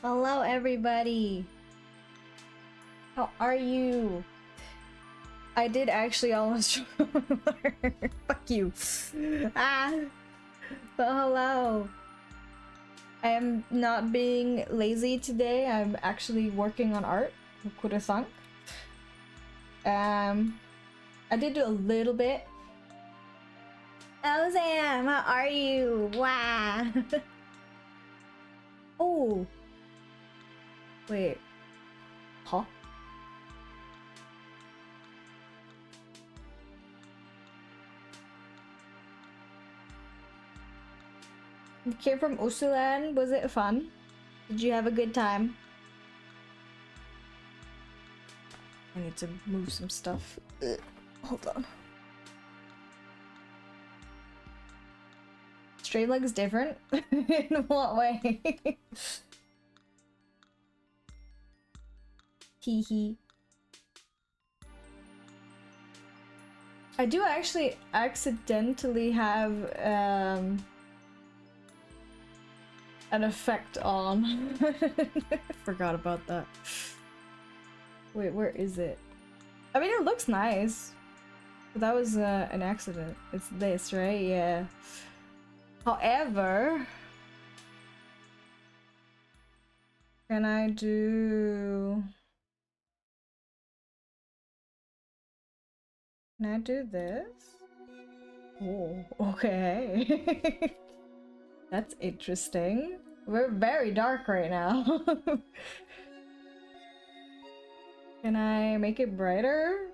Hello, everybody. How are you? I did actually almost fuck you. Ah, but hello. I am not being lazy today. I'm actually working on art. Kuro-san. I did do a little bit. Oh, Sam, how are you? Wow. Oh. Wait. Huh? You came from Usulan? Was it fun? Did you have a good time? I need to move some stuff. Ugh. Hold on. Stream looks different? In what way? Hee hee. I do actually accidentally have an effect on. Forgot about that. Wait, where is it? I mean, it looks nice. But that was an accident. It's this, right? Yeah. However, can I do... Can I do this? Oh, okay. That's interesting. We're very dark right now. Can I make it brighter?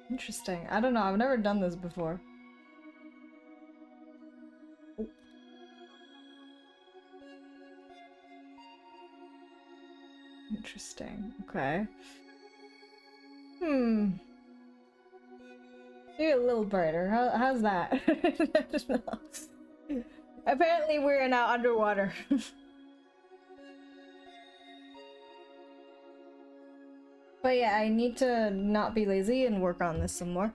Interesting. I don't know. I've never done this before. Oh. Interesting. Okay. Hmm. Maybe a little brighter. How's that? I don't know. Apparently we're now underwater. But yeah, I need to not be lazy and work on this some more.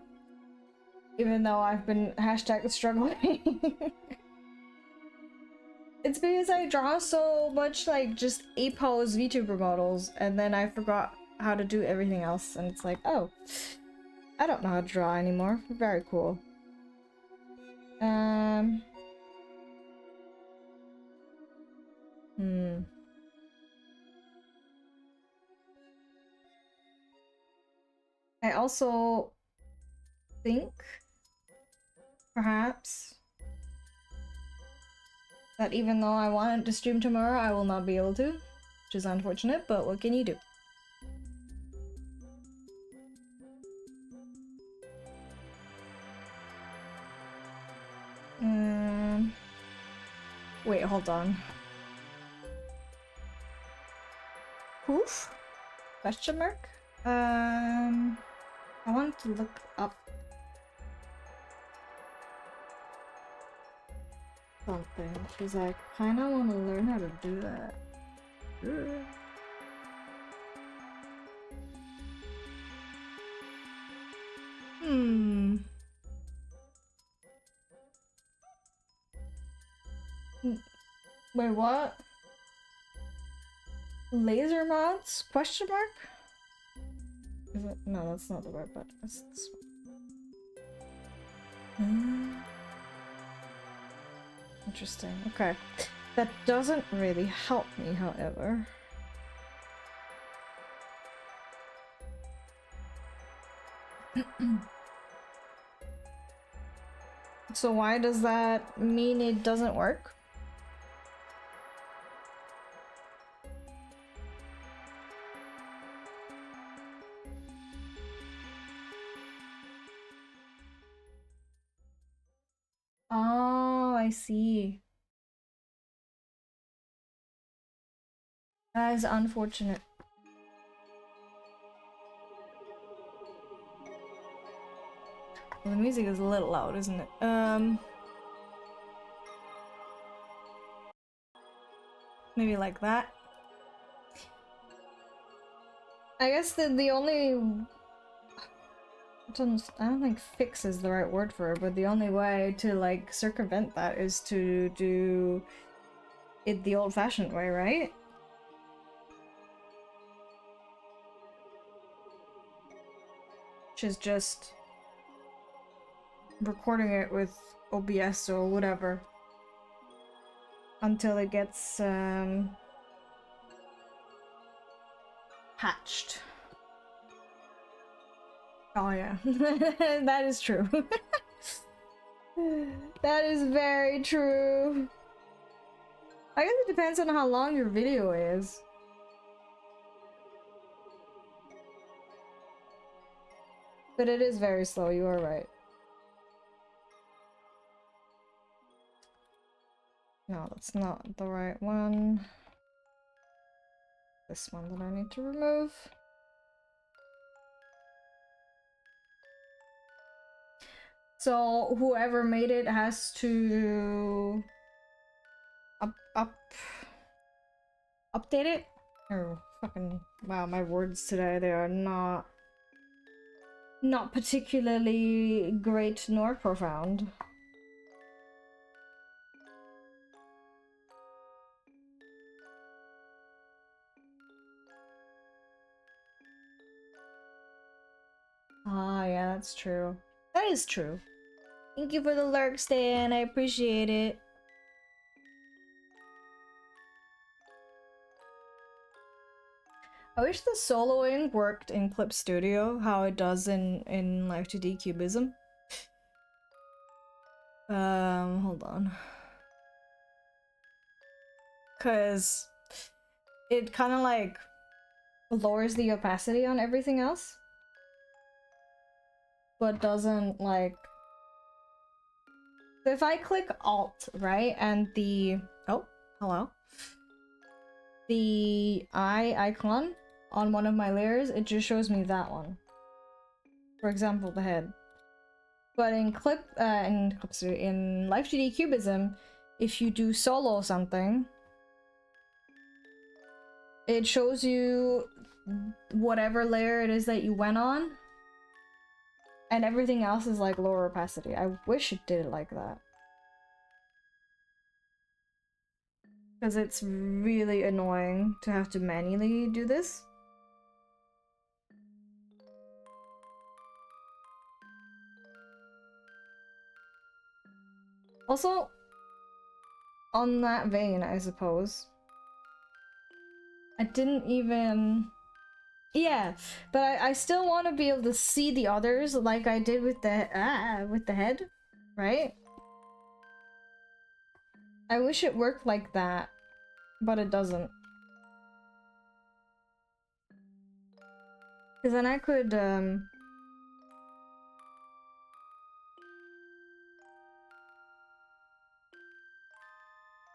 Even though I've been hashtag struggling. It's because I draw so much like just A-pose VTuber models and then I forgot how to do everything else and it's like, oh, I don't know how to draw anymore. Very cool. I also think perhaps that even though I wanted to stream tomorrow, I will not be able to, which is unfortunate, but what can you do? Wait, hold on. Poof? Question mark? I wanted to look up something. She's like, kinda wanna learn how to do that. Wait, what? Laser mods? Question mark? Is it? No, that's not the right button. It's this one. Interesting. Okay. That doesn't really help me, however. So why does that mean it doesn't work? Oh, I see. That is unfortunate. Well, the music is a little loud, isn't it? Maybe like that. I guess the only I don't think fix is the right word for it, but the only way to like circumvent that is to do it the old-fashioned way, right? Which is just recording it with OBS or whatever until it gets patched. Oh yeah, that is true. That is very true. I guess it depends on how long your video is. But it is very slow, you are right. No, that's not the right one. This one that I need to remove. So whoever made it has to update it? Oh, fucking wow, my words today, they are not particularly great nor profound. Ah, yeah, that's true. That is true. Thank you for the lurk, Stan. I appreciate it. I wish the soloing worked in Clip Studio, how it does in Live 2D Cubism. Hold on. Cause it kind of like lowers the opacity on everything else, but doesn't like. So if I click Alt, right, and the hello, the eye icon on one of my layers, it just shows me that one. For example, the head. But in in Live 2D Cubism, if you do solo something, it shows you whatever layer it is that you went on, and everything else is like lower opacity. I wish it did it like that. Because it's really annoying to have to manually do this. Also, on that vein, I suppose, I didn't even... Yeah, but I still want to be able to see the others like I did with the head, right? I wish it worked like that, but it doesn't. Because then I could,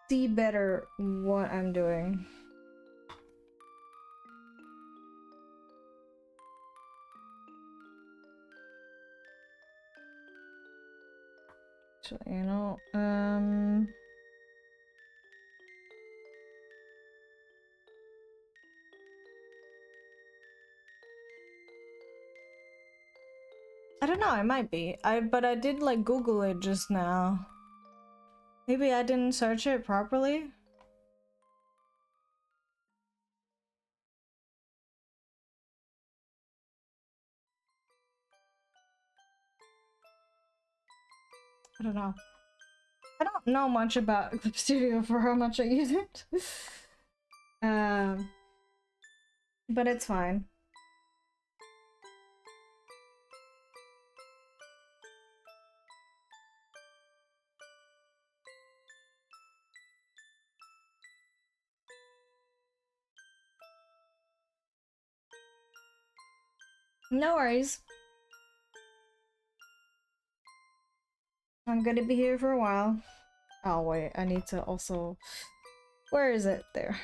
see better what I'm doing. So, you know, I don't know, it might be. But I did like Google it just now. Maybe I didn't search it properly. I don't know. I don't know much about Clip Studio for how much I use it. But it's fine. No worries. I'm gonna be here for a while. Oh wait, I need to also... Where is it? There.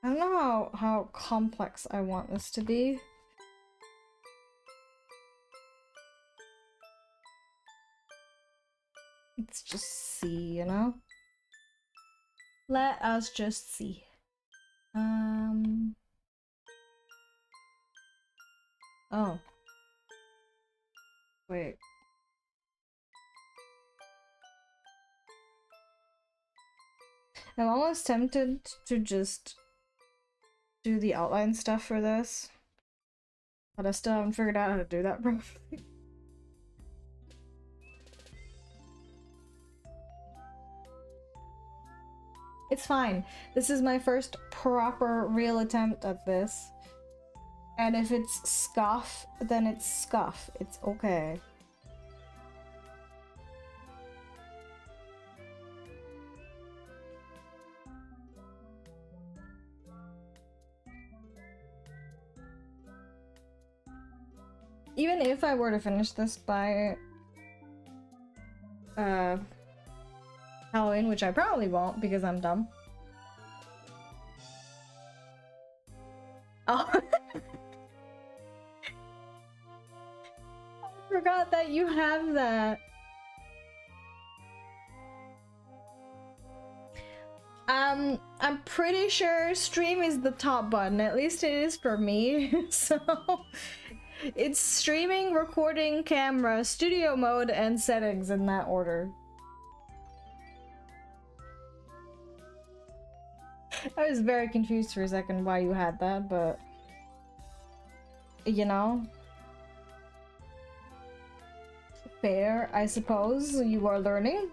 I don't know how complex I want this to be. Let's just see, you know? Let us just see. Oh. Wait. I'm almost tempted to just do the outline stuff for this, but I still haven't figured out how to do that properly. It's fine. This is my first proper real attempt at this. And if it's scuff, then it's scuff. It's okay. Even if I were to finish this by Halloween, which I probably won't because I'm dumb. Oh. I forgot that you have that. I'm pretty sure stream is the top button, at least it is for me. So it's streaming, recording, camera, studio mode, and settings in that order. I was very confused for a second why you had that, but you know, fair, I suppose. You are learning.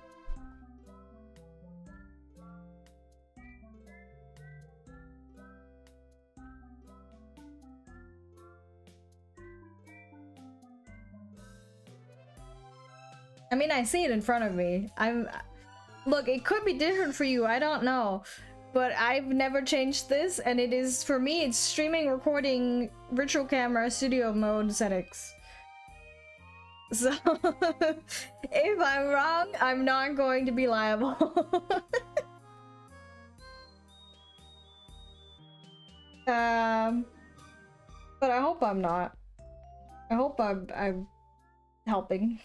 I mean, I see it in front of me. Look, it could be different for you, I don't know. But I've never changed this, and it is, for me, it's streaming, recording, virtual camera, studio mode settings. So, if I'm wrong, I'm not going to be liable. But I hope I'm not. I hope I'm helping.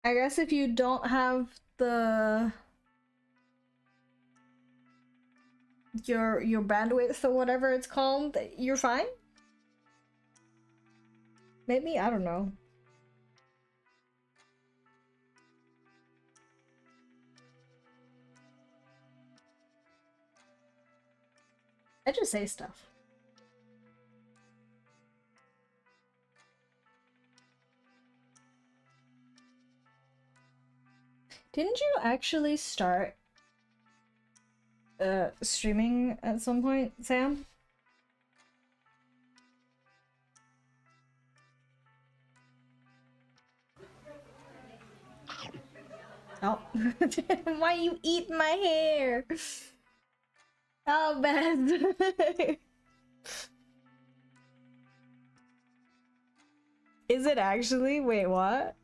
I guess if you don't have your bandwidth or whatever it's called, you're fine? Maybe? I don't know. I just say stuff. Didn't you actually start streaming at some point, Sam? Oh. Why you eat my hair? Oh, Beth. Is it actually? Wait, what?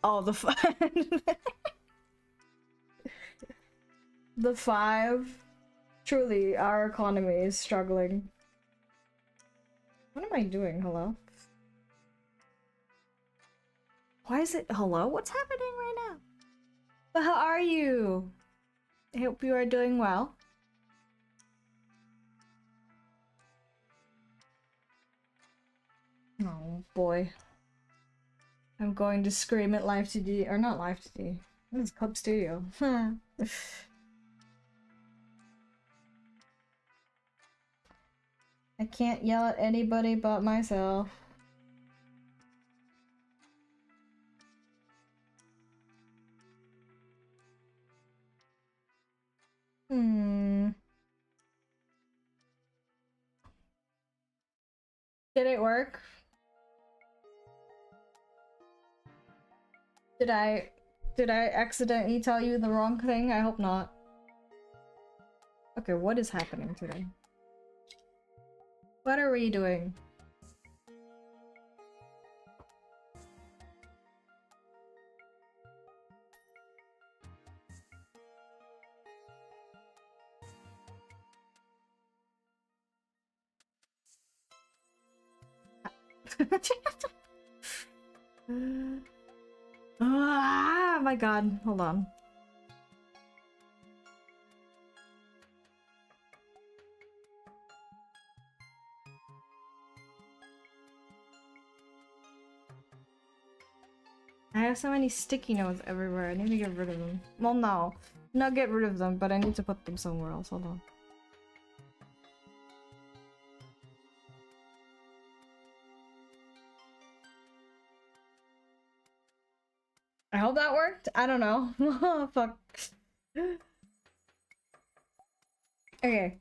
Oh, the the 5. Truly, our economy is struggling. What am I doing? Hello? Why is it hello? What's happening right now? But how are you? I hope you are doing well. Oh boy. I'm going to scream at Live TD, or not Live TD. This is Club Studio. I can't yell at anybody but myself. Did it work? Did I accidentally tell you the wrong thing? I hope not. Okay, what is happening today? What are we doing? Ah, my god, hold on. I have so many sticky notes everywhere. I need to get rid of them. Well, no. Not get rid of them, but I need to put them somewhere else. Hold on. I hope that worked. I don't know. Fuck. Okay.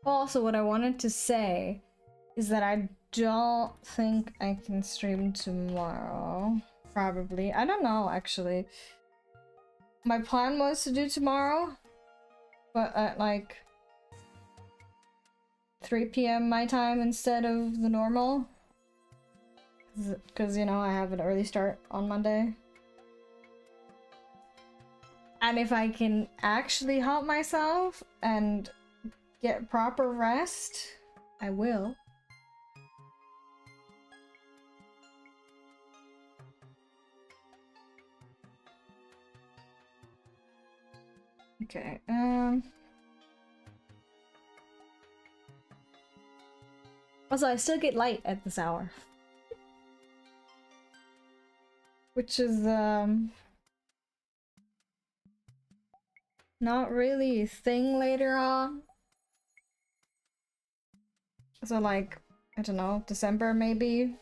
Also, what I wanted to say is that I don't think I can stream tomorrow. Probably. I don't know, actually. My plan was to do tomorrow, but at like 3 p.m. my time instead of the normal. Because, you know, I have an early start on Monday. And if I can actually help myself and get proper rest, I will. Okay, also, I still get light at this hour. Which is, not really a thing later on. So, like, I don't know, December maybe?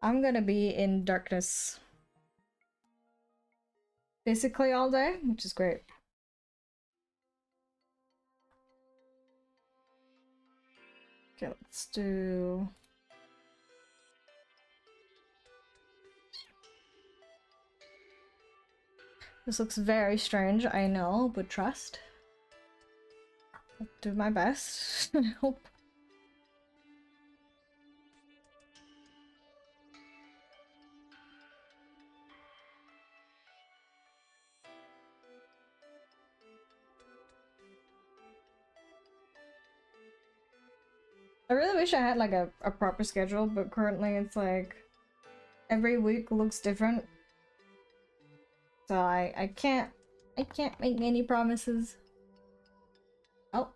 I'm gonna be in darkness basically all day, which is great. Okay, let's do... This looks very strange, I know, but trust. I'll do my best. I hope. I really wish I had like a proper schedule, but currently it's like every week looks different. So I can't make any promises. Oh.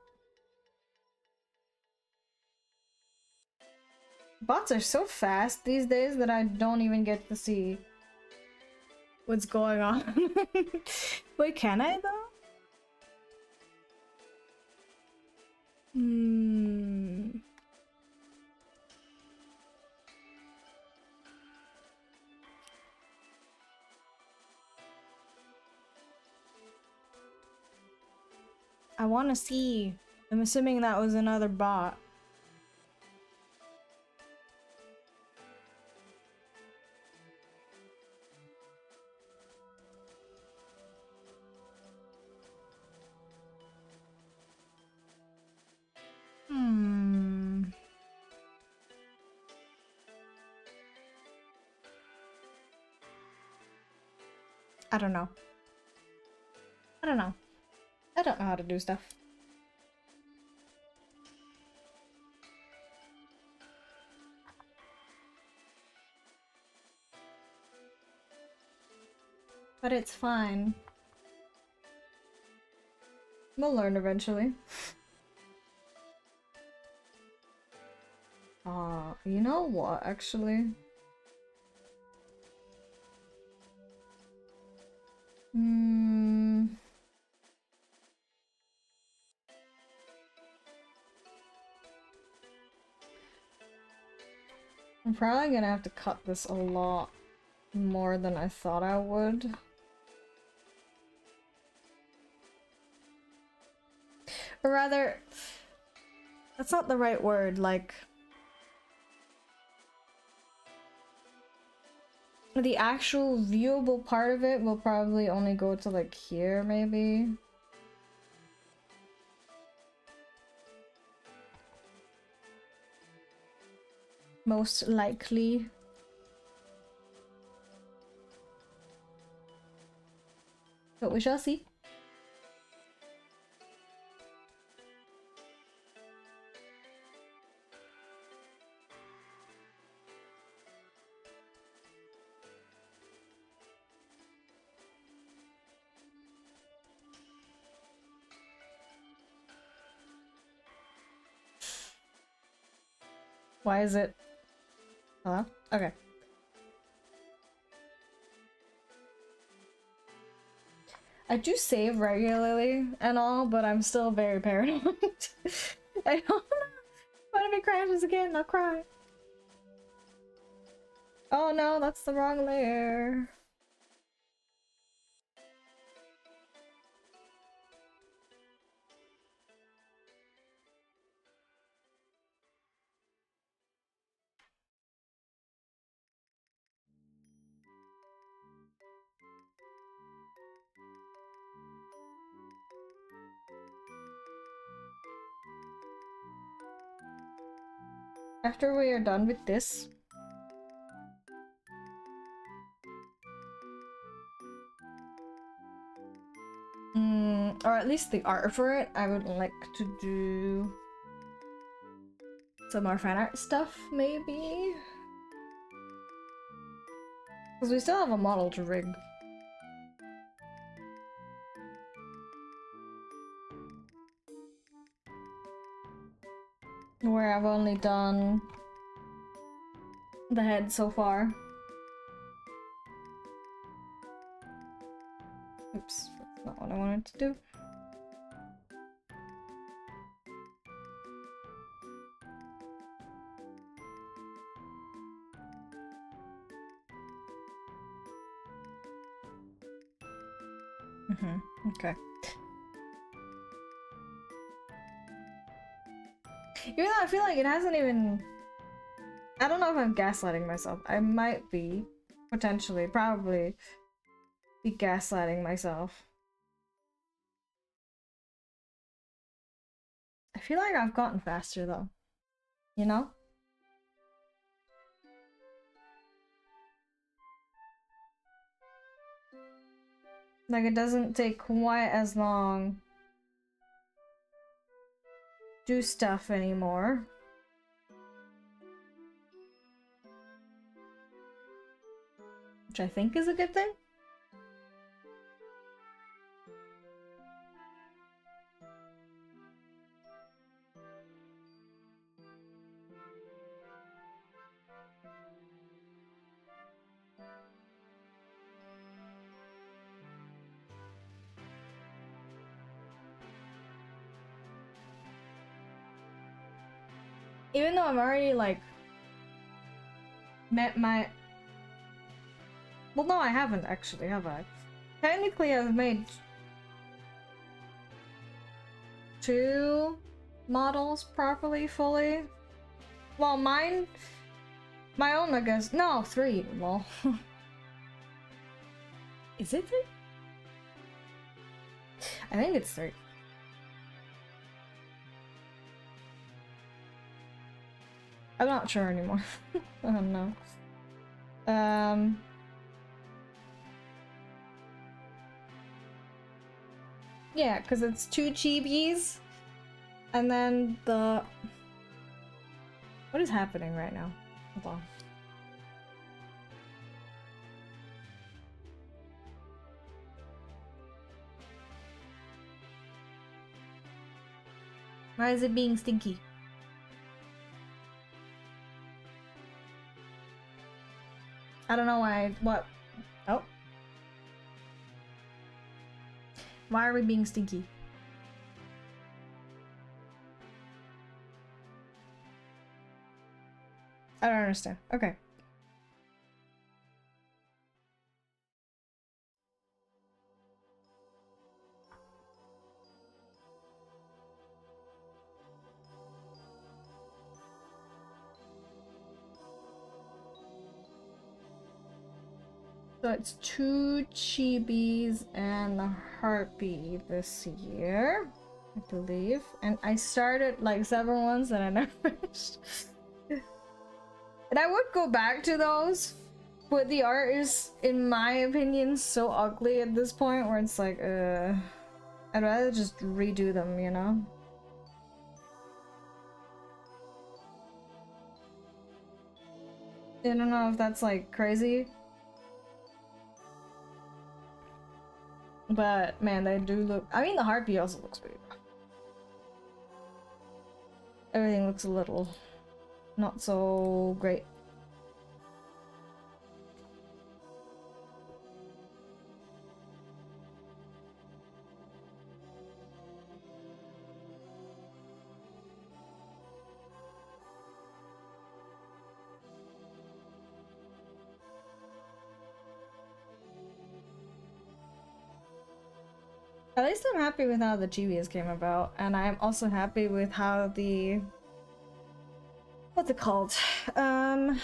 Bots are so fast these days that I don't even get to see what's going on. Wait, can I though? Hmm. I want to see. I'm assuming that was another bot. Hmm. I don't know. I don't know. I don't know how to do stuff. But it's fine. We'll learn eventually. You know what, actually? Hmm. I'm probably gonna have to cut this a lot more than I thought I would. Or rather, that's not the right word, like... The actual viewable part of it will probably only go to like here, maybe. Most likely. But we shall see. Why is it? Hello? Okay. I do save regularly and all, but I'm still very paranoid. I don't know. What if it crashes again? I'll cry. Oh no, that's the wrong layer. After we are done with this, or at least the art for it, I would like to do some more fan art stuff, maybe? Because we still have a model to rig. Where I've only done the head so far. Oops, that's not what I wanted to do. Okay. Even though I feel like it hasn't even... I don't know if I'm gaslighting myself. I might be. Potentially. Probably be gaslighting myself. I feel like I've gotten faster though. You know? Like it doesn't take quite as long to do stuff anymore. Which I think is a good thing. Even though I'm already like met my... Well, no, I haven't actually, have I? Technically, I've made 2 models properly, fully. Well, mine... My own, I guess. No, 3. Well... Is it 3? I think it's 3. I'm not sure anymore. I don't know. Yeah, because it's 2 chibis. And then the... What is happening right now? Hold on. Why is it being stinky? I don't know why. What? Oh. Why are we being stinky? I don't understand. Okay. So it's 2 chibis and a harpy this year, I believe. And I started like several ones that I never finished. And I would go back to those, but the art is, in my opinion, so ugly at this point where it's like, I'd rather just redo them, you know? I don't know if that's like crazy. But man, they do look. I mean, the harpy also looks pretty rough. Everything looks a little not so great. At least I'm happy with how the GBs came about, and I'm also happy with how the... what's it called? The...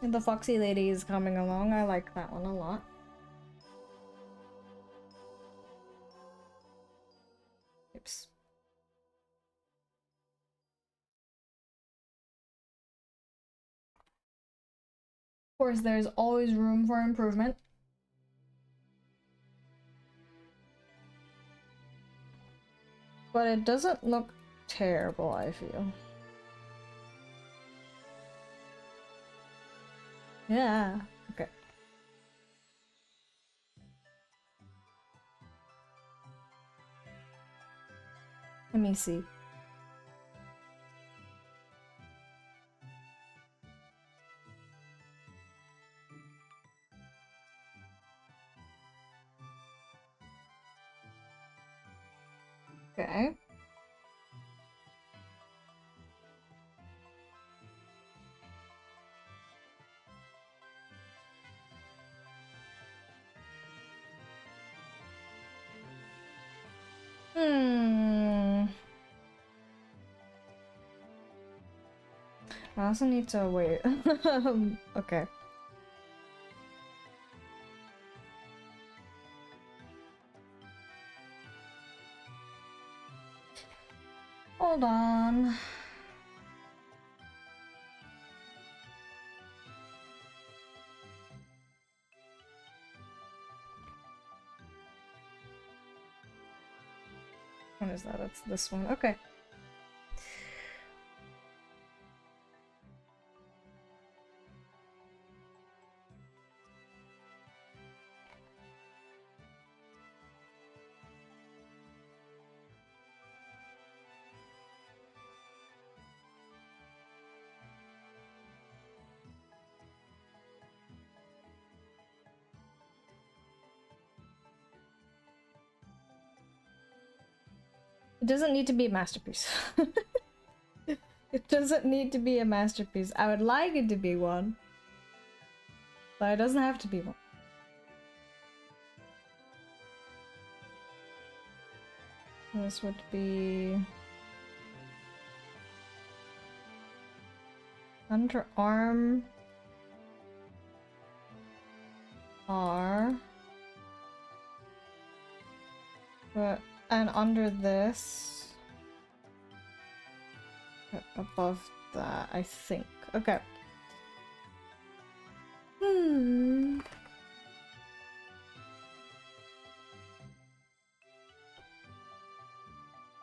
the Foxy Lady is coming along. I like that one a lot. Oops. Of course, there's always room for improvement. But it doesn't look terrible, I feel. Yeah, okay. Let me see. Okay. I also need to wait. Okay. Hold on. What is that? That's this one. Okay. It doesn't need to be a masterpiece. It doesn't need to be a masterpiece. I would like it to be one, but it doesn't have to be one. This would be underarm R, but and under this, above that, I think. Okay.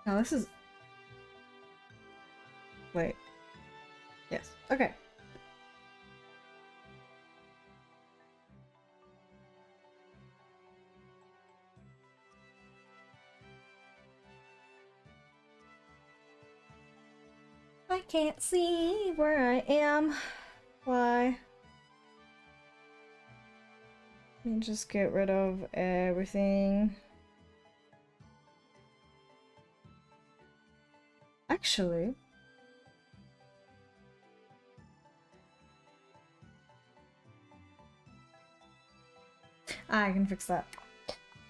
Now this is... wait. Yes. Okay. I can't see where I am. Why? Let me just get rid of everything. Actually... I can fix that.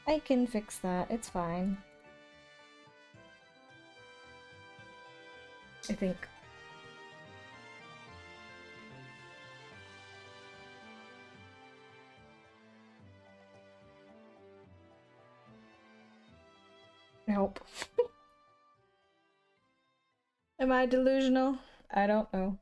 I can fix that. It's fine. I think. I hope. Am I delusional? I don't know.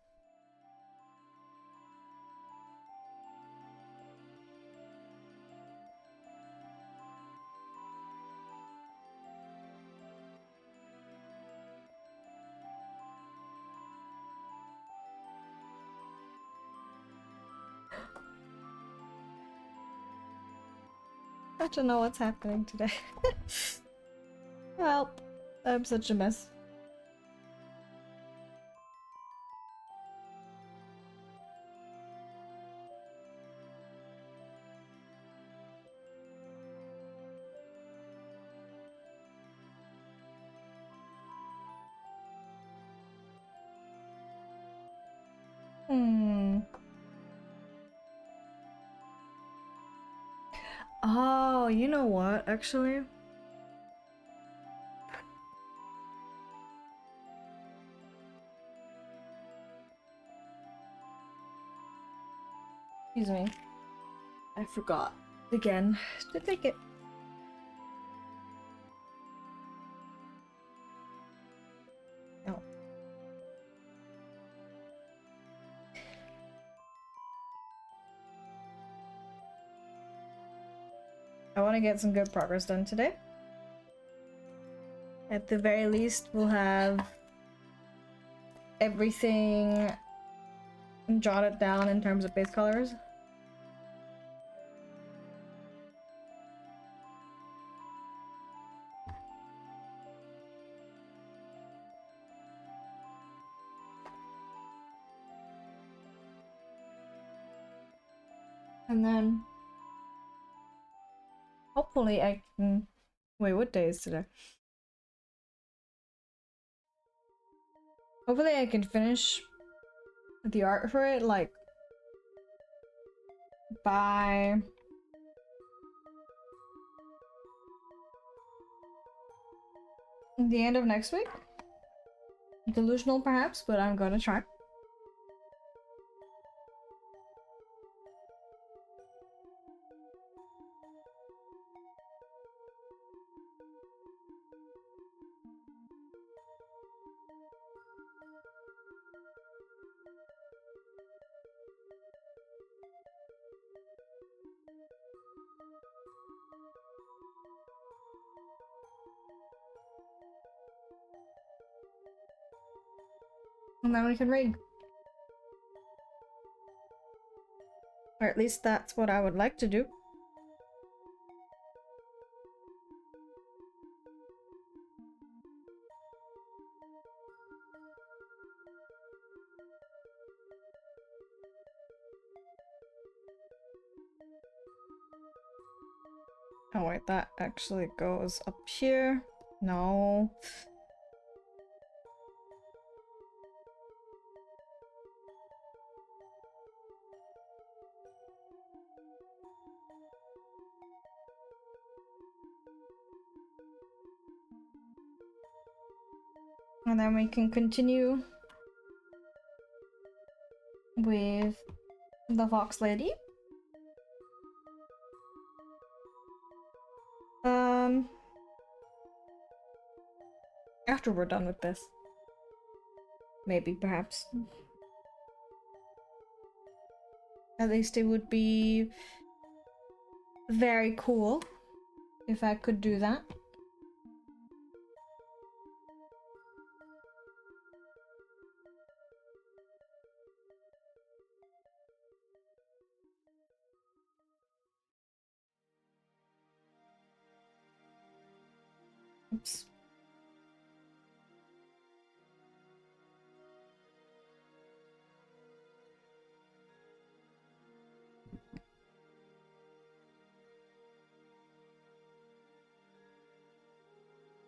I don't know what's happening today. Help. I'm such a mess. Hmm. Oh, you know what, actually? Excuse me. I forgot again to take it. Oh. I want to get some good progress done today. At the very least, we'll have everything jotted down in terms of base colors. And then hopefully I can... Wait, what day is today? Hopefully I can finish the art for it, like, by... the end of next week? Delusional perhaps, but I'm gonna try. And then we can read. Or at least that's what I would like to do. Oh wait, that actually goes up here. No. And then we can continue with the Fox Lady. After we're done with this. Maybe, perhaps. At least it would be very cool if I could do that. Oops.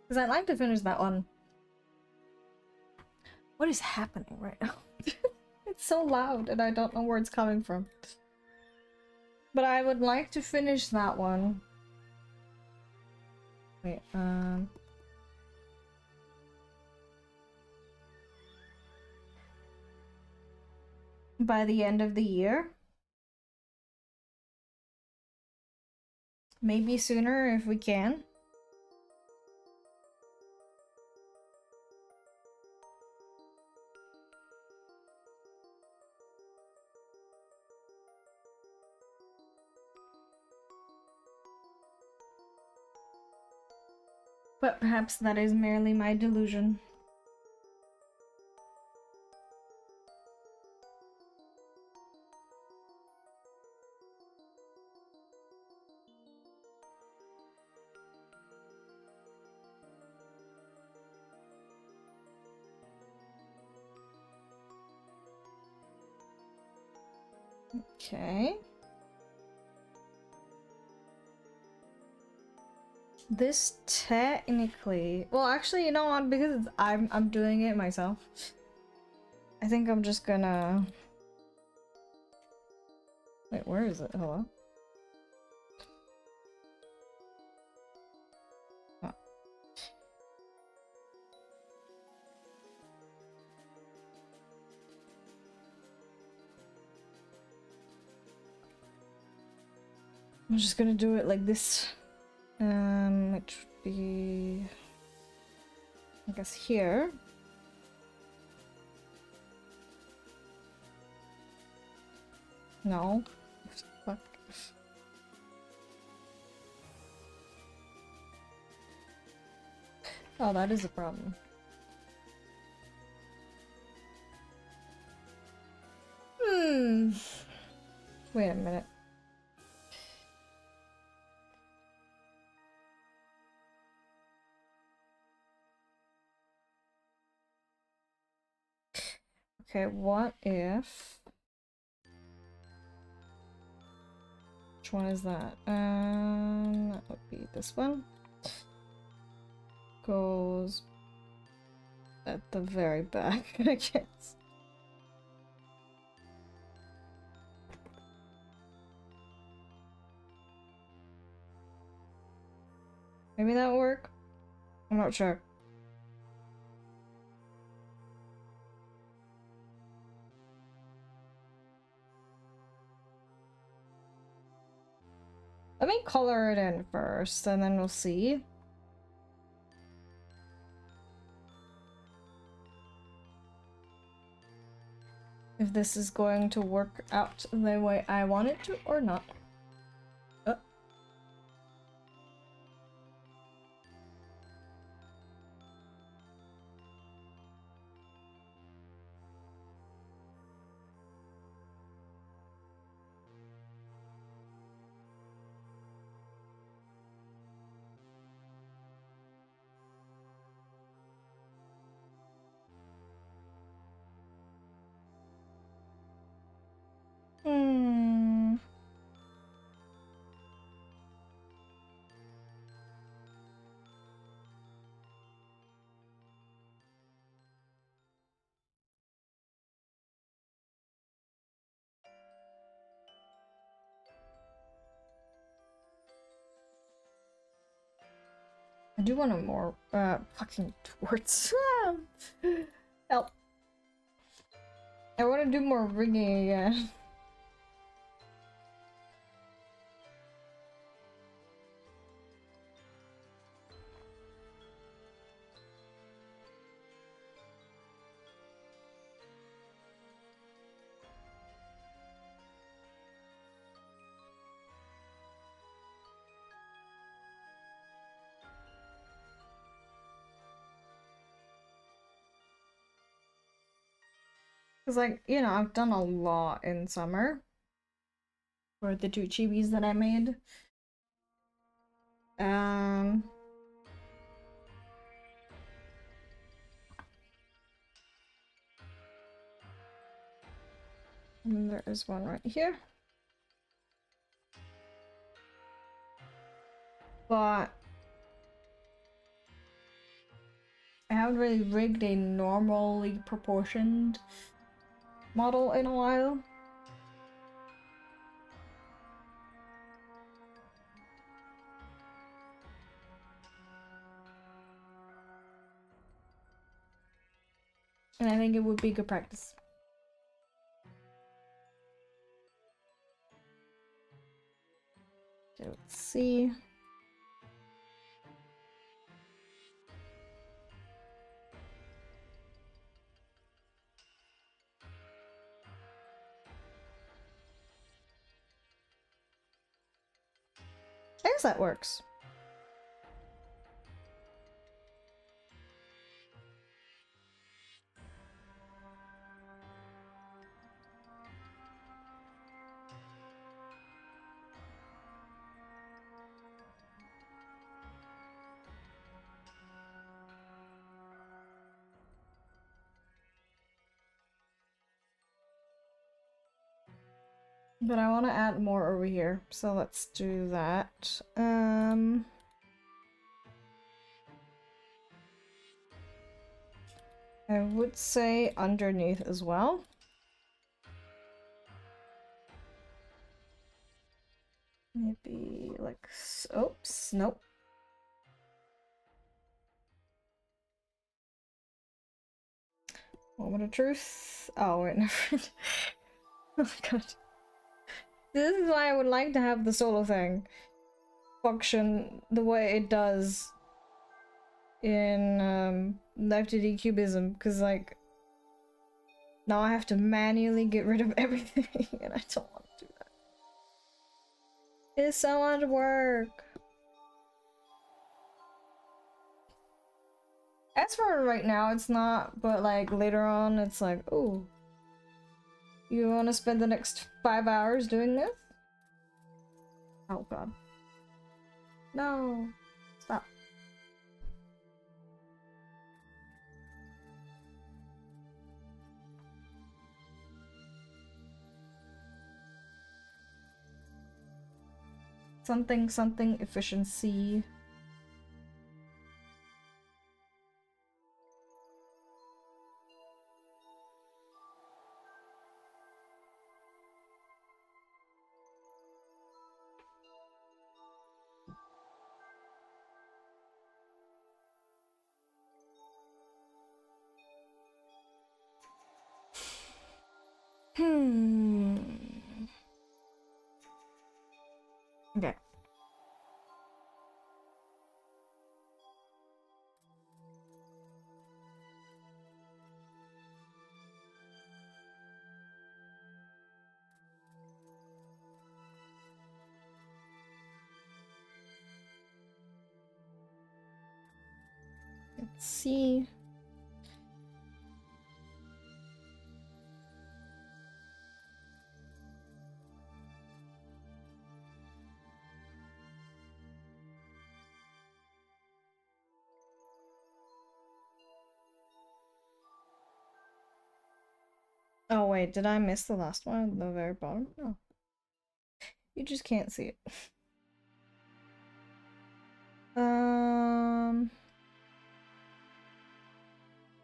Because I'd like to finish that one. What is happening right now? It's so loud and I don't know where it's coming from. But I would like to finish that one. Wait, by the end of the year. Maybe sooner if we can. But perhaps that is merely my delusion. Okay. This technically, well, actually, you know what? Because I'm doing it myself. I think I'm just gonna. Wait, where is it? Hello? Oh. I'm just gonna do it like this. It should be, I guess, here. No. Fuck. Oh, that is a problem. Wait a minute. Okay, what if... Which one is that? That would be this one. Goes at the very back, I guess. Maybe that'll work? I'm not sure. Let me color it in first, and then we'll see. If this is going to work out the way I want it to or not. I do want a more, fucking torts. Help. I want to do more rigging again. Because, like, you know, I've done a lot in summer for the two chibis that I made. And there is one right here. But I haven't really rigged a normally proportioned model in a while. And I think it would be good practice. So let's see. I guess that works. But I want to add more over here, so let's do that. I would say underneath as well. Maybe like, oops, nope. Moment of truth. Oh, wait, never mind. Oh god. This is why I would like to have the solo thing function the way it does in FTD Cubism, because like now I have to manually get rid of everything and I don't want to do that. It's so much work. As for right now, it's not, but like later on, it's like, oh, you want to spend the next 5 hours doing this? Oh god. No. Stop. Something efficiency. Okay. Let's see. Oh wait, did I miss the last one at the very bottom? No. You just can't see it.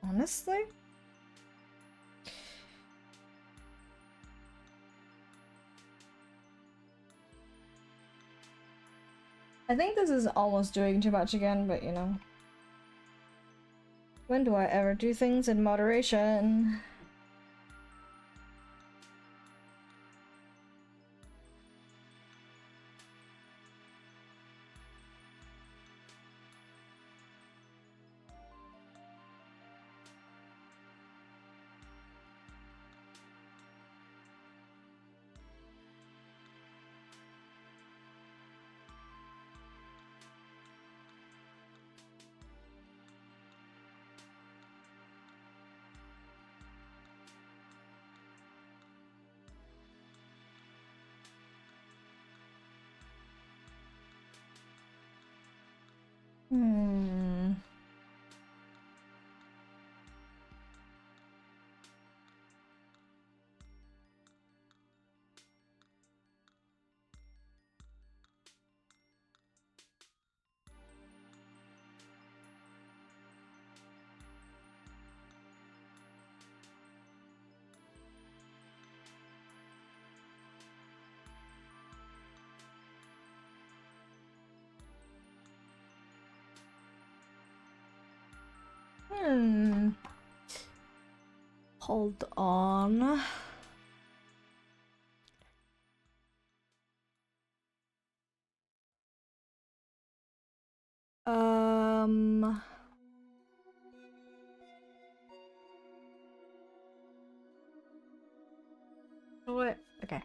Honestly? I think this is almost doing too much again, but you know. When do I ever do things in moderation? Hold on. What? Okay.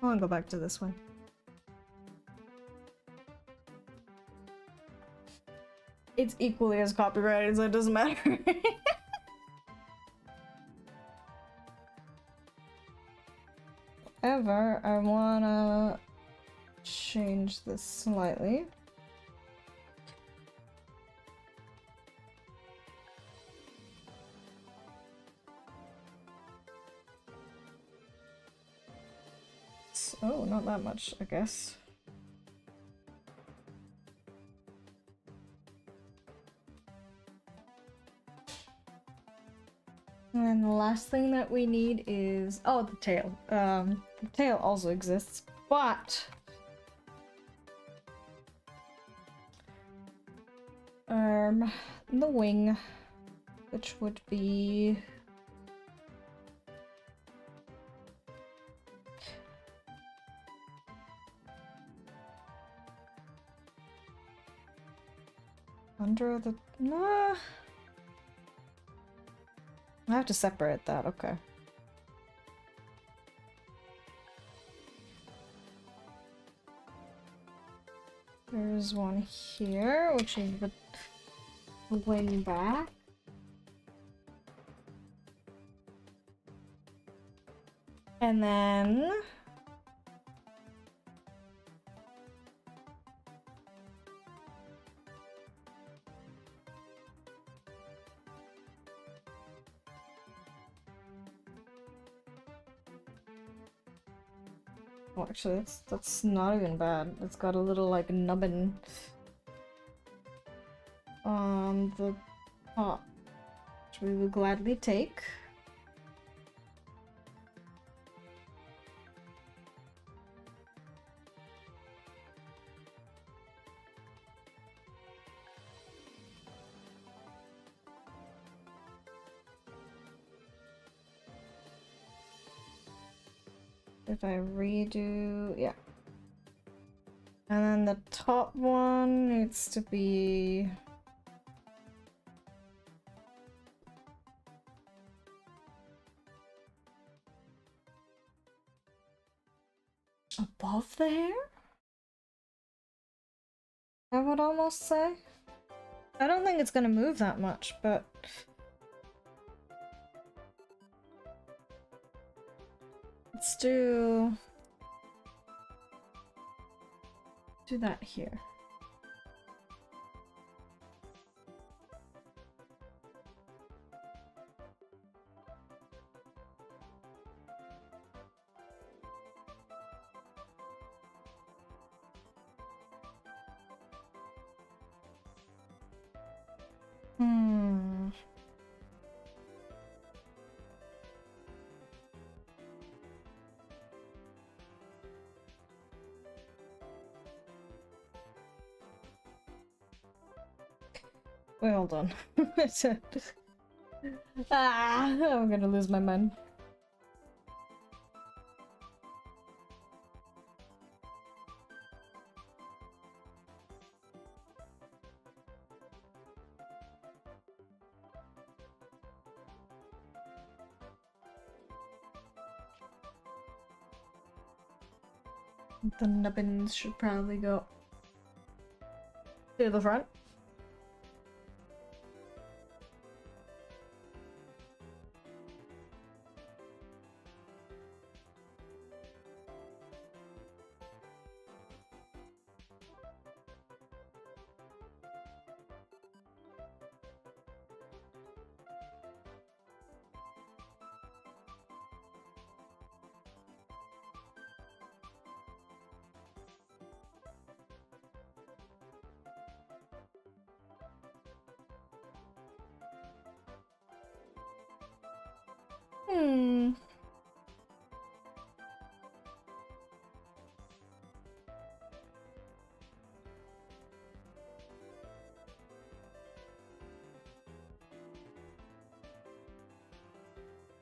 I want to go back to this one. It's equally as copyrighted, so it doesn't matter. However, I wanna change this slightly. Oh, not that much, I guess. And then the last thing that we need is... oh, the tail. The tail also exists, but... the wing, which would be... under the... nah... I have to separate that, okay. There's one here, which is the wing back. And then... oh, actually, that's not even bad. It's got a little, like, nubbin on the top, which we will gladly take. If I redo, yeah. And then the top one needs to be... above the hair? I would almost say. I don't think it's gonna move that much, but... let's do that here. Wait, hold on. I'm gonna lose my mind. The nubbins should probably go to the front.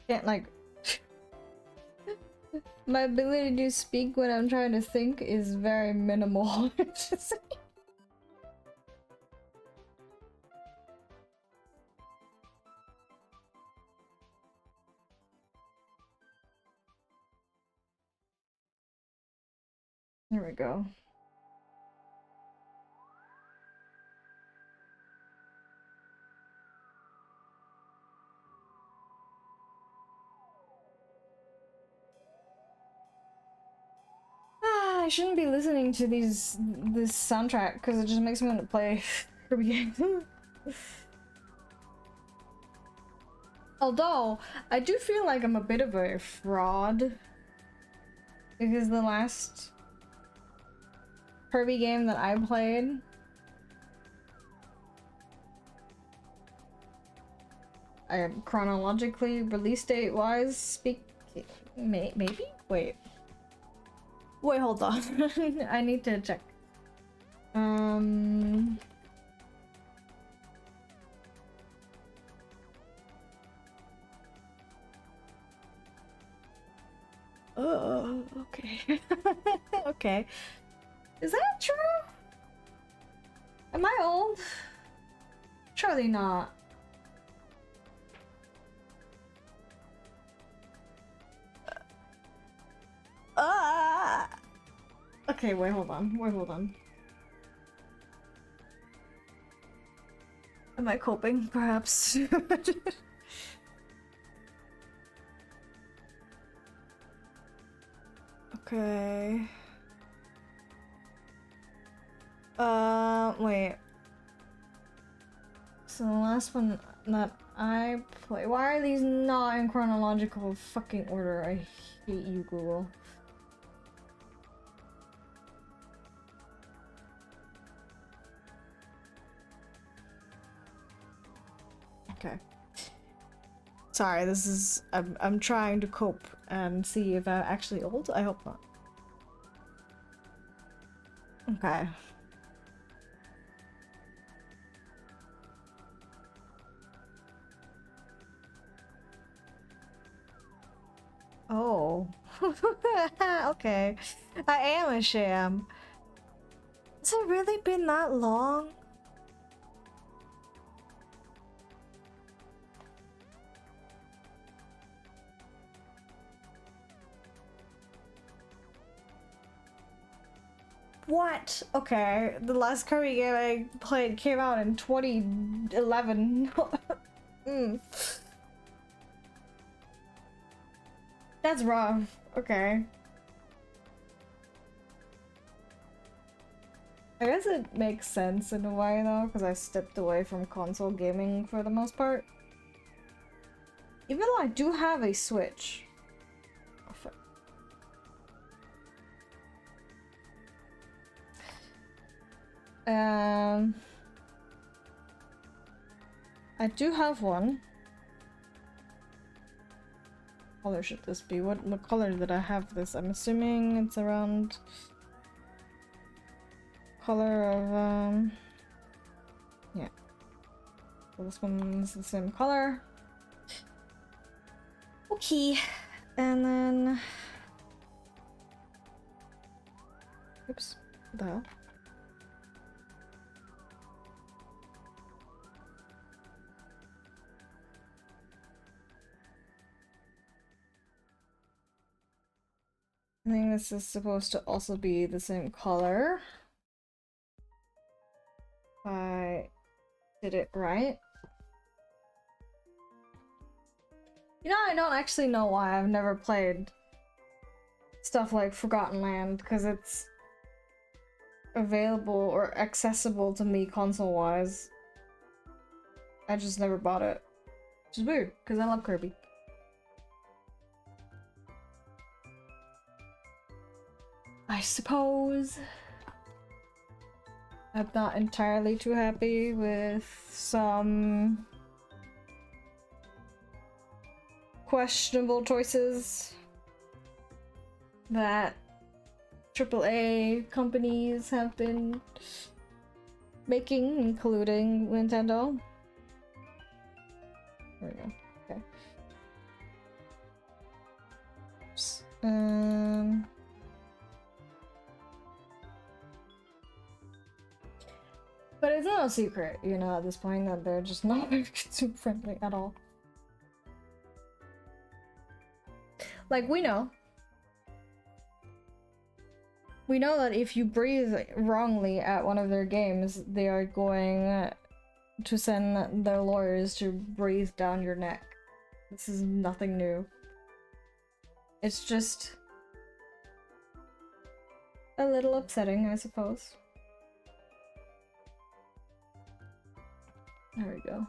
Can't, like... my ability to speak when I'm trying to think is very minimal. Here we go. I shouldn't be listening to this soundtrack because it just makes me want to play Kirby games. Although I do feel like I'm a bit of a fraud Because the last Kirby game that I played, chronologically, release date wise, maybe? Wait, hold on. I need to check. Oh, okay. Okay. Is that true? Am I old? Surely not. Okay, wait, hold on. Hold on. Am I coping, perhaps? Okay. Wait. So the last one that I play. Why are these not in chronological fucking order? I hate you, Google. Okay. Sorry, this is I'm trying to cope and see if I'm actually old. I hope not. Okay. Oh. Okay. I am a sham. Has it really been that long? What? Okay, the last Kirby game I played came out in 2011. That's rough. Okay. I guess it makes sense in a way though, because I stepped away from console gaming for the most part. Even though I do have a Switch. Oh, fuck. I do have one. What color should this be? What color did I have this? I'm assuming it's around color of yeah. So this one's the same color. Okay. And then oops, what the hell? I think this is supposed to also be the same color. If I did it right. You know, I don't actually know why I've never played stuff like Forgotten Land, because it's available or accessible to me console-wise. I just never bought it. Which is weird, because I love Kirby. I suppose I'm not entirely too happy with some questionable choices that AAA companies have been making, including Nintendo. There we go. Okay. Oops. But it's no secret, you know, at this point that they're just not very consumer friendly at all. Like, we know that if you breathe wrongly at one of their games, they are going to send their lawyers to breathe down your neck. This is nothing new. It's just a little upsetting, I suppose. There we go.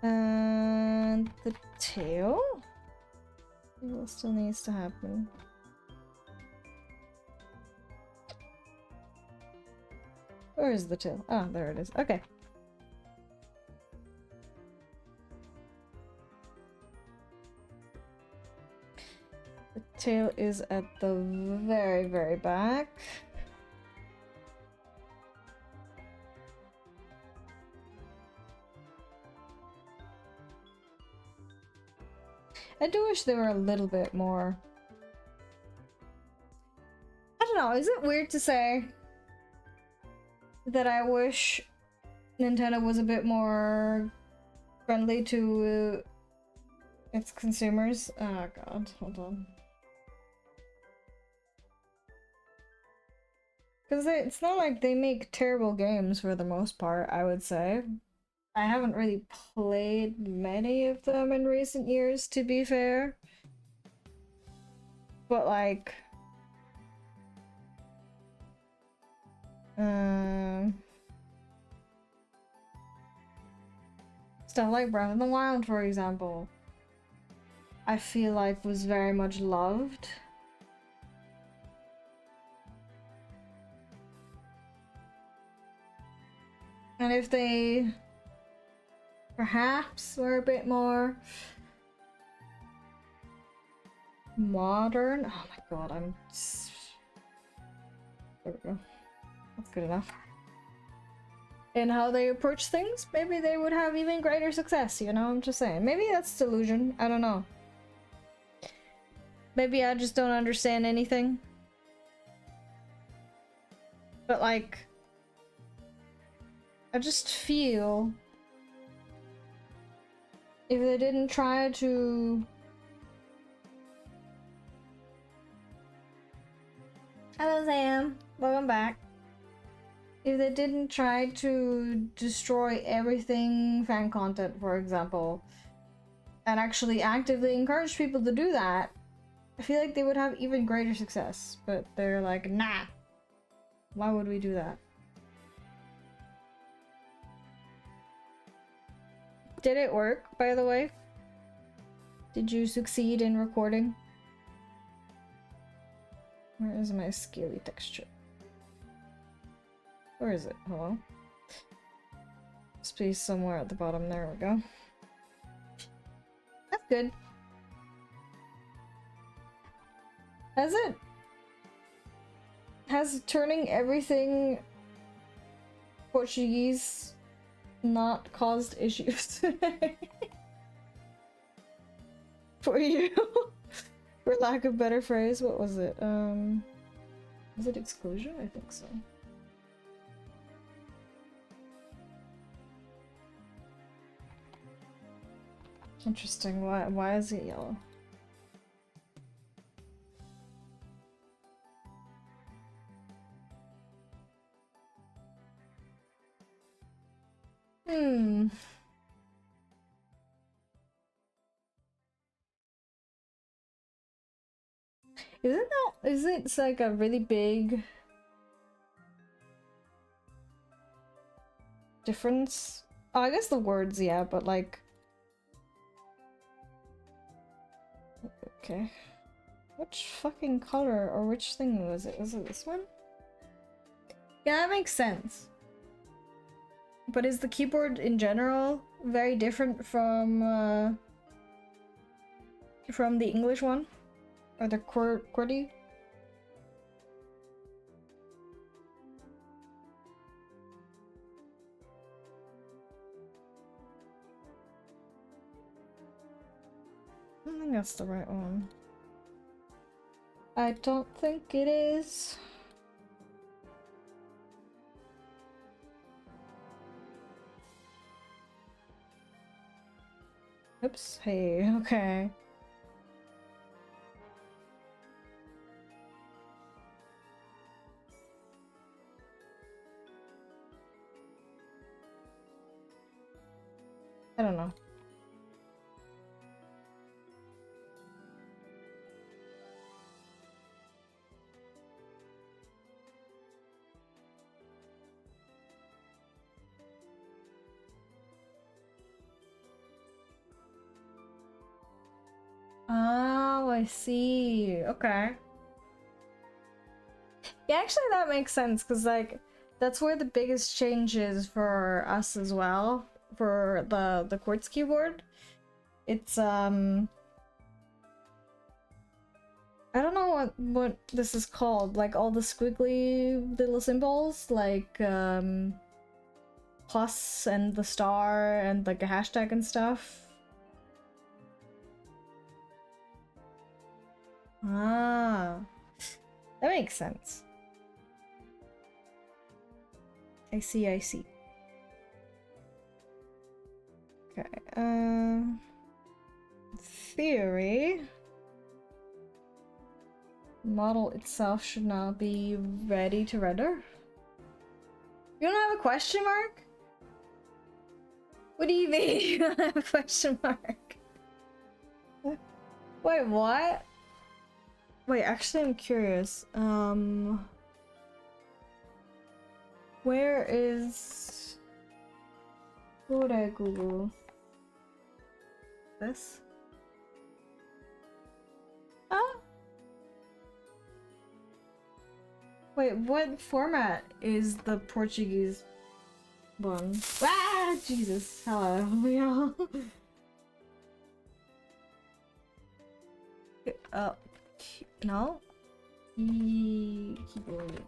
And the tail? What still needs to happen? Where is the tail? Ah, there it is. Okay. The tail is at the very, very back. I do wish they were a little bit more... I don't know, is it weird to say that I wish Nintendo was a bit more friendly to its consumers? Oh god, hold on. Because it's not like they make terrible games for the most part, I would say. I haven't really played many of them in recent years, to be fair. But like... stuff like Breath of the Wild, for example, I feel like was very much loved. And if they perhaps were a bit more modern... Oh my god, I'm... There we go. That's good enough. In how they approach things, maybe they would have even greater success, you know? I'm just saying. Maybe that's delusion. I don't know. Maybe I just don't understand anything. But like... I just feel... if they didn't try to... Hello Sam, welcome back. If they didn't try to destroy everything fan content, for example, and actually actively encourage people to do that, I feel like they would have even greater success. But they're like, nah, why would we do that? Did it work, by the way? Did you succeed in recording? Where is my scaly texture? Where is it? Hello? Must be somewhere at the bottom. There we go. That's good. Has turning everything Portuguese not caused issues for you? For lack of better phrase, what was it? Was it exclusion? I think so. Interesting. Why is it yellow? Isn't it like a really big difference? Oh, I guess the words, yeah, but like... Okay. Which fucking color or which thing was it? Was it this one? Yeah, that makes sense. But is the keyboard in general very different from the English one? Or the QWERTY? I don't think that's the right one. I don't think it is. Oops. Hey, okay. I don't know. Ah, I see. Okay. Yeah, actually that makes sense, because like that's where the biggest change is for us as well, for the quartz keyboard. It's I don't know what this is called, like all the squiggly little symbols, like plus and the star and like a hashtag and stuff. Ah, that makes sense. I see, I see. Okay, theory. Model itself should now be ready to render. You don't have a question mark? What do you mean you don't have a question mark? Wait, what? Wait, actually I'm curious. Where is... What would I Google? This? Ah! Wait, what format is the Portuguese one? Ah, Jesus! Hello, y'all. No? Keyboard.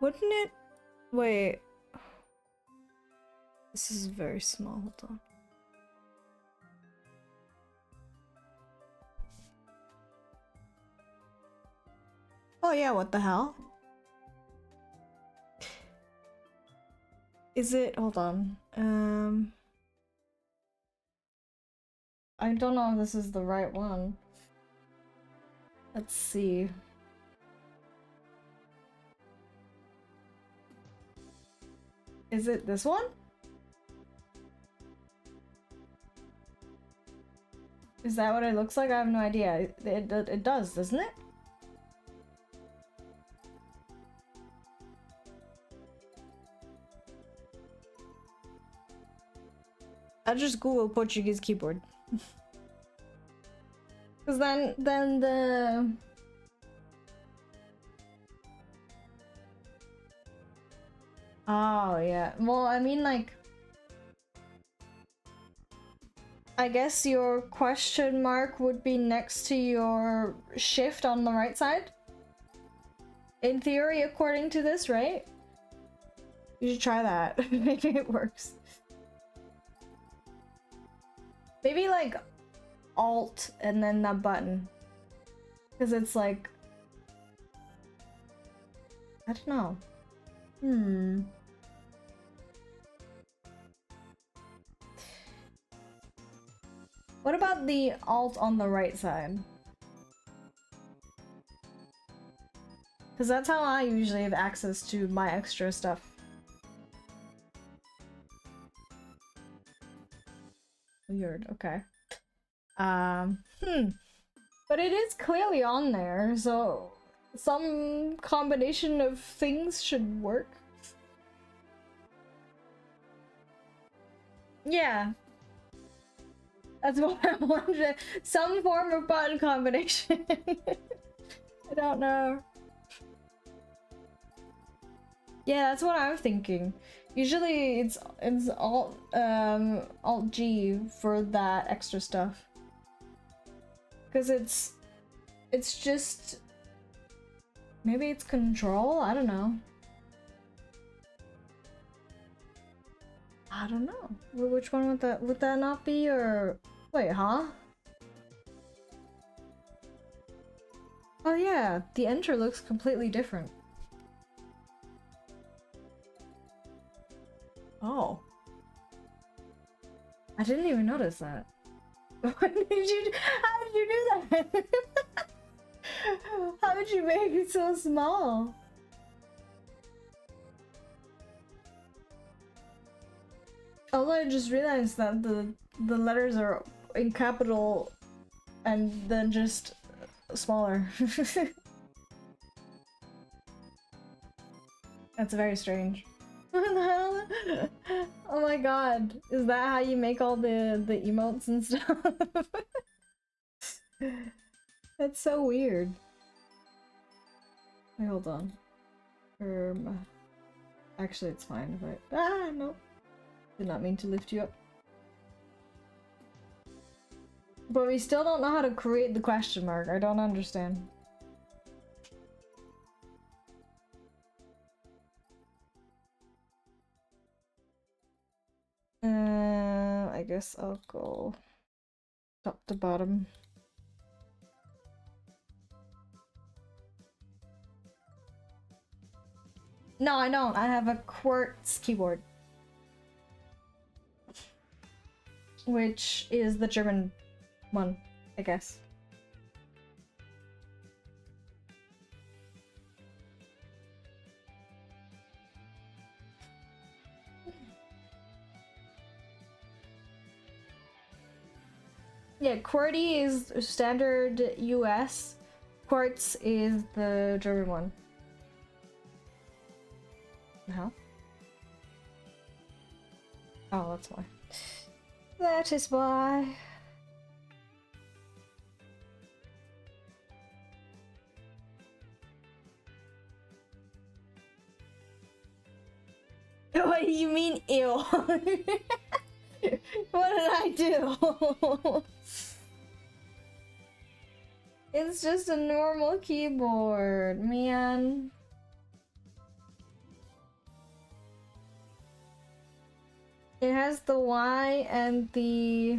Wouldn't it? Wait. This is very small, hold on. Oh yeah, what the hell? Is it? Hold on. I don't know if this is the right one. Let's see. Is it this one? Is that what it looks like? I have no idea. It does, doesn't it? I just Google Portuguese keyboard. Cause then the... Oh yeah, well I mean like... I guess your question mark would be next to your shift on the right side? In theory, according to this, right? You should try that. Maybe it works. Maybe like Alt and then that button. Because it's like... I don't know. What about the Alt on the right side? Because that's how I usually have access to my extra stuff. Weird, okay. But it is clearly on there, so some combination of things should work. Yeah. That's what I'm wondering. Some form of button combination. I don't know. Yeah, that's what I'm thinking. Usually it's Alt G for that extra stuff. Cause it's just maybe it's control, I don't know. I don't know. Which one would that not be, or wait, huh? Oh yeah, the enter looks completely different. Oh. I didn't even notice that. How did you do that? How did you make it so small? Although I just realized that the letters are in capital and then just smaller. That's very strange. What the hell? Oh my god. Is that how you make all the emotes and stuff? That's so weird. Wait, hold on. Actually, it's fine if I... Ah, no. Did not mean to lift you up. But we still don't know how to create the question mark. I don't understand. I guess I'll go top to bottom. No, I don't. I have a quartz keyboard. Which is the German one, I guess. Yeah, QWERTY is standard US. Quartz is the German one. How? Oh, that's why. That is why. What do you mean, ew? What did I do? It's just a normal keyboard, man. It has the Y and the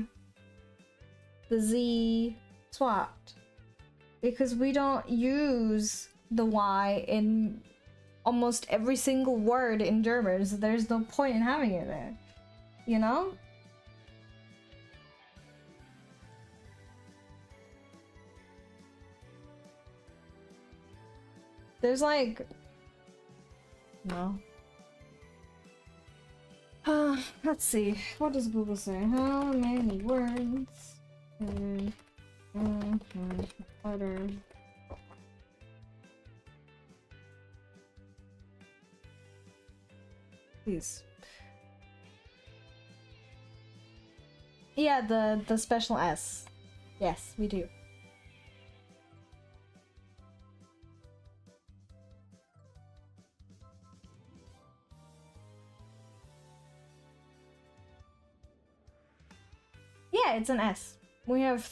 Z swapped. Because we don't use the Y in almost every single word in German, so there's no point in having it there. You know? There's like... No. Let's see. What does Google say? How many words? Letter. Please. Yeah, the special S. Yes, we do. Yeah, it's an S. We have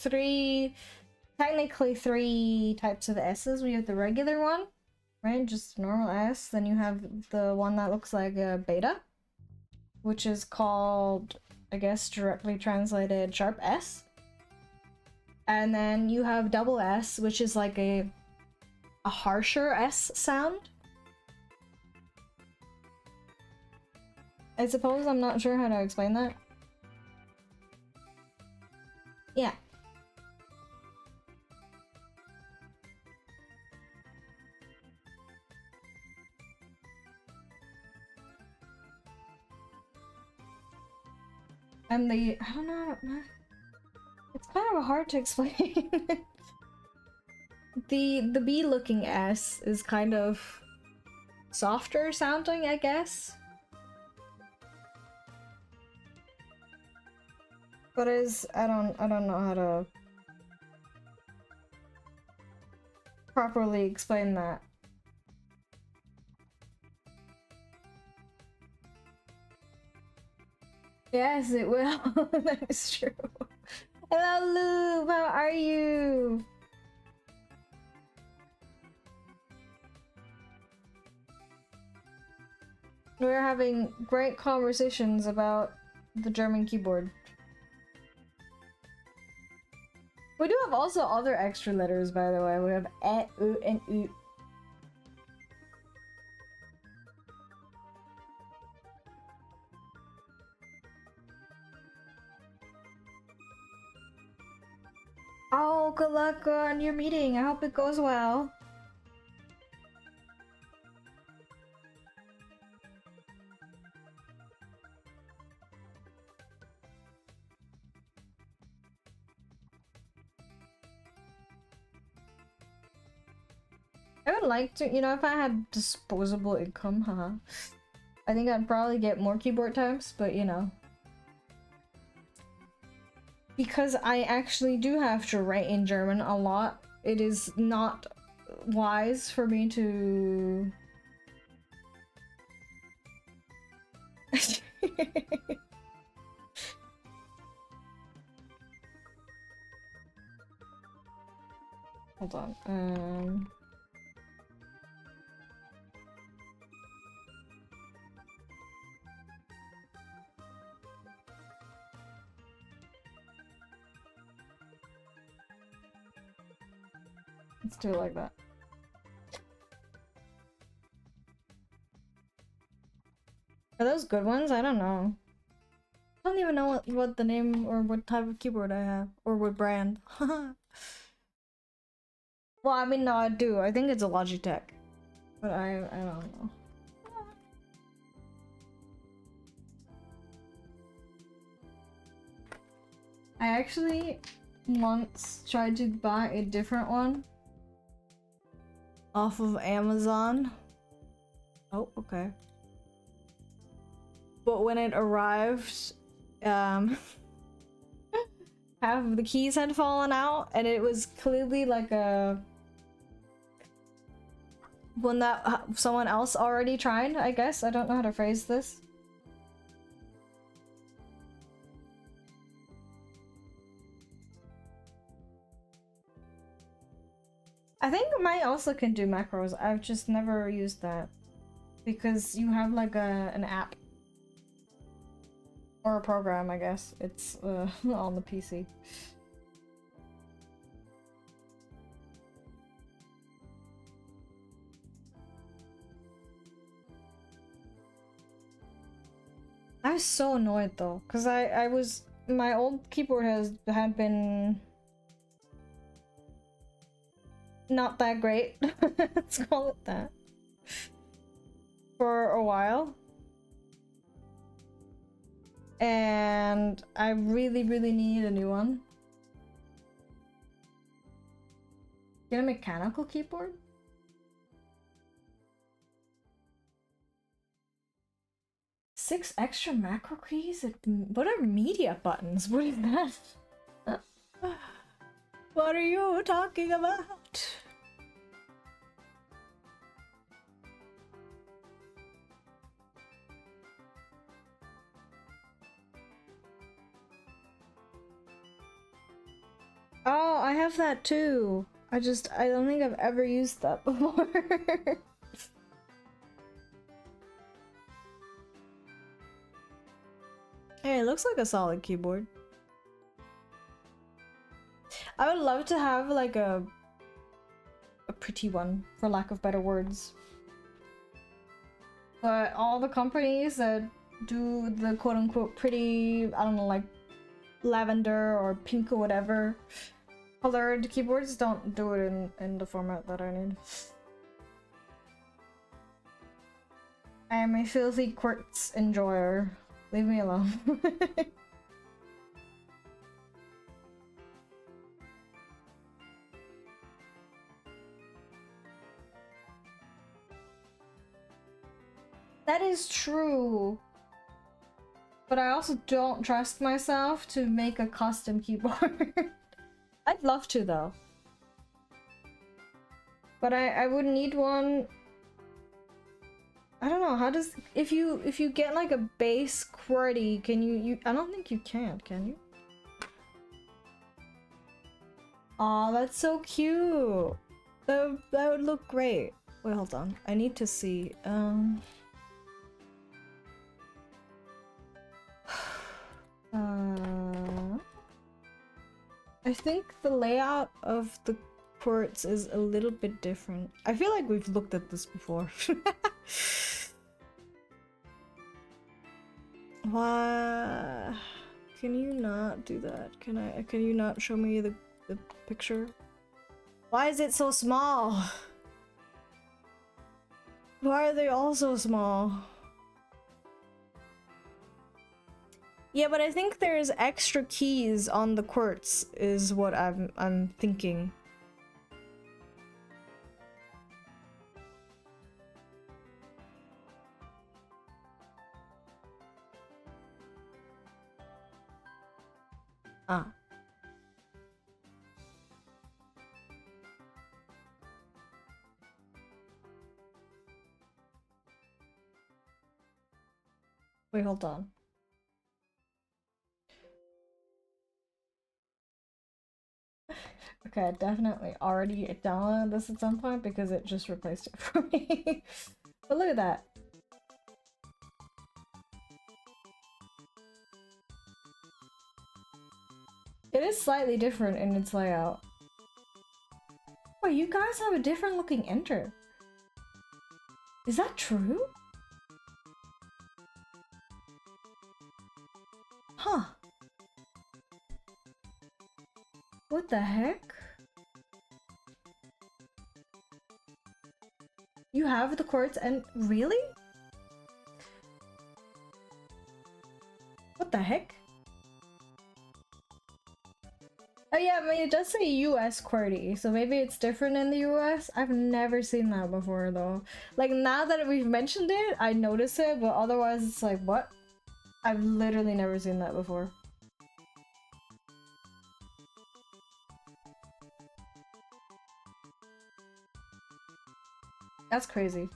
technically three types of S's. We have the regular one, right? Just normal S. Then you have the one that looks like a beta, which is called, I guess, directly translated sharp S. And then you have double S, which is like a harsher S sound. I suppose. I'm not sure how to explain that. Yeah. And I don't know, it's kind of hard to explain. The B looking S is kind of softer sounding, I guess. But I don't know how to properly explain that. Yes, it will. That is true. Hello, Lube. How are you? We're having great conversations about the German keyboard. We do have also other extra letters, by the way. We have E, U, and U. Oh, good luck on your meeting. I hope it goes well. I would like to, you know, if I had disposable income, haha. I think I'd probably get more keyboard types, but you know. Because I actually do have to write in German a lot, it is not wise for me to... Hold on. Let's do it like that. Are those good ones? I don't know. I don't even know what the name or what type of keyboard I have. Or what brand. Well, I mean, no, I do. I think it's a Logitech. But I don't know. I actually once tried to buy a different one off of Amazon. Oh, okay. But when it arrived, half of the keys had fallen out, and it was clearly like a one that someone else already tried, I guess. I don't know how to phrase this. I think mine also can do macros. I've just never used that because you have like an app or a program, I guess. It's on the PC. I was so annoyed though, because I was my old keyboard had been not that great. Let's call it that. For a while. And I really need a new one. Get a mechanical keyboard? Six extra macro keys? What are media buttons? What is that? What are you talking about? Oh, I have that too. I don't think I've ever used that before. Hey, it looks like a solid keyboard. I would love to have like a pretty one, for lack of better words. But all the companies that do the quote-unquote pretty, I don't know, like lavender or pink or whatever colored keyboards don't do it in the format that I need. I am a filthy quartz enjoyer. Leave me alone. That is true. But I also don't trust myself to make a custom keyboard. I'd love to though. But I would need one. I don't know, how does if you get like a base QWERTY, can you I don't think you can you? Aw, that's so cute. That would look great. Wait, hold on. I need to see. I think the layout of the quartz is a little bit different. I feel like we've looked at this before. Why? Can you not do that? Can you not show me the picture? Why is it so small? Why are they all so small? Yeah, but I think there's extra keys on the quartz is what I'm thinking. Ah. Wait, hold on. Okay, I definitely already downloaded this at some point because it just replaced it for me. But look at that. It is slightly different in its layout. Wait, you guys have a different looking enter. Is that true? Huh. What the heck? You have the quartz and really? What the heck? Oh yeah, I mean it does say US QWERTY, so maybe it's different in the US. I've never seen that before though. Like now that we've mentioned it, I notice it, but otherwise it's like, what? I've literally never seen that before. That's crazy.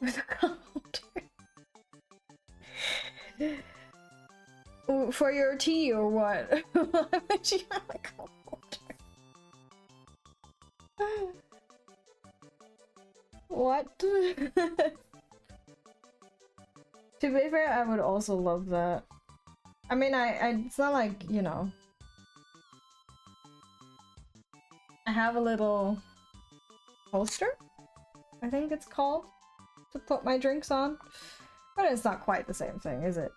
With a counter. For your tea or what? Why would you have a counter? What? To be fair, I would also love that. I mean, it's not like, you know. I have a little poster, I think it's called, to put my drinks on. But it's not quite the same thing, is it?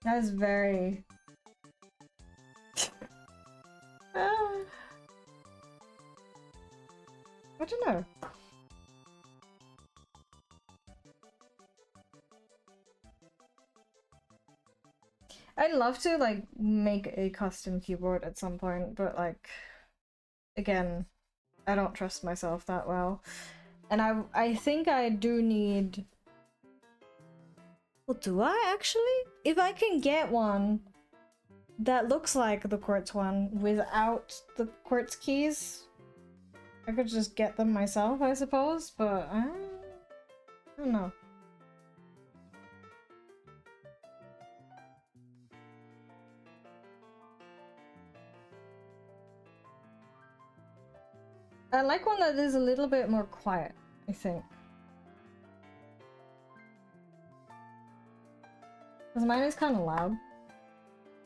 That is very... I don't know. I'd love to, like, make a custom keyboard at some point, but, like, again, I don't trust myself that well. And I think I do need... Well, do I actually? If I can get one that looks like the quartz one without the quartz keys, I could just get them myself, I suppose, but I don't know. I like one that is a little bit more quiet, I think. Because mine is kind of loud.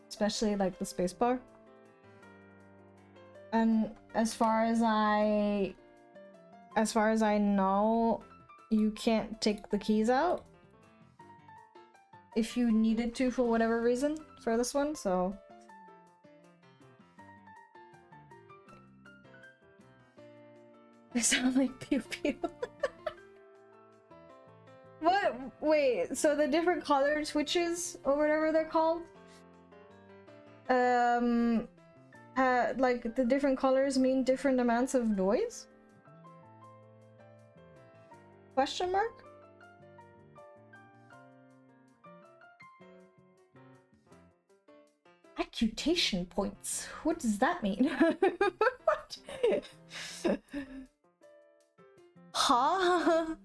Especially like the spacebar. And as far as I know, you can't take the keys out if you needed to for whatever reason for this one, so... They sound like pew pew. What? Wait, so the different colored switches or whatever they're called? Like the different colors mean different amounts of noise? Question mark? Accutation points. What does that mean? What? Huh?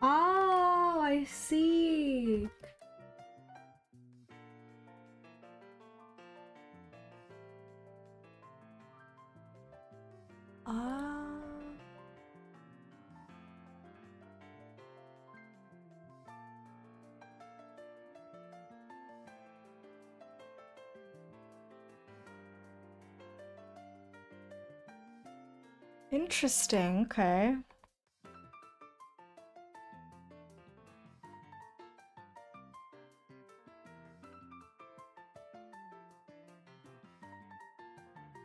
Oh, I see. Ah. Interesting, okay.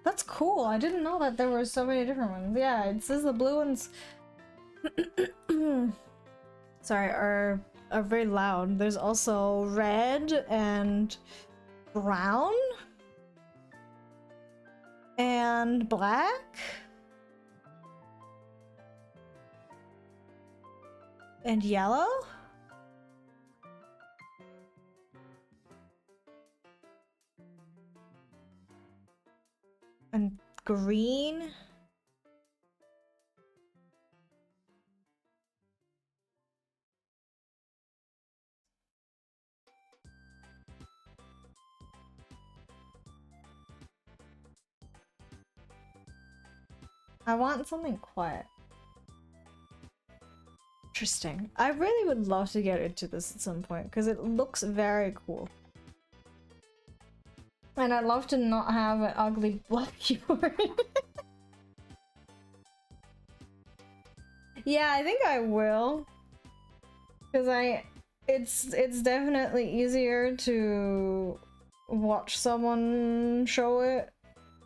That's cool. I didn't know that there were so many different ones. Yeah, it says the blue ones sorry, are very loud. There's also red and brown and black and yellow. And green. I want something quiet. Interesting. I really would love to get into this at some point because it looks very cool. And I'd love to not have an ugly black keyboard. Yeah, I think I will. Because it's definitely easier to watch someone show it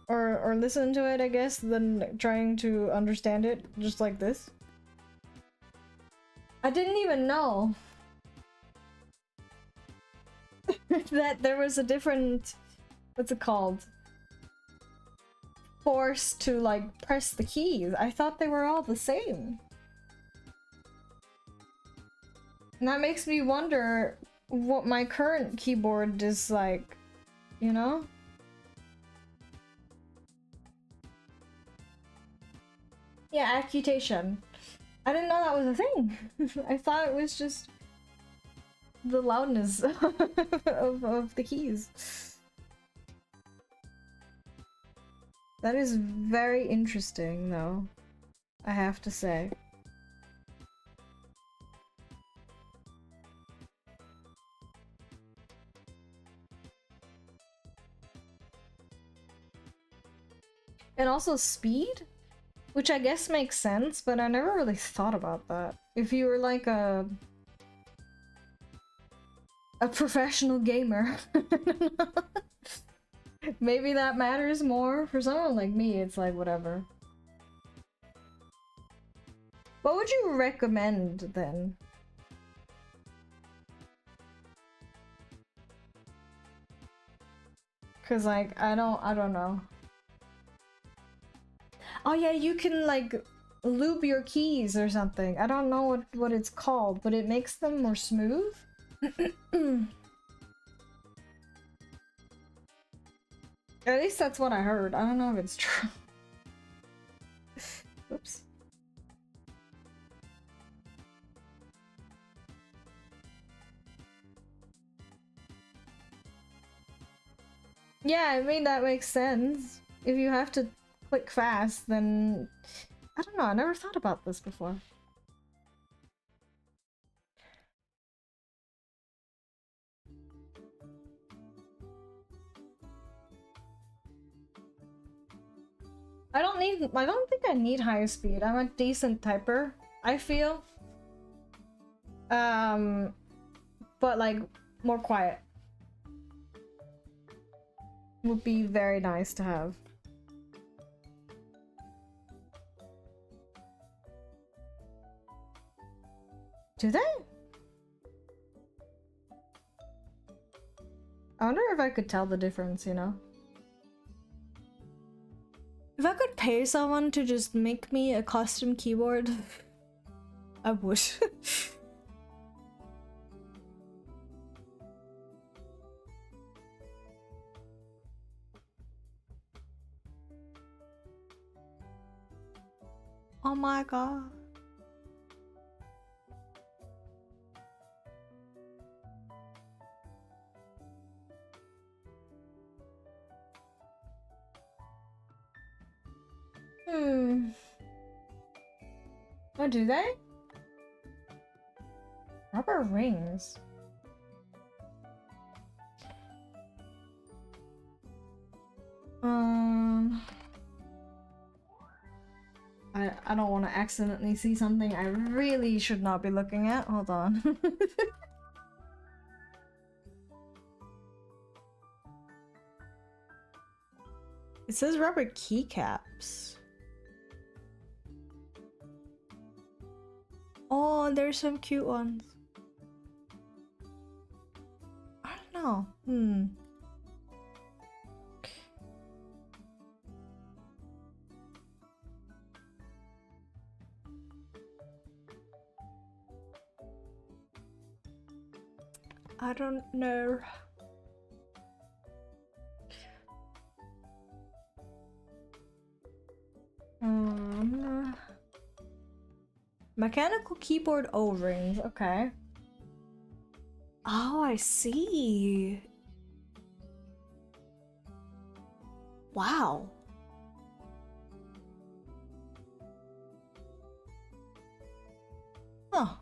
or listen to it, I guess, than trying to understand it just like this. I didn't even know that there was a different, what's it called? Force to like press the keys. I thought they were all the same. And that makes me wonder what my current keyboard is like, you know? Yeah, accutation. I didn't know that was a thing. I thought it was just the loudness of the keys. That is very interesting, though, I have to say. And also speed, which I guess makes sense, but I never really thought about that. If you were like a professional gamer, maybe that matters more. For someone like me, it's like whatever. What would you recommend then? Cause like I don't know. Oh yeah, you can like lube your keys or something. I don't know what it's called, but it makes them more smooth. At least that's what I heard. I don't know if it's true. Oops. Yeah, I mean that makes sense. If you have to click fast, then I don't know, I never thought about this before. I don't think I need high speed. I'm a decent typer, I feel. But like more quiet would be very nice to have. Do they? I wonder if I could tell the difference, you know? If I could pay someone to just make me a custom keyboard, I would. Oh my god. Oh, do they? Rubber rings. I don't want to accidentally see something I really should not be looking at. Hold on. It says rubber keycaps. Oh, there's some cute ones. I don't know. I don't know. Mechanical keyboard O-rings, okay. Oh, I see. Wow. Huh.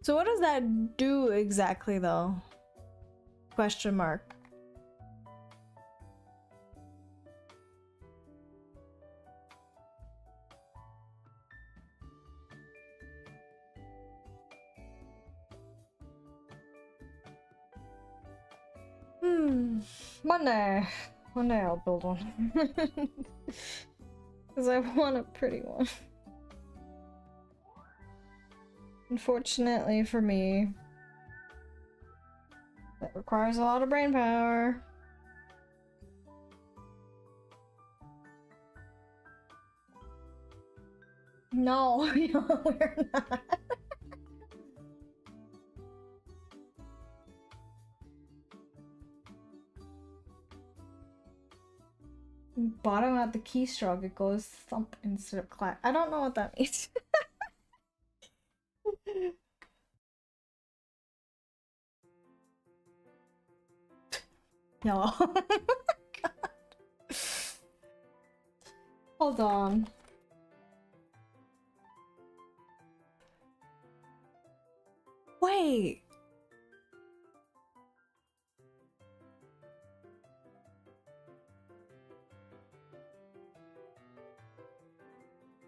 So what does that do exactly though? Question mark. One day I'll build one. Because I want a pretty one. Unfortunately for me, that requires a lot of brain power. No, we're not. Bottom at the keystroke, it goes thump instead of clack. I don't know what that means. No. God. Hold on. Wait.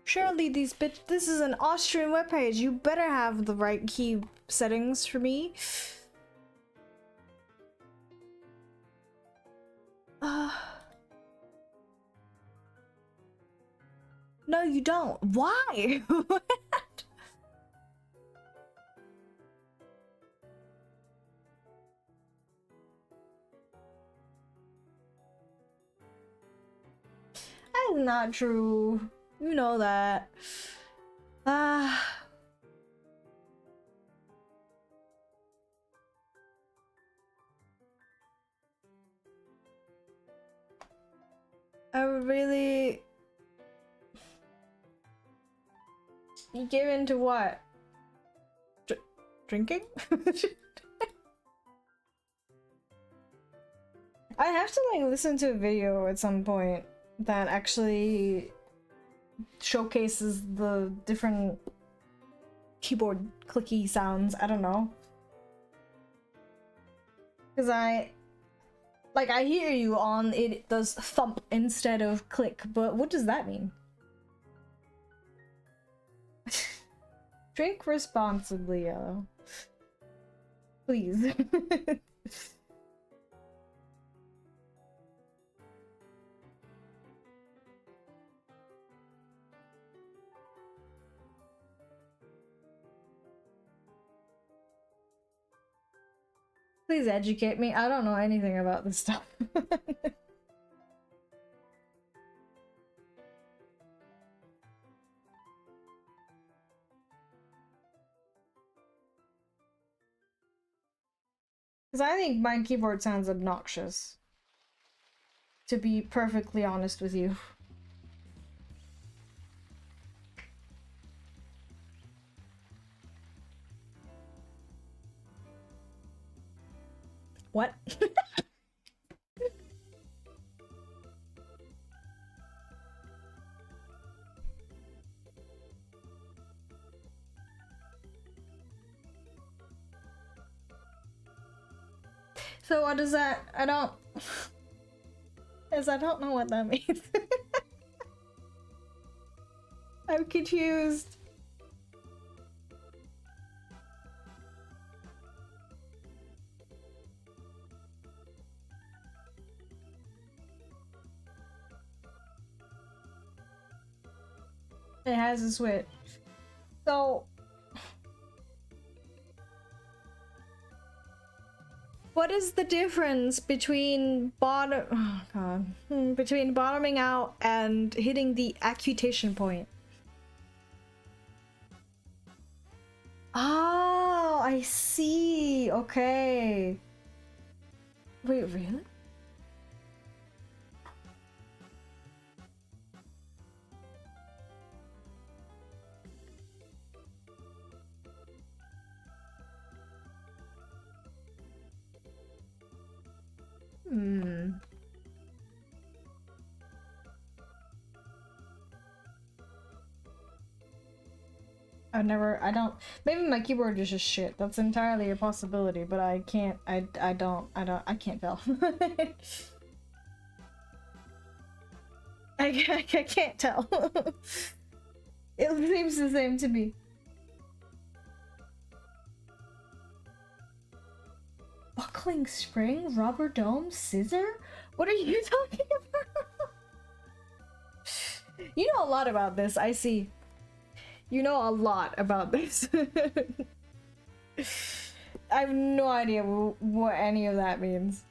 Surely this is an Austrian webpage. You better have the right key settings for me. No, you don't. Why? What? That is not true. You know that. I really... You give in to what? Drinking? I have to like listen to a video at some point that actually showcases the different keyboard clicky sounds. I don't know. Because I hear you on it does thump instead of click, but what does that mean? Drink responsibly, yo. Please. Please educate me. I don't know anything about this stuff. Because I think my keyboard sounds obnoxious. To be perfectly honest with you. What? So what does that... I don't know what that means. I'm confused. It has a switch. So what is the difference between between bottoming out and hitting the accutation point? Oh, I see. Okay. Wait, really? Hmm. I don't, maybe my keyboard is just shit. That's entirely a possibility, but I can't, I can't tell. I can't tell. It seems the same to me. Buckling spring, rubber dome, scissor? What are you talking about? You know a lot about this, I see. You know a lot about this. I have no idea what any of that means.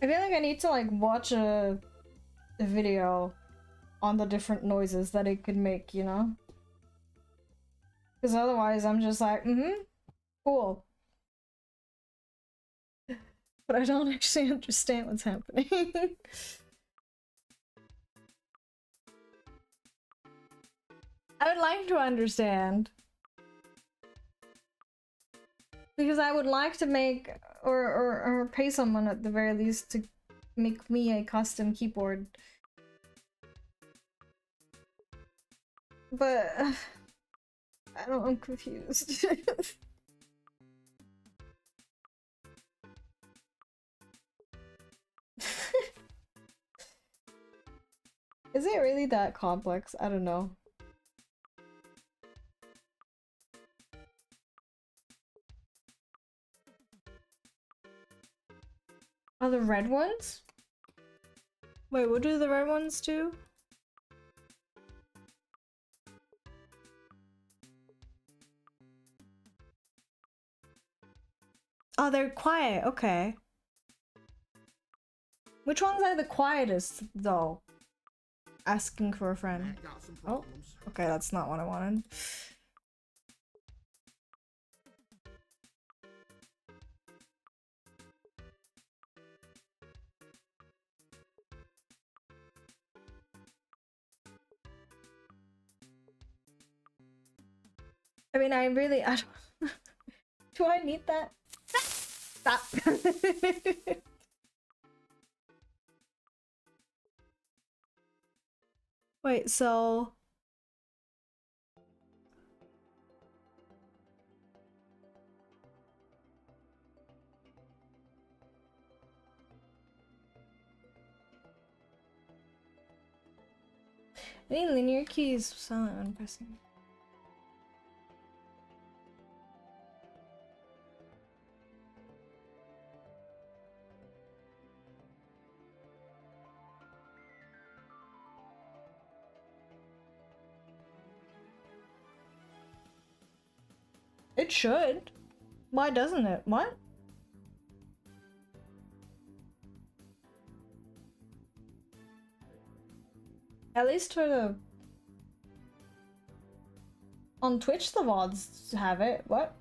I feel like I need to like watch a video on the different noises that it could make, you know? Because otherwise I'm just like, cool. But I don't actually understand what's happening. I would like to understand. Because I would like to make, or pay someone at the very least to make me a custom keyboard. But I'm confused. Is it really that complex? I don't know. Oh, the red ones? Wait, what do the red ones do? Oh, they're quiet, okay. Which ones are the quietest, though? Asking for a friend. Oh, okay, that's not what I wanted. I mean, I don't... Do I need that? Stop! Wait, so... Any linear keys silent when pressing. It should. Why doesn't it? What? At least for the... On Twitch, the VODs have it. What?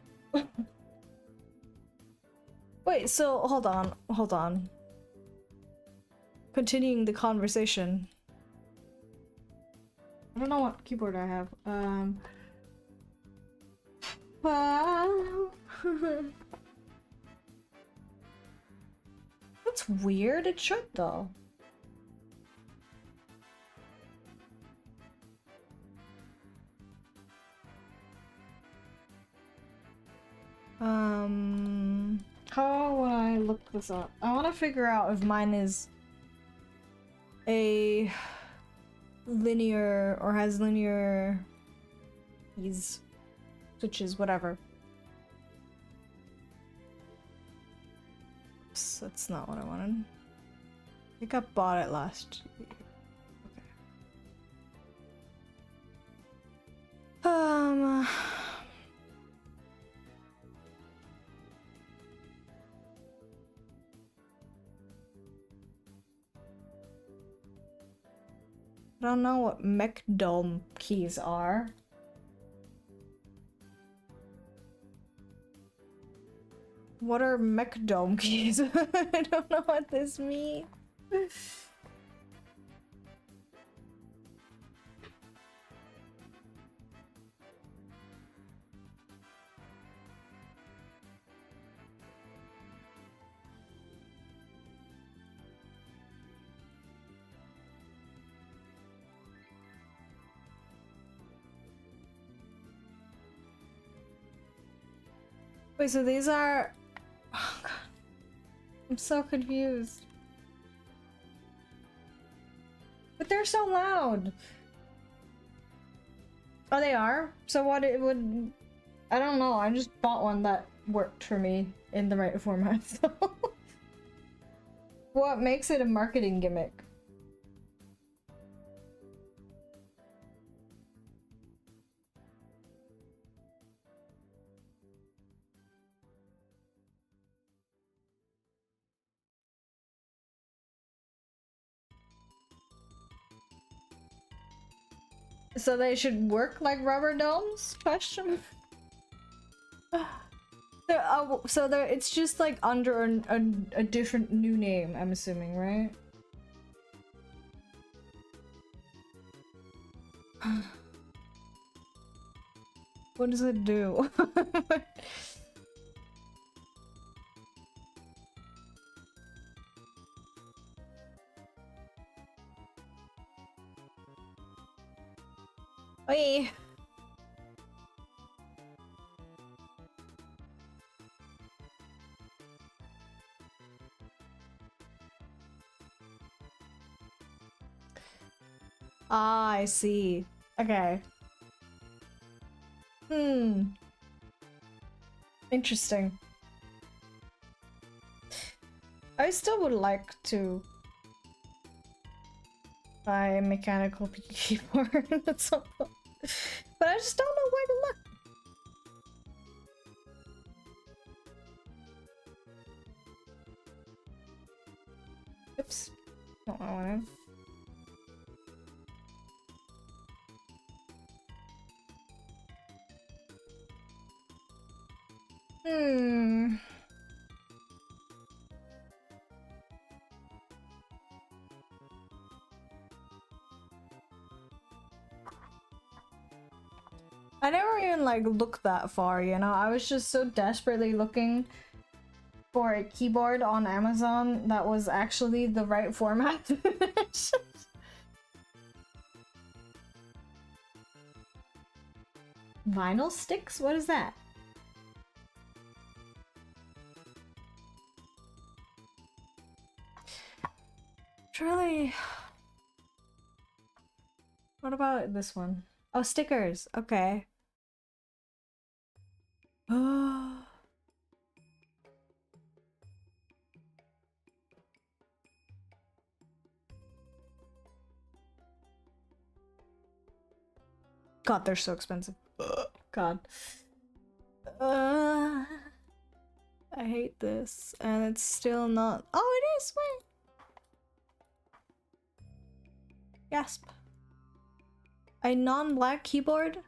Wait, so hold on. Continuing the conversation. I don't know what keyboard I have. That's weird. It should though. How would I look this up? I want to figure out if mine is a linear or has linear keys, switches, whatever. Oops, that's not what I wanted. I think I bought it last year. Okay. I don't know what McDome keys are. What are McDome keys? I don't know what this means. Wait, so these are... Oh, God. I'm so confused. But they're so loud. Oh, they are? So what it would... I don't know, I just bought one that worked for me in the right format, so... What makes it a marketing gimmick? So they should work like rubber domes? Question. So it's just like under a different new name, I'm assuming, right? What does it do? Oi. Ah, I see. Okay. Interesting. I still would like to buy a mechanical keyboard at some point. But I just don't know where to look. Oops. Not what I wanted. I never even like looked that far, you know? I was just so desperately looking for a keyboard on Amazon that was actually the right format. Vinyl sticks? What is that? Truly. What about this one? Oh, stickers. Okay. Oh. God, they're so expensive. God. I hate this. And it's still not... Oh, it is! Wait! Gasp. A non-black keyboard?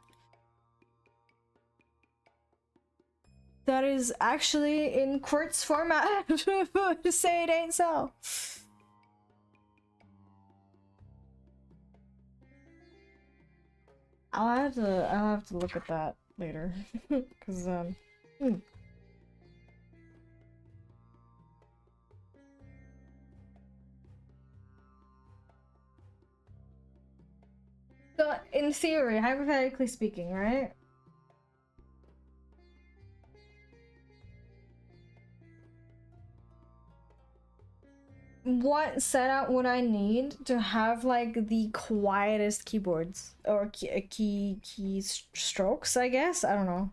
That is actually in quartz format. To say it ain't so. I'll have to look at that later. Cause So in theory, hypothetically speaking, right? what setup would I need to have like the quietest keyboards or key strokes, I guess? I don't know.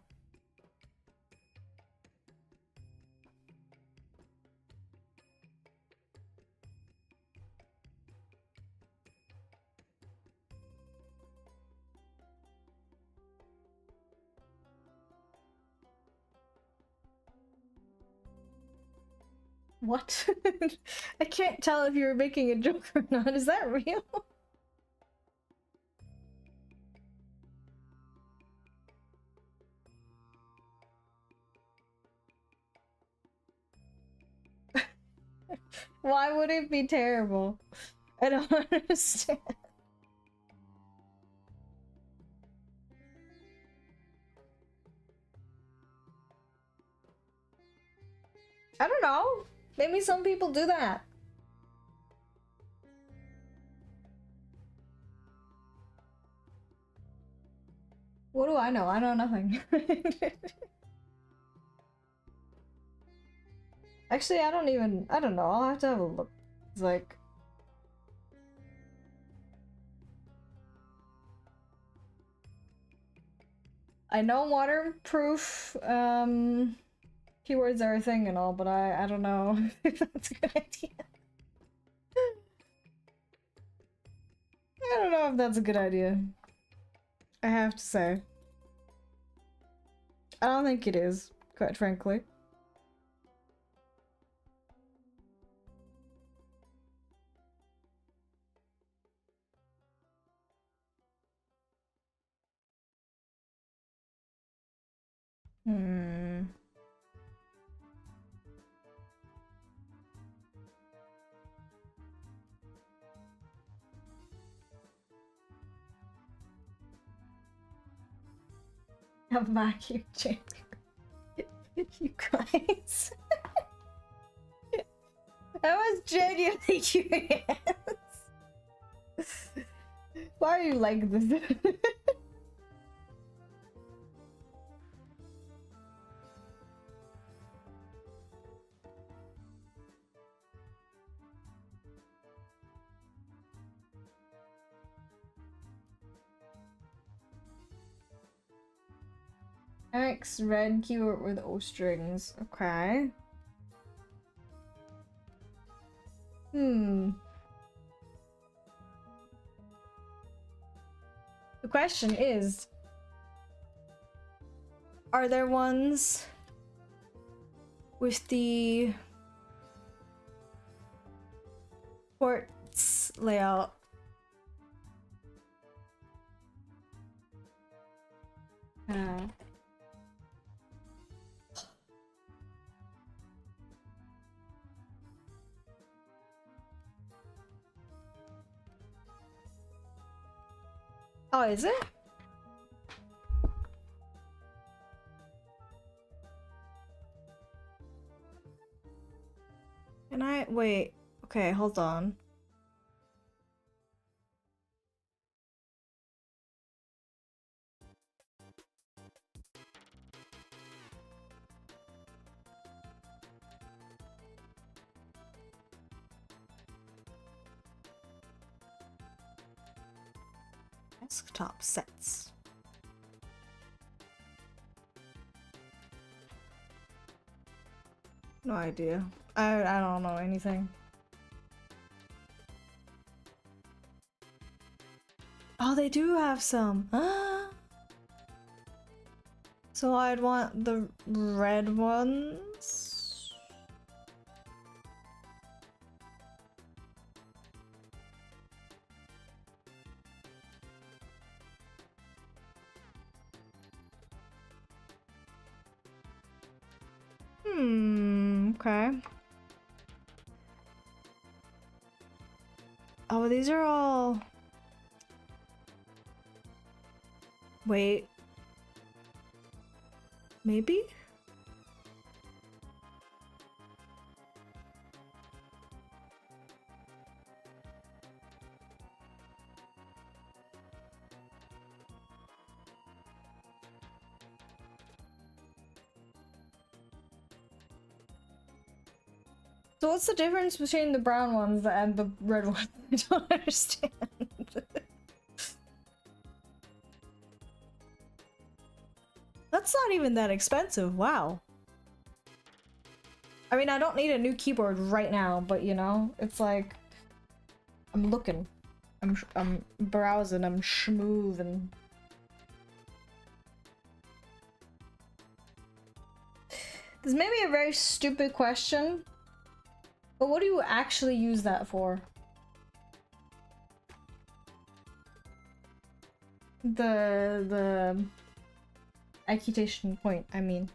What? I can't tell if you're making a joke or not. Is that real? Why would it be terrible? I don't understand. I don't know. Maybe some people do that. What do I know? I know nothing. Actually, I don't know. I'll have to have a look. It's like... I know waterproof, keywords are a thing and all, but I don't know if that's a good idea. I don't know if that's a good idea. I have to say. I don't think it is, quite frankly. Hmm. A vacuum chamber. You guys. I was genuinely curious. Why are you like this? X red keyword with O strings. Okay. The question is, are there ones with the quartz layout? Oh, is it? Can I wait? Okay, hold on. Desktop sets. No idea. I don't know anything. Oh, they do have some. So I'd want the red ones. Okay. Oh, these are all... Wait. Maybe? So what's the difference between the brown ones and the red ones? I don't understand. That's not even that expensive, wow. I mean, I don't need a new keyboard right now, but you know, it's like I'm looking, I'm browsing, I'm schmooving. This may be a very stupid question, but what do you actually use that for? The accusation point, I mean.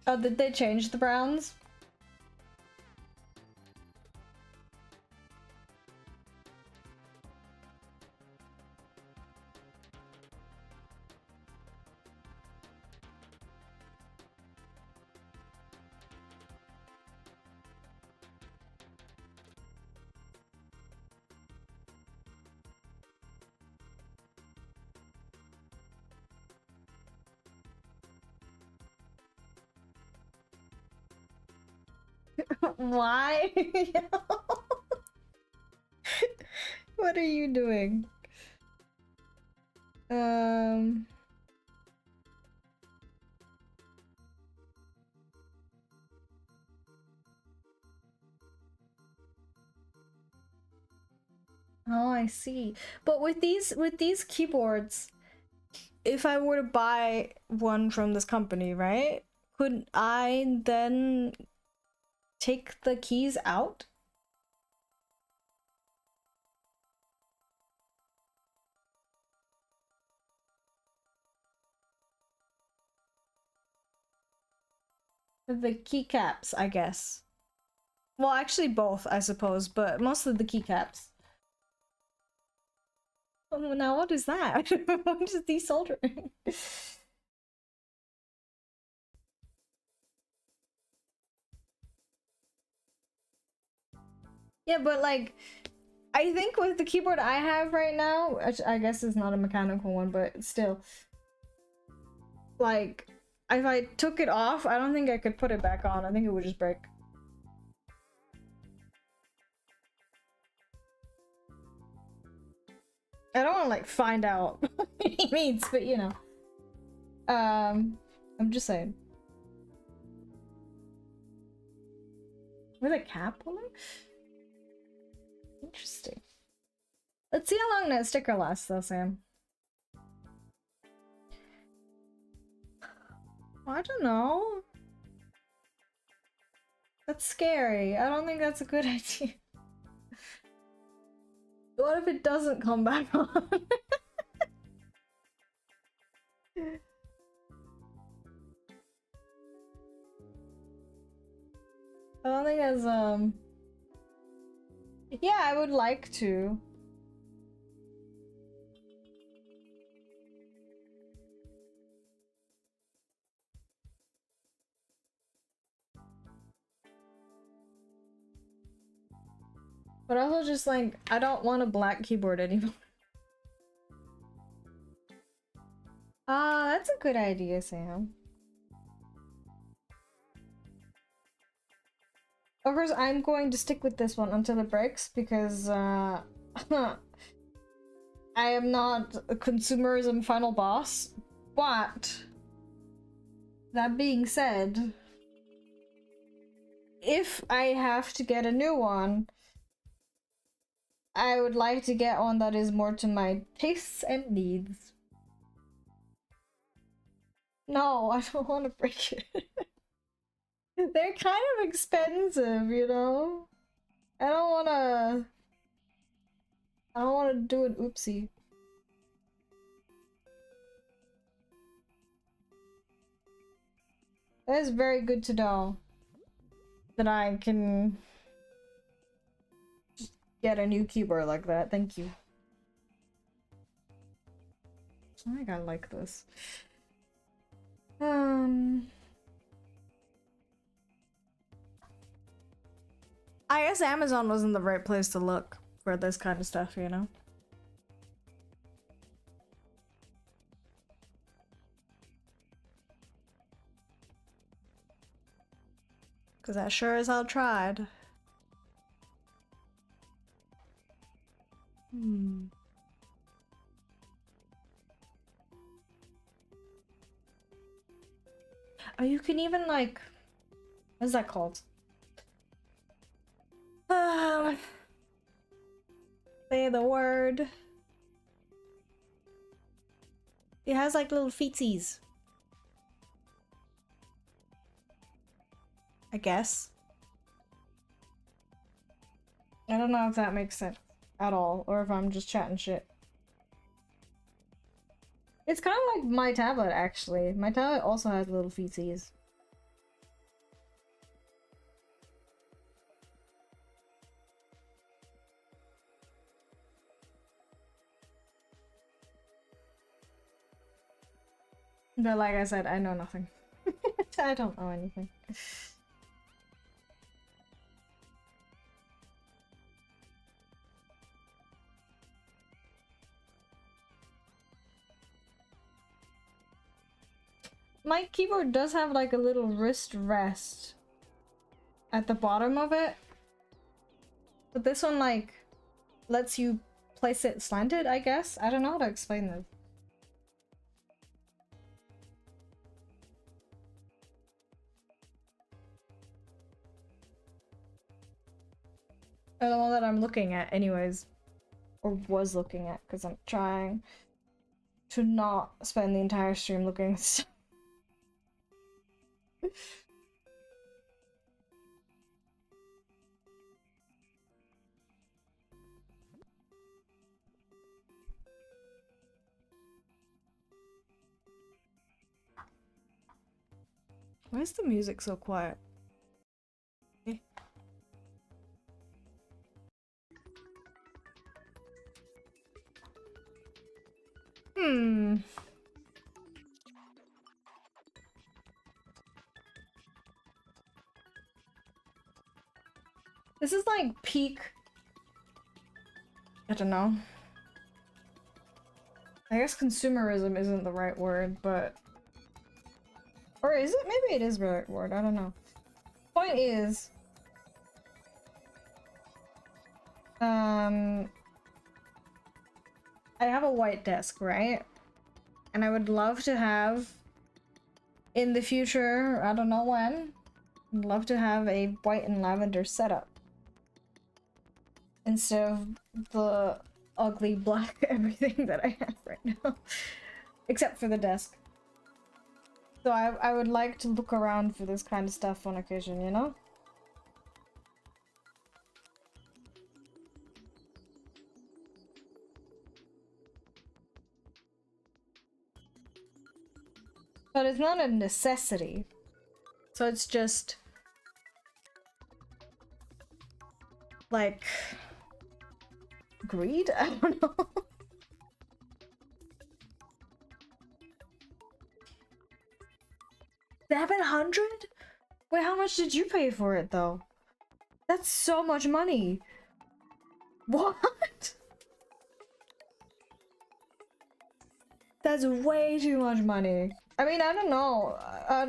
Oh, did they change the browns? Why? What are you doing? Oh, I see. But with these keyboards, if I were to buy one from this company, right? Could I then take the keys out? The keycaps, I guess. Well, actually both, I suppose, but mostly the keycaps. Oh, now what is that? What is desoldering? Yeah, but like, I think with the keyboard I have right now, which I guess is not a mechanical one, but still, like, if I took it off, I don't think I could put it back on. I think it would just break. I don't want to like find out what he means, but you know. I'm just saying. With a cap on it? Interesting. Let's see how long that sticker lasts though, Sam. I don't know. That's scary. I don't think that's a good idea. What if it doesn't come back on? I don't think that's yeah, I would like to. But also just like, I don't want a black keyboard anymore. Ah, that's a good idea, Sam. Of course, I'm going to stick with this one until it breaks because I am not a consumerism final boss. But that being said, if I have to get a new one, I would like to get one that is more to my tastes and needs. No, I don't want to break it. They're kind of expensive, you know? I don't wanna do an oopsie. That is very good to know. That I can just get a new keyboard like that. Thank you. I think I like this. I guess Amazon wasn't the right place to look. for this kind of stuff, you know? Because I sure as hell tried. Oh, you can even like... What's that called? Say the word. It has like little feetsies. I guess. I don't know if that makes sense at all, or if I'm just chatting shit. It's kind of like my tablet, actually. My tablet also has little feetsies. But like I said, I know nothing. I don't know anything. My keyboard does have like a little wrist rest at the bottom of it. But this one like lets you place it slanted, I guess. I don't know how to explain this. Or the one that I'm looking at anyways. Or was looking at, because I'm trying to not spend the entire stream looking at stuff. Why is the music so quiet? Okay. This is like peak... I don't know. I guess consumerism isn't the right word, but... Or is it? Maybe it is the right word, I don't know. Point is... I have a white desk, right? And I would love to have... In the future, I don't know when, I'd love to have a white and lavender setup. Instead of the ugly black everything that I have right now. Except for the desk. So I would like to look around for this kind of stuff on occasion, you know? But it's not a necessity. So it's just... like... greed? I don't know. $700? Wait, how much did you pay for it though? That's so much money. What? That's way too much money. I mean, I don't know.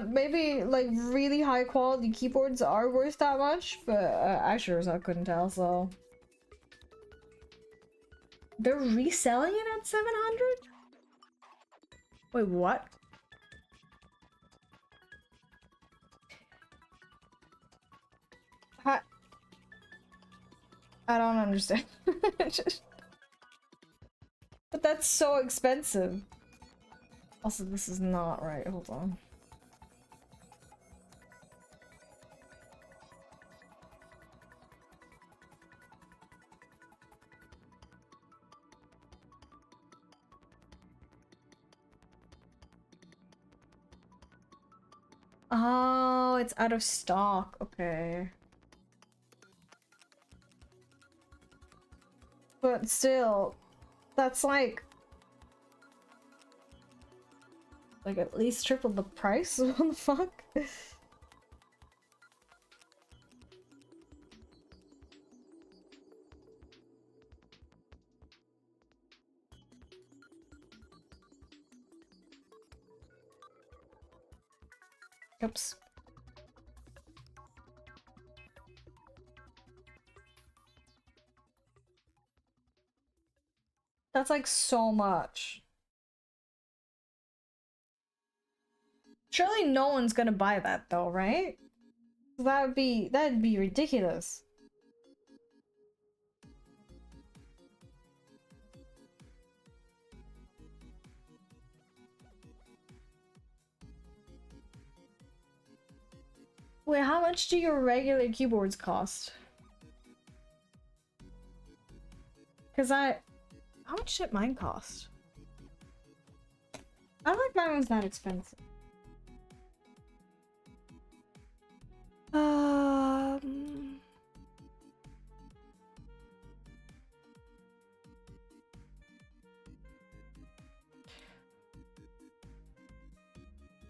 Maybe like really high quality keyboards are worth that much, but I sure as I couldn't tell, so. They're reselling it at 700? Wait, what? I don't understand. But that's so expensive. Also, this is not right. Hold on. Oh, it's out of stock. Okay. But still, that's like at least triple the price? What the fuck? Oops. That's like so much. Surely no one's gonna buy that though, right? That'd be ridiculous. Wait, how much do your regular keyboards cost? How much did mine cost? I don't think mine was that expensive.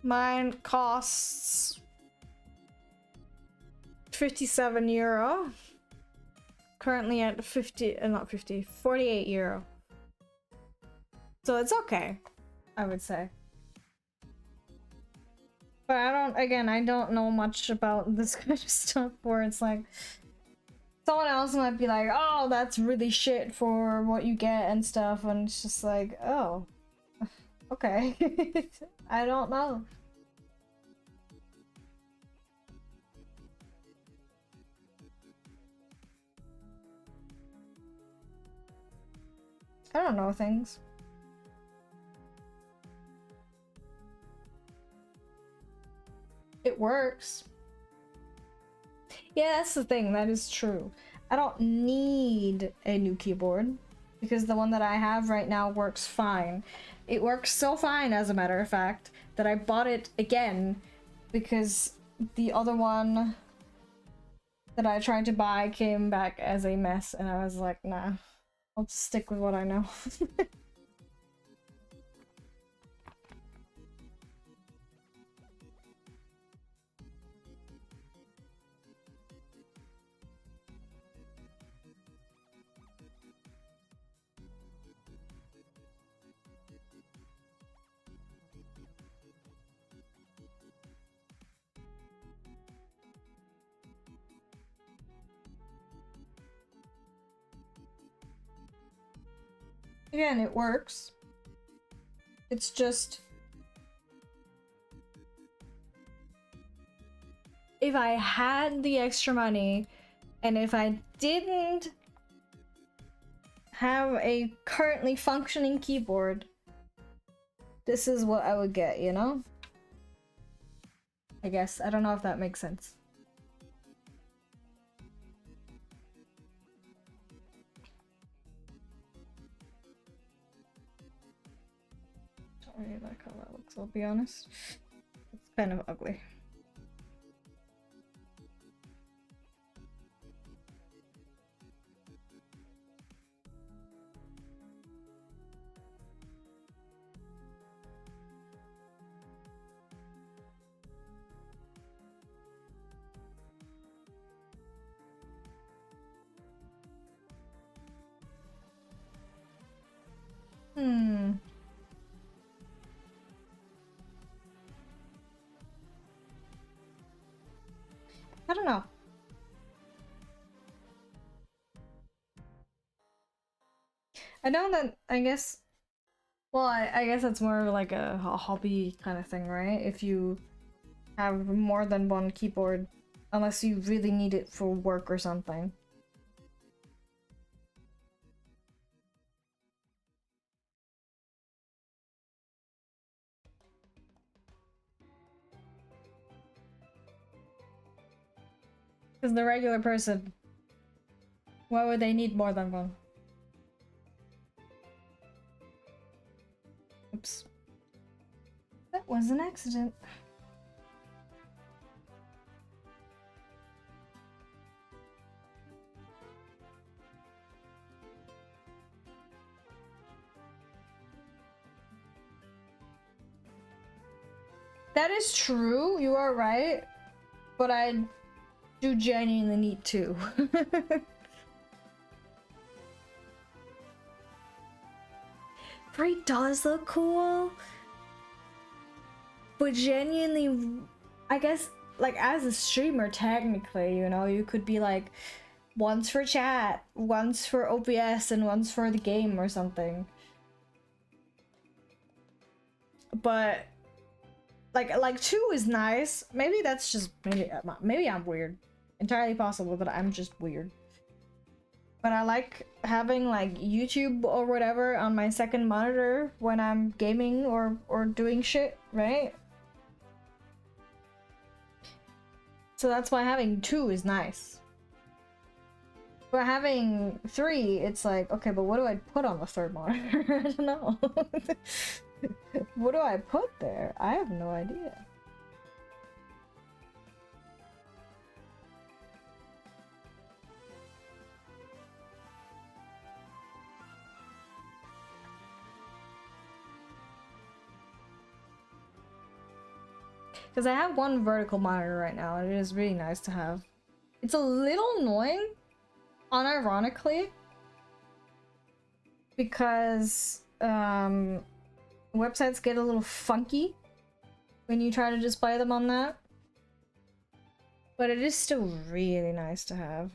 Mine costs 57 euro. Currently at 48 euro. So it's okay, I would say. But I don't know much about this kind of stuff where it's like someone else might be like, oh, that's really shit for what you get and stuff, and it's just like, oh, okay. I don't know. I don't know things. It works. Yeah, that's the thing. That is true. I don't need a new keyboard because the one that I have right now works fine. It works so fine, as a matter of fact, that I bought it again because the other one that I tried to buy came back as a mess, and I was like, nah, I'll just stick with what I know. Again, it works. It's just if I had the extra money and if I didn't have a currently functioning keyboard, this is what I would get, you know? I guess. I don't know if that makes sense. Don't really like how that looks, I'll be honest. It's kind of ugly. I don't know. I know that, I guess, well, I guess that's more of like a hobby kind of thing, right? If you have more than one keyboard, unless you really need it for work or something. Because the regular person, why would they need more than one? Oops. That was an accident. That is true, you are right, but I do genuinely need two. $3 look cool, but genuinely, I guess, like, as a streamer, technically, you know, you could be like, once for chat, once for OBS, and once for the game or something. But like 2 is nice. Maybe that's just maybe I'm weird. Entirely possible that I'm just weird. But I like having like YouTube or whatever on my second monitor when I'm gaming or doing shit, right? So that's why having 2 is nice. But having 3, it's like, okay, but what do I put on the third monitor? I don't know. What do I put there? I have no idea. Because I have one vertical monitor right now, and it is really nice to have. It's a little annoying, unironically, because websites get a little funky when you try to display them on that. But it is still really nice to have.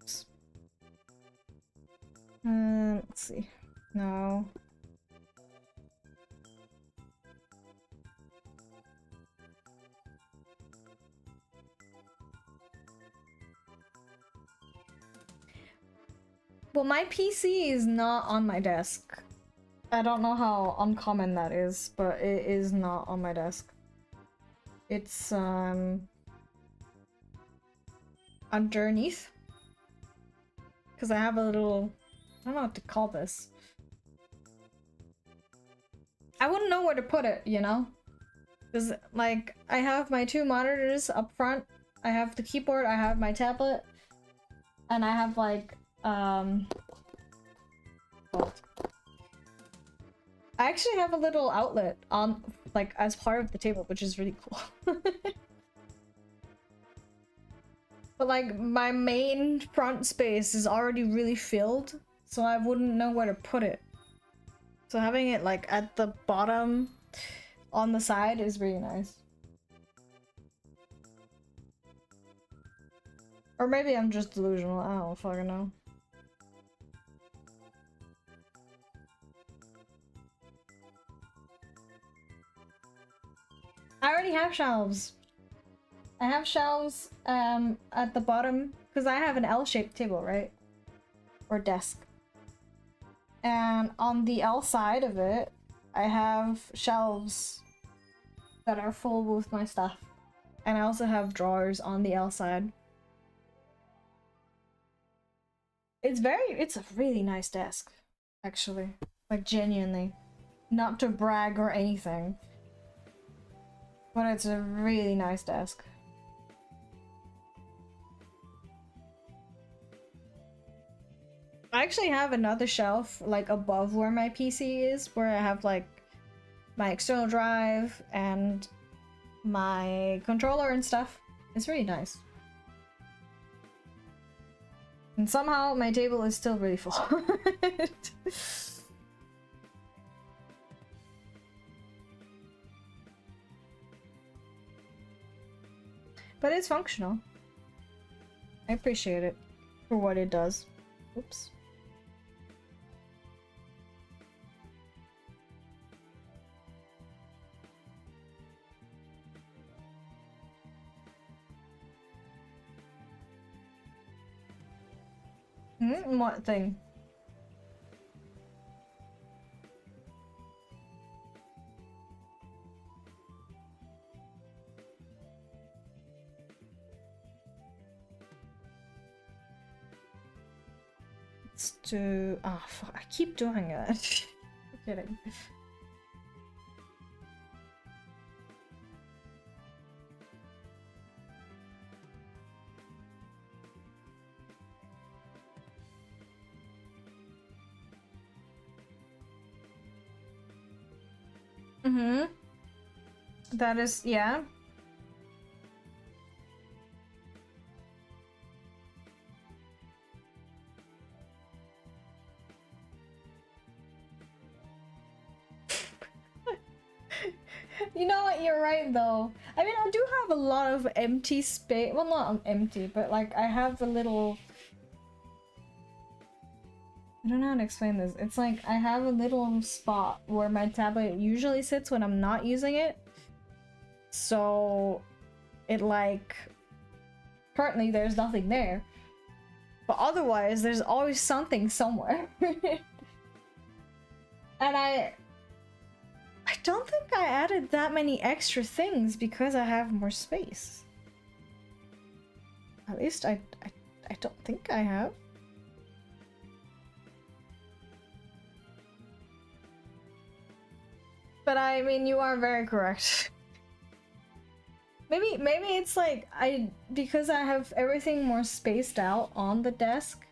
Oops. Let's see. No. Well, my PC is not on my desk. I don't know how uncommon that is, but it is not on my desk. It's underneath. Because I have a little, I don't know what to call this. I wouldn't know where to put it, you know? Because, like, I have my 2 monitors up front. I have the keyboard, I have my tablet. And I have, like, I actually have a little outlet on, like, as part of the table, which is really cool. But, like, my main front space is already really filled, so I wouldn't know where to put it. So having it, like, at the bottom on the side is really nice. Or maybe I'm just delusional, I don't fucking know. I already have shelves. I have shelves at the bottom because I have an L-shaped table, right? Or desk. And on the L side of it, I have shelves that are full with my stuff. And I also have drawers on the L side. It's a really nice desk, actually. Like, genuinely. Not to brag or anything. But it's a really nice desk. I actually have another shelf, like, above where my PC is, where I have, like, my external drive and my controller and stuff. It's really nice. And somehow my table is still really full. But it's functional. I appreciate it for what it does. Oops. What thing? It's to... Oh, fuck. I keep doing it. I'm kidding. Mm-hmm. That is, yeah. You know what, you're right though. I mean, I do have a lot of empty space. Well, not empty, but like I have a little... I don't know how to explain this. It's like I have a little spot where my tablet usually sits when I'm not using it. So it like... Currently there's nothing there. But otherwise there's always something somewhere. And I don't think I added that many extra things because I have more space. At least I don't think I have. But I mean, you are very correct. Maybe it's like because I have everything more spaced out on the desk.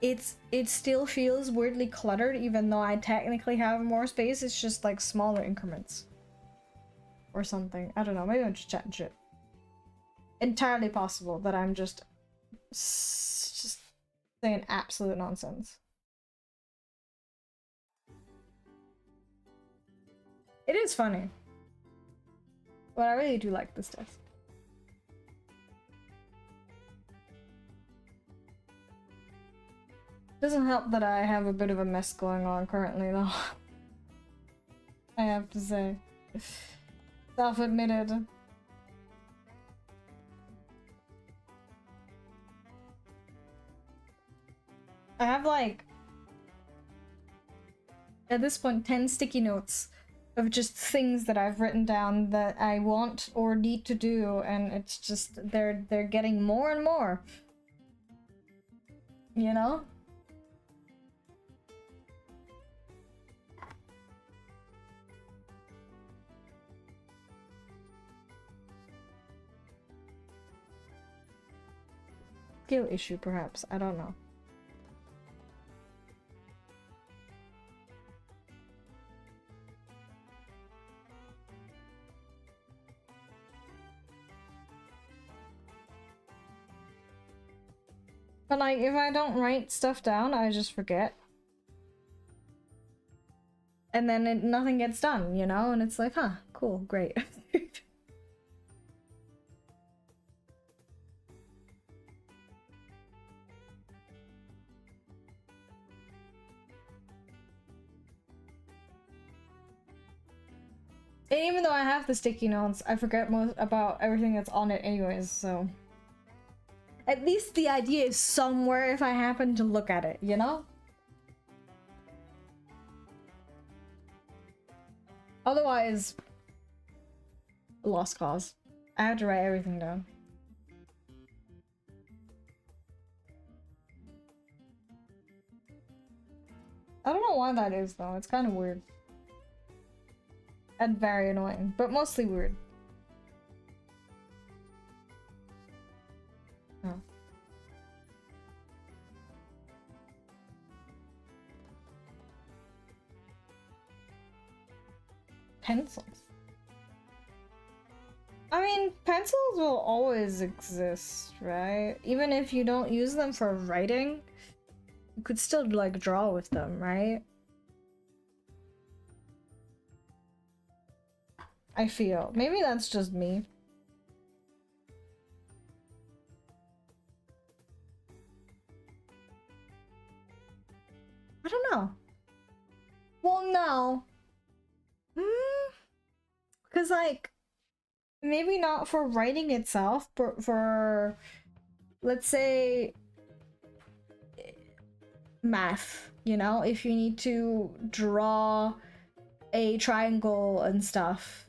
It still feels weirdly cluttered even though I technically have more space. It's just like smaller increments. Or something. I don't know. Maybe I'm just chatting shit. Entirely possible that I'm just saying absolute nonsense. It is funny. But I really do like this desk. Doesn't help that I have a bit of a mess going on currently though. I have to say. Self-admitted. I have like, at this point, 10 sticky notes of just things that I've written down that I want or need to do, and it's just, they're getting more and more. You know? Skill issue, perhaps. I don't know. But like, if I don't write stuff down, I just forget. And then nothing gets done, you know? And it's like, huh, cool, great. And even though I have the sticky notes, I forget most about everything that's on it anyways, so... At least the idea is somewhere if I happen to look at it, you know? Otherwise... Lost cause. I have to write everything down. I don't know why that is though, it's kind of weird. And very annoying, but mostly weird. Oh. Pencils. I mean, pencils will always exist, right? Even if you don't use them for writing, you could still like draw with them, right? I feel. Maybe that's just me. I don't know. Well, no. Because, like, maybe not for writing itself, but for, let's say, math, you know? If you need to draw a triangle and stuff.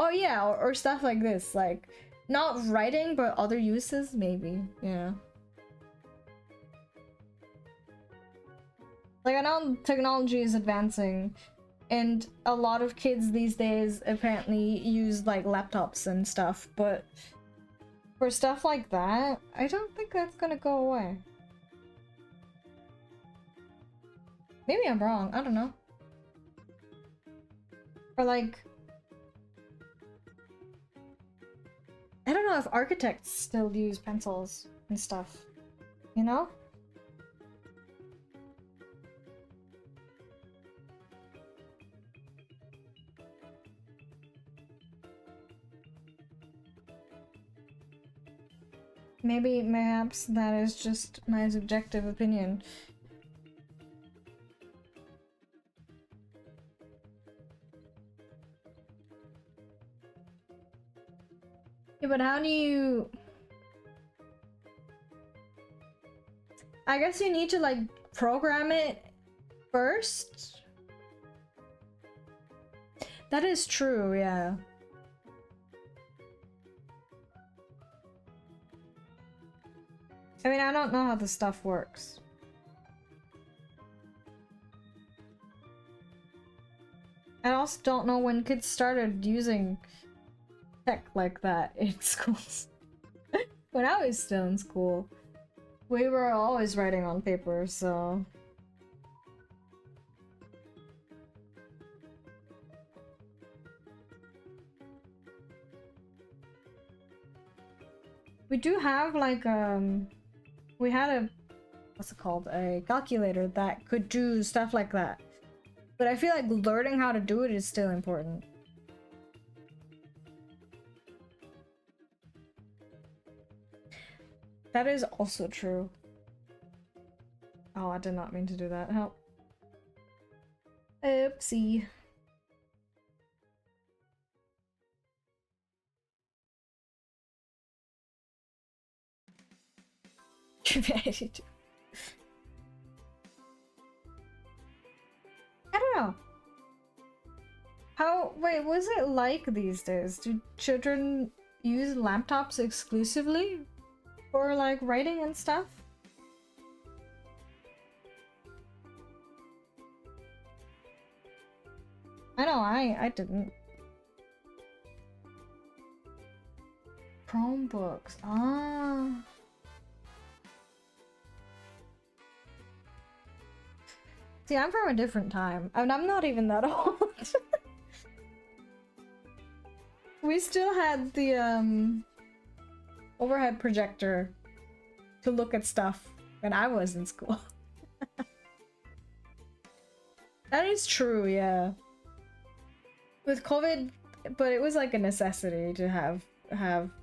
Oh yeah, or stuff like this, like, not writing, but other uses, maybe, yeah. Like, I know technology is advancing, and a lot of kids these days apparently use, like, laptops and stuff, but for stuff like that, I don't think that's gonna go away. Maybe I'm wrong, I don't know. Or, like... I don't know if architects still use pencils and stuff, you know? Maybe, perhaps that is just my subjective opinion. Yeah, but how do you... I guess you need to, like, program it first? That is true, yeah. I mean, I don't know how the stuff works. I also don't know when kids started using tech like that in schools. When I was still in school, we were always writing on paper, so... We do have, like, we had a... what's it called? A calculator that could do stuff like that. But I feel like learning how to do it is still important. That is also true. Oh, I did not mean to do that. Help. Oopsie. I don't know. How, wait, was it like these days? Do children use laptops exclusively for like writing and stuff? I know, I didn't. Chromebooks, ah. See, I'm from a different time. I mean, I'm not even that old. We still had the overhead projector to look at stuff when I was in school. That is true, yeah. With COVID, but it was like a necessity to have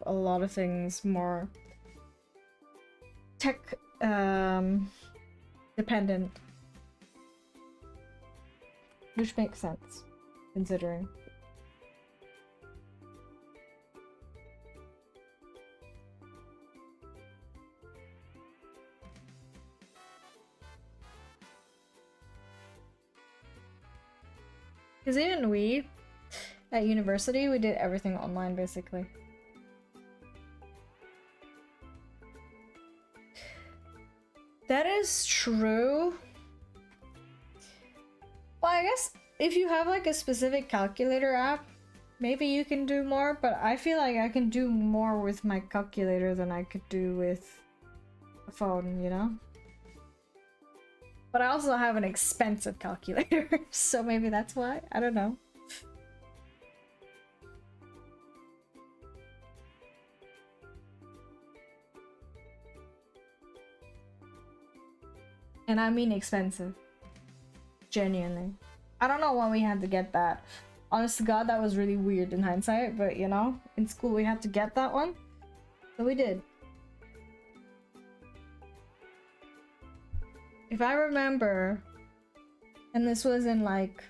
a lot of things more tech dependent. Which makes sense, considering. Because even we, at university, we did everything online, basically. That is true. Well, I guess if you have like a specific calculator app, maybe you can do more, but I feel like I can do more with my calculator than I could do with a phone, you know? But I also have an expensive calculator, so maybe that's why. I don't know. And I mean expensive. Genuinely. I don't know when we had to get that. Honest to God, that was really weird in hindsight, but you know, in school we had to get that one. So we did. If I remember, and this was in like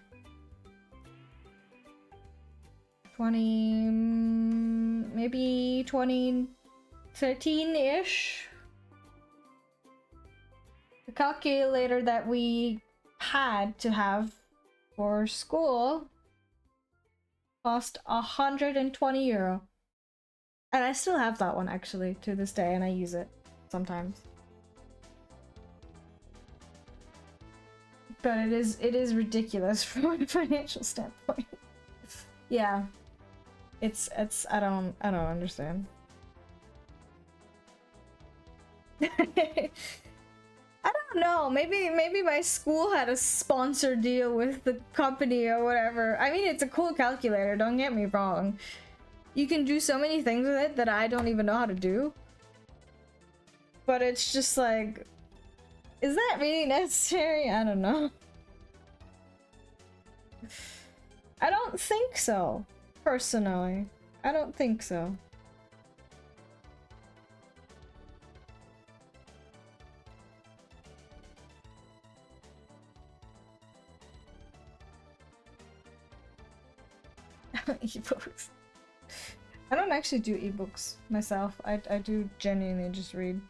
maybe 2013-ish. The calculator that we had to have for school cost 120 euro. And I still have that one actually to this day, and I use it sometimes. But it is ridiculous from a financial standpoint. Yeah. It's I don't understand. I don't know. Maybe my school had a sponsor deal with the company or whatever. I mean, it's a cool calculator, don't get me wrong. You can do so many things with it that I don't even know how to do. But it's just like, is that really necessary? I don't know. I don't think so. Personally, I don't think so. Ebooks. I don't actually do ebooks myself. I do genuinely just read.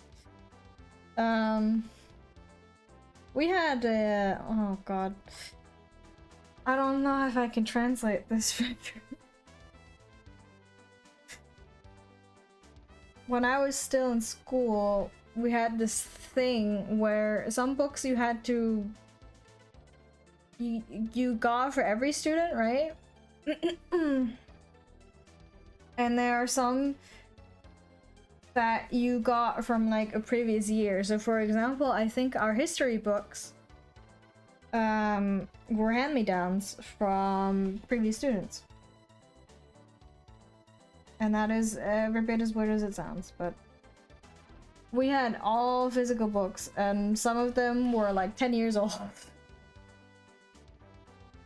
We had oh god. I don't know if I can translate this. When I was still in school, we had this thing where some books you had to you got for every student, right? And there are some that you got from like a previous year. So for example, I think our history books were hand-me-downs from previous students. And that is every bit as weird as it sounds, but we had all physical books and some of them were like 10 years old.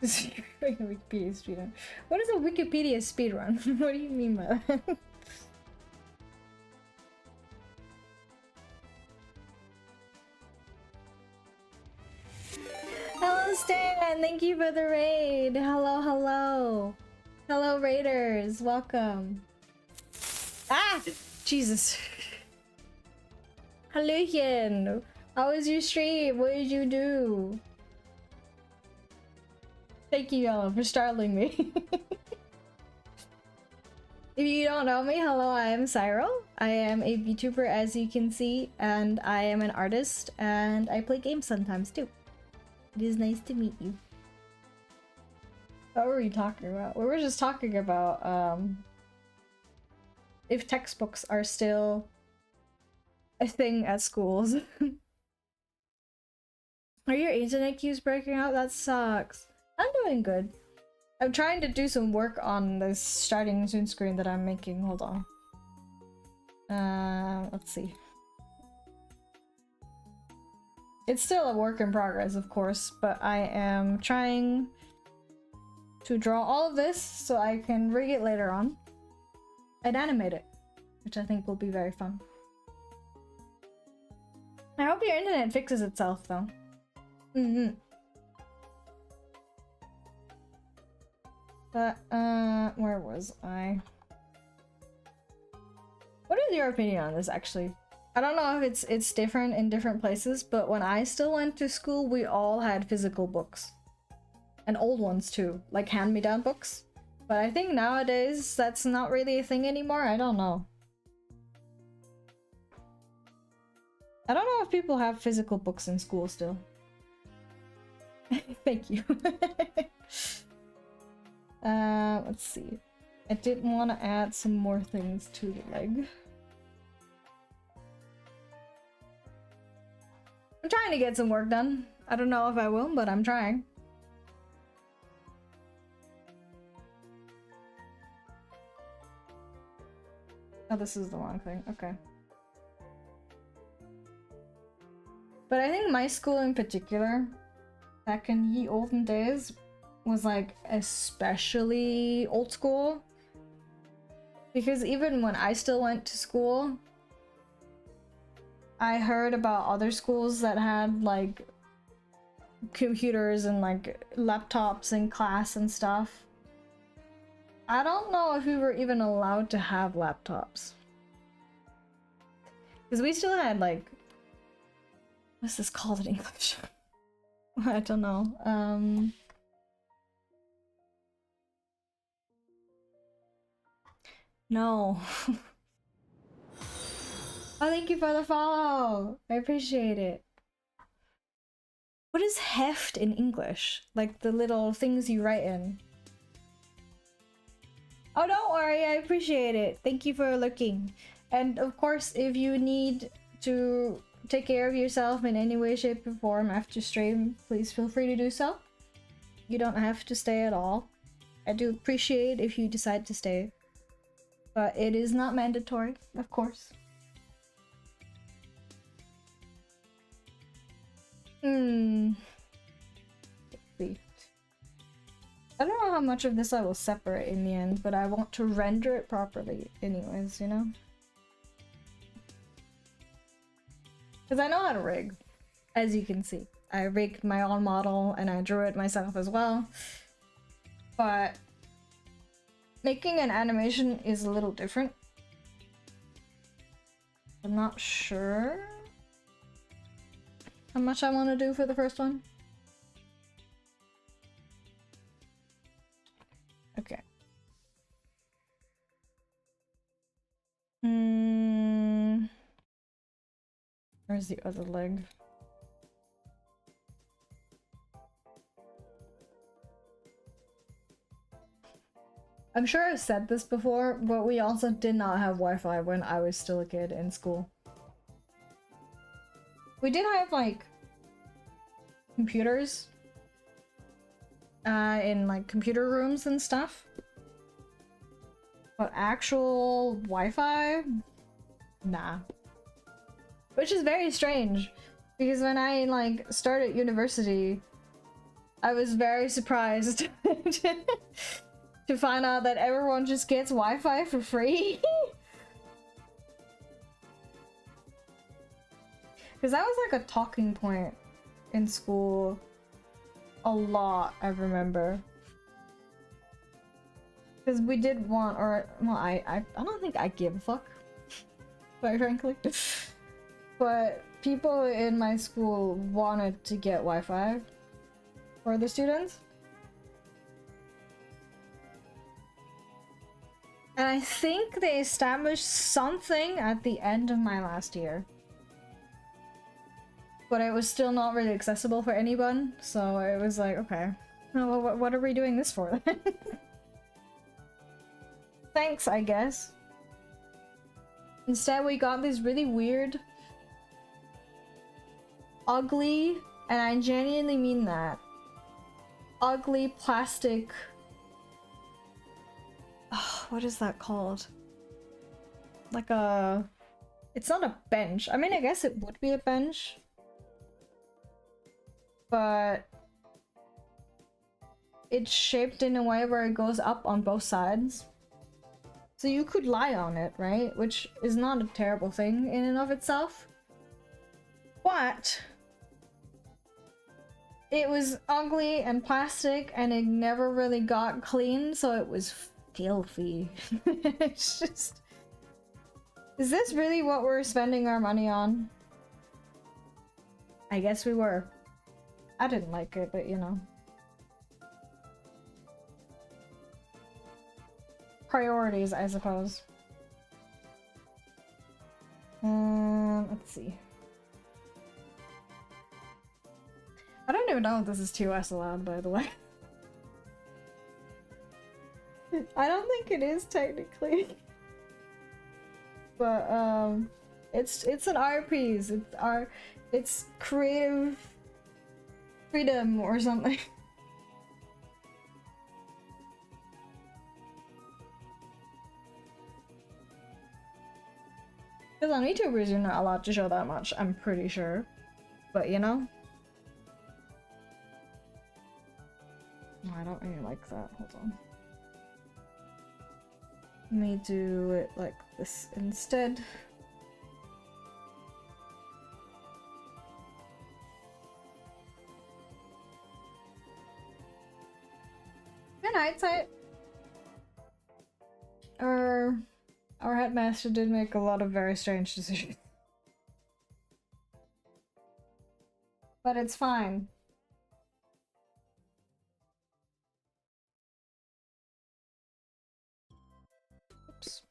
Wikipedia speedrun. What is a Wikipedia speedrun? What do you mean by that? Hello Stan, thank you for the raid. Hello, hello. Hello raiders, welcome. Ah! Jesus. Hallucian! How was your stream? What did you do? Thank you, Yellow, for startling me. If you don't know me, hello, I am Cyril. I am a VTuber, as you can see, and I am an artist, and I play games sometimes too. It is nice to meet you. What were we talking about? We were just talking about, if textbooks are still a thing at schools. Are your internet queues breaking out? That sucks. I'm doing good. I'm trying to do some work on this starting Zoom screen that I'm making. Hold on. Let's see. It's still a work in progress, of course, but I am trying to draw all of this so I can rig it later on and animate it, which I think will be very fun. I hope your internet fixes itself, though. But, where was I? What is your opinion on this, actually? I don't know if it's different in different places, but when I still went to school, we all had physical books. And old ones, too. Like hand-me-down books. But I think nowadays, that's not really a thing anymore. I don't know. I don't know if people have physical books in school still. Thank you. Let's see. I did want to add some more things to the leg. I'm trying to get some work done. I don't know if I will, but I'm trying. Oh, this is the wrong thing. Okay. But I think my school in particular, back in ye olden days, was like especially old school. Because even when I still went to school, I heard about other schools that had like computers and like laptops in class and stuff. I don't know if we were even allowed to have laptops. Because we still had like, what's this called in English? I don't know. No. Oh, thank you for the follow. I appreciate it. What is heft in English? Like the little things you write in. Oh, don't worry. I appreciate it. Thank you for looking. And of course, if you need to take care of yourself in any way, shape, or form after stream, please feel free to do so. You don't have to stay at all. I do appreciate if you decide to stay. But it is not mandatory, of course. Let's see. I don't know how much of this I will separate in the end, but I want to render it properly anyways, you know? Because I know how to rig, as you can see. I rigged my own model and I drew it myself as well. But Making an animation is a little different. I'm not sure how much I want to do for the first one. Okay. Where's the other leg? I'm sure I've said this before, but we also did not have Wi-Fi when I was still a kid in school. We did have, like, computers in, like, computer rooms and stuff. But actual Wi-Fi? Nah. Which is very strange, because when I, like, started university, I was very surprised to find out that everyone just gets Wi-Fi for free. Because that was like a talking point in school a lot, I remember. Because we did want, or, well, I don't think I give a fuck, quite frankly. But people in my school wanted to get Wi-Fi for the students. And I think they established something at the end of my last year. But it was still not really accessible for anyone, so it was like, okay, well, what are we doing this for then? Thanks, I guess. Instead, we got these really weird, ugly, and I genuinely mean that, ugly plastic... Oh, what is that called? Like a... It's not a bench. I mean, I guess it would be a bench. But... it's shaped in a way where it goes up on both sides. So you could lie on it, right? Which is not a terrible thing in and of itself. But... it was ugly and plastic and it never really got clean, so it was filthy. It's just... Is this really what we're spending our money on? I guess we were. I didn't like it, but you know. Priorities, I suppose. Let's see. I don't even know if this is TOS allowed, by the way. I don't think it is technically. But it's an RPs. It's creative freedom or something. Because on YouTubers you're not allowed to show that much, I'm pretty sure. But you know? Oh, I don't really like that. Hold on. Let me do it like this instead. Good night, tight. Our headmaster did make a lot of very strange decisions. But it's fine. Oops.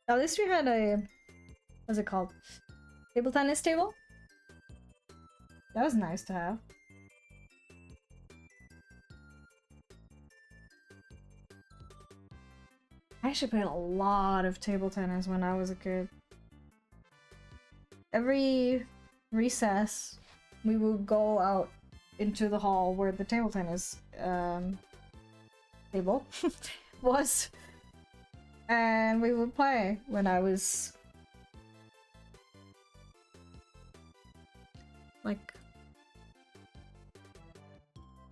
At least we had a... what's it called? Table tennis table? That was nice to have. I actually played a lot of table tennis when I was a kid. Every recess, we would go out into the hall where the table tennis table was, and we would play when I was like,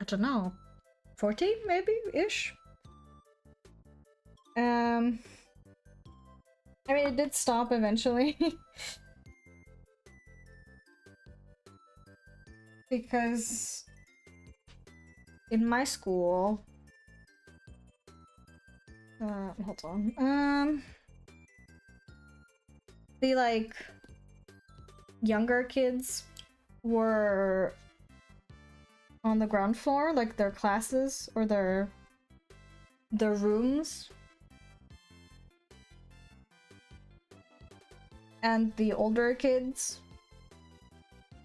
I don't know, 14 maybe ish. I mean, it did stop eventually. Because in my school, hold on. The like younger kids were on the ground floor, like their classes or their rooms, and the older kids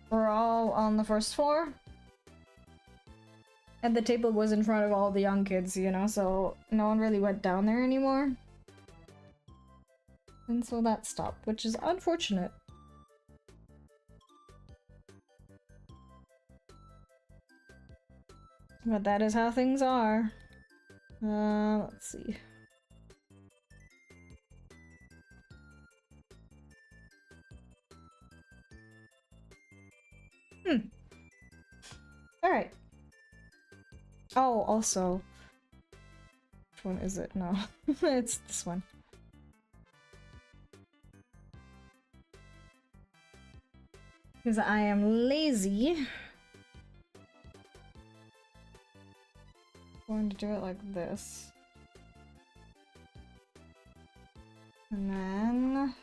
were all on the first floor. And the table was in front of all the young kids, you know, so no one really went down there anymore. And so that stopped, which is unfortunate. But that is how things are. Let's see. Alright. Oh, also. Which one is it? No. It's this one. Because I am lazy. I'm going to do it like this. And then...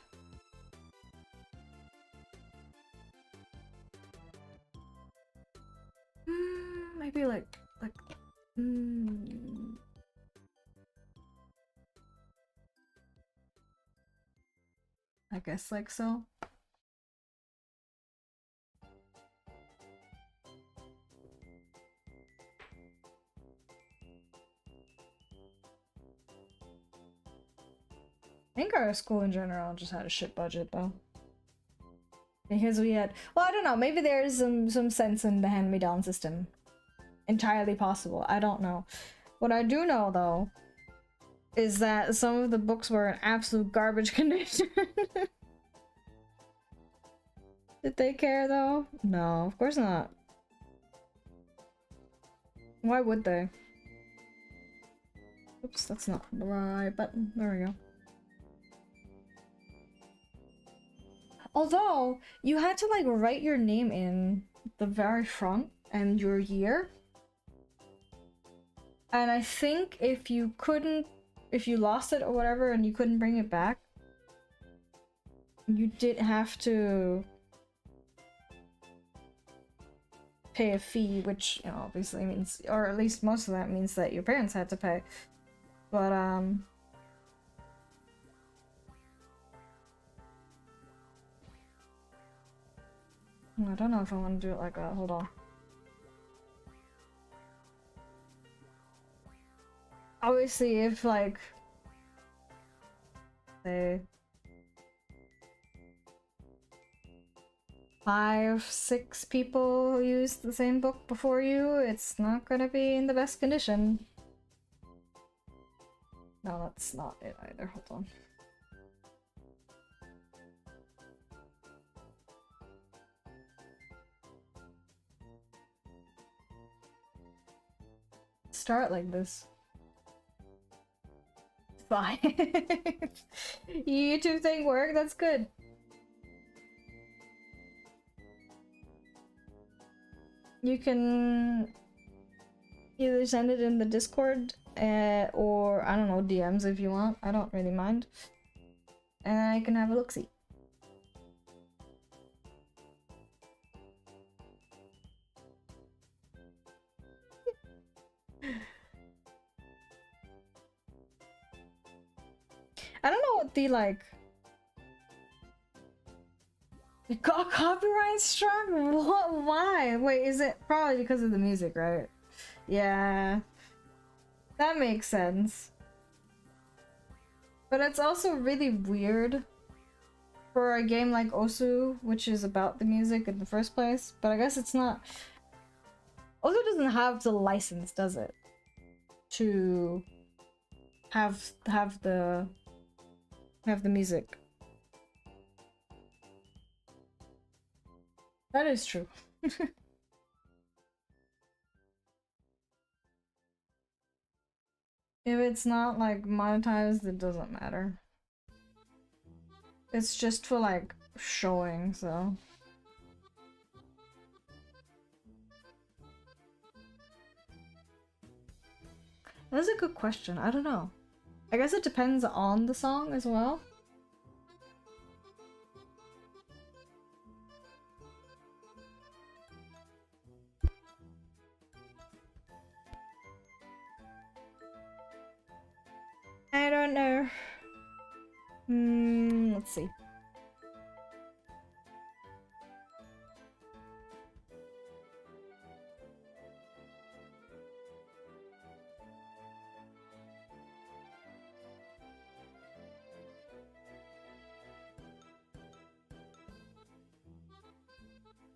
maybe like... I guess like so. I think our school in general just had a shit budget though. Because we had, well, I don't know, maybe there's some sense in the hand-me-down system. Entirely possible, I don't know. What I do know though is that some of the books were in absolute garbage condition. Did they care though? No, of course not. Why would they? Oops, that's not the right button. There we go. Although, you had to like write your name in the very front and your year. And I think if you lost it or whatever and you couldn't bring it back, you did have to pay a fee, which, you know, obviously means, or at least most of that means that your parents had to pay. But, I don't know if I want to do it like that. Hold on. Obviously, if, like, say, 5, 6 people used the same book before you, it's not gonna be in the best condition. No, that's not it either. Hold on. Start like this. 5. YouTube thing work? That's good. You can either send it in the Discord or, I don't know, DMs if you want. I don't really mind. And I can have a look-see. I don't know what the, like... It got copyright struck? What? Why? Wait, is it probably because of the music, right? Yeah. That makes sense. But it's also really weird for a game like Osu, which is about the music in the first place. But I guess it's not... Osu doesn't have the license, does it? To have the music. That is true. If it's not like monetized, it doesn't matter. It's just for like showing, so. That's a good question. I don't know. I guess it depends on the song as well. I don't know. Let's see.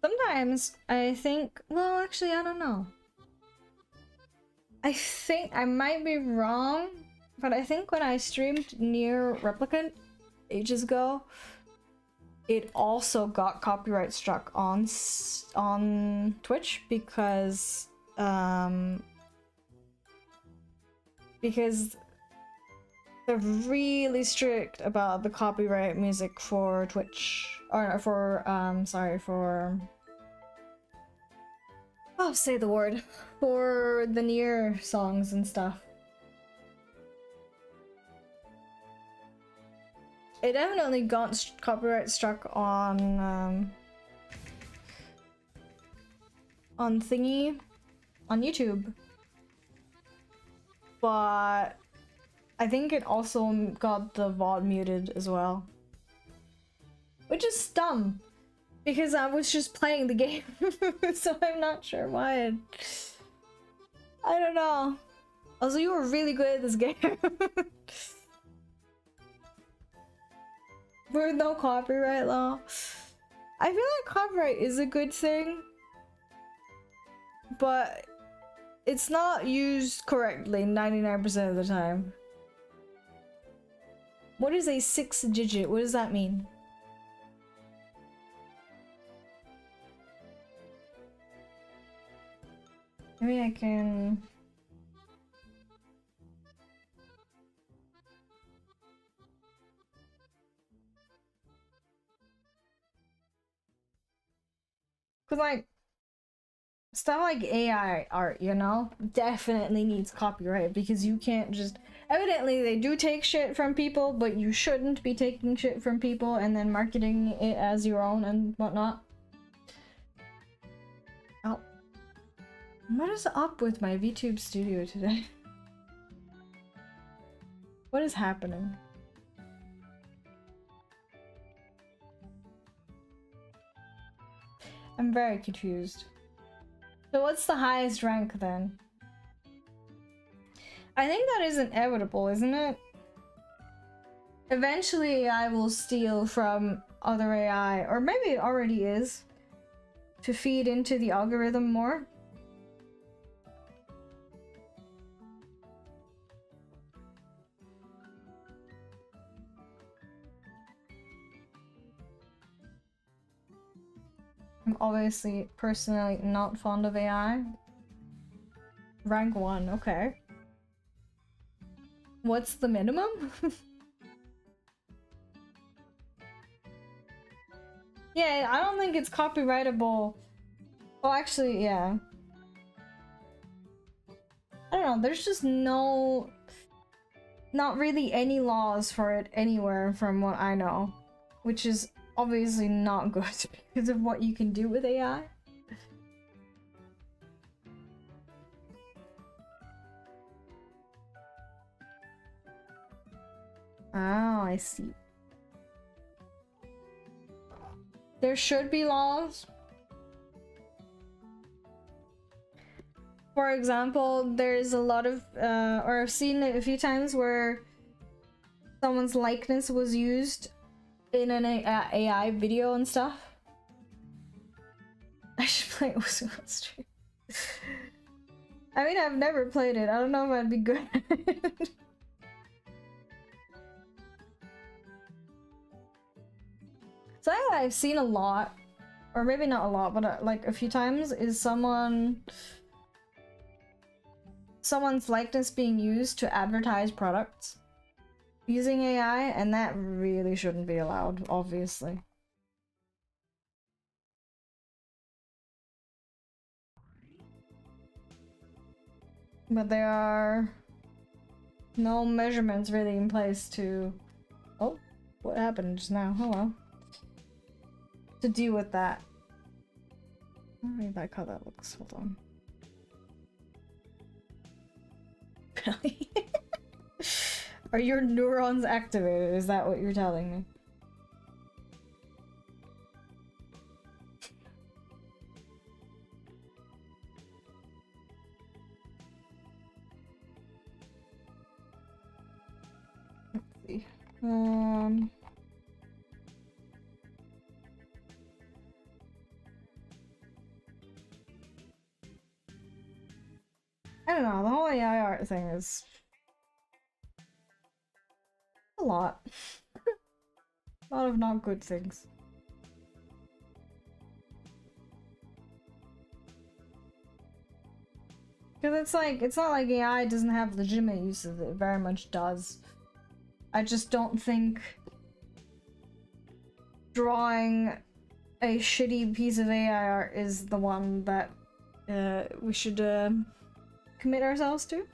Sometimes I think, well, actually, I don't know. I think I might be wrong, but I think when I streamed Nier Replicant ages ago, it also got copyright struck on Twitch because they're really strict about the copyright music for Twitch, or for sorry, for, oh, say the word, for the Nier songs and stuff. It definitely got copyright struck on thingy, on YouTube, but I think it also got the VOD muted as well, which is dumb because I was just playing the game. So I'm not sure why. I don't know. Also, you were really good at this game. With no copyright law. I feel like copyright is a good thing, but it's not used correctly 99% of the time. What is a 6-digit? What does that mean? Maybe I can... Cause like, stuff like AI art, you know, definitely needs copyright because you can't just... Evidently, they do take shit from people, but you shouldn't be taking shit from people and then marketing it as your own and whatnot. Oh. What is up with my VTube studio today? What is happening? I'm very confused. So what's the highest rank then? I think that is inevitable, isn't it? Eventually AI will steal from other AI, or maybe it already is, to feed into the algorithm more. I'm obviously personally not fond of AI. Rank 1, okay. What's the minimum? Yeah, I don't think it's copyrightable. Oh, actually, yeah. I don't know, there's just not really any laws for it anywhere from what I know. Which is obviously not good because of what you can do with AI. Oh, I see. There should be laws. For example, there's a lot of, or I've seen it a few times where someone's likeness was used in an AI video and stuff. I should play Usu on stream. I mean, I've never played it. I don't know if I'd be good at it. So I've seen a lot, or maybe not a lot, but like a few times, is someone's likeness being used to advertise products. using AI, and that really shouldn't be allowed, obviously. But there are no measurements really in place to... Oh, what happened just now? Oh well. To deal with that. I really like how that looks. Hold on. Are your neurons activated? Is that what you're telling me? Let's see. I don't know, the whole AI art thing is a lot. A lot of not good things. Because it's like, it's not like AI doesn't have legitimate uses, it very much does. I just don't think drawing a shitty piece of AI art is the one that we should commit ourselves to.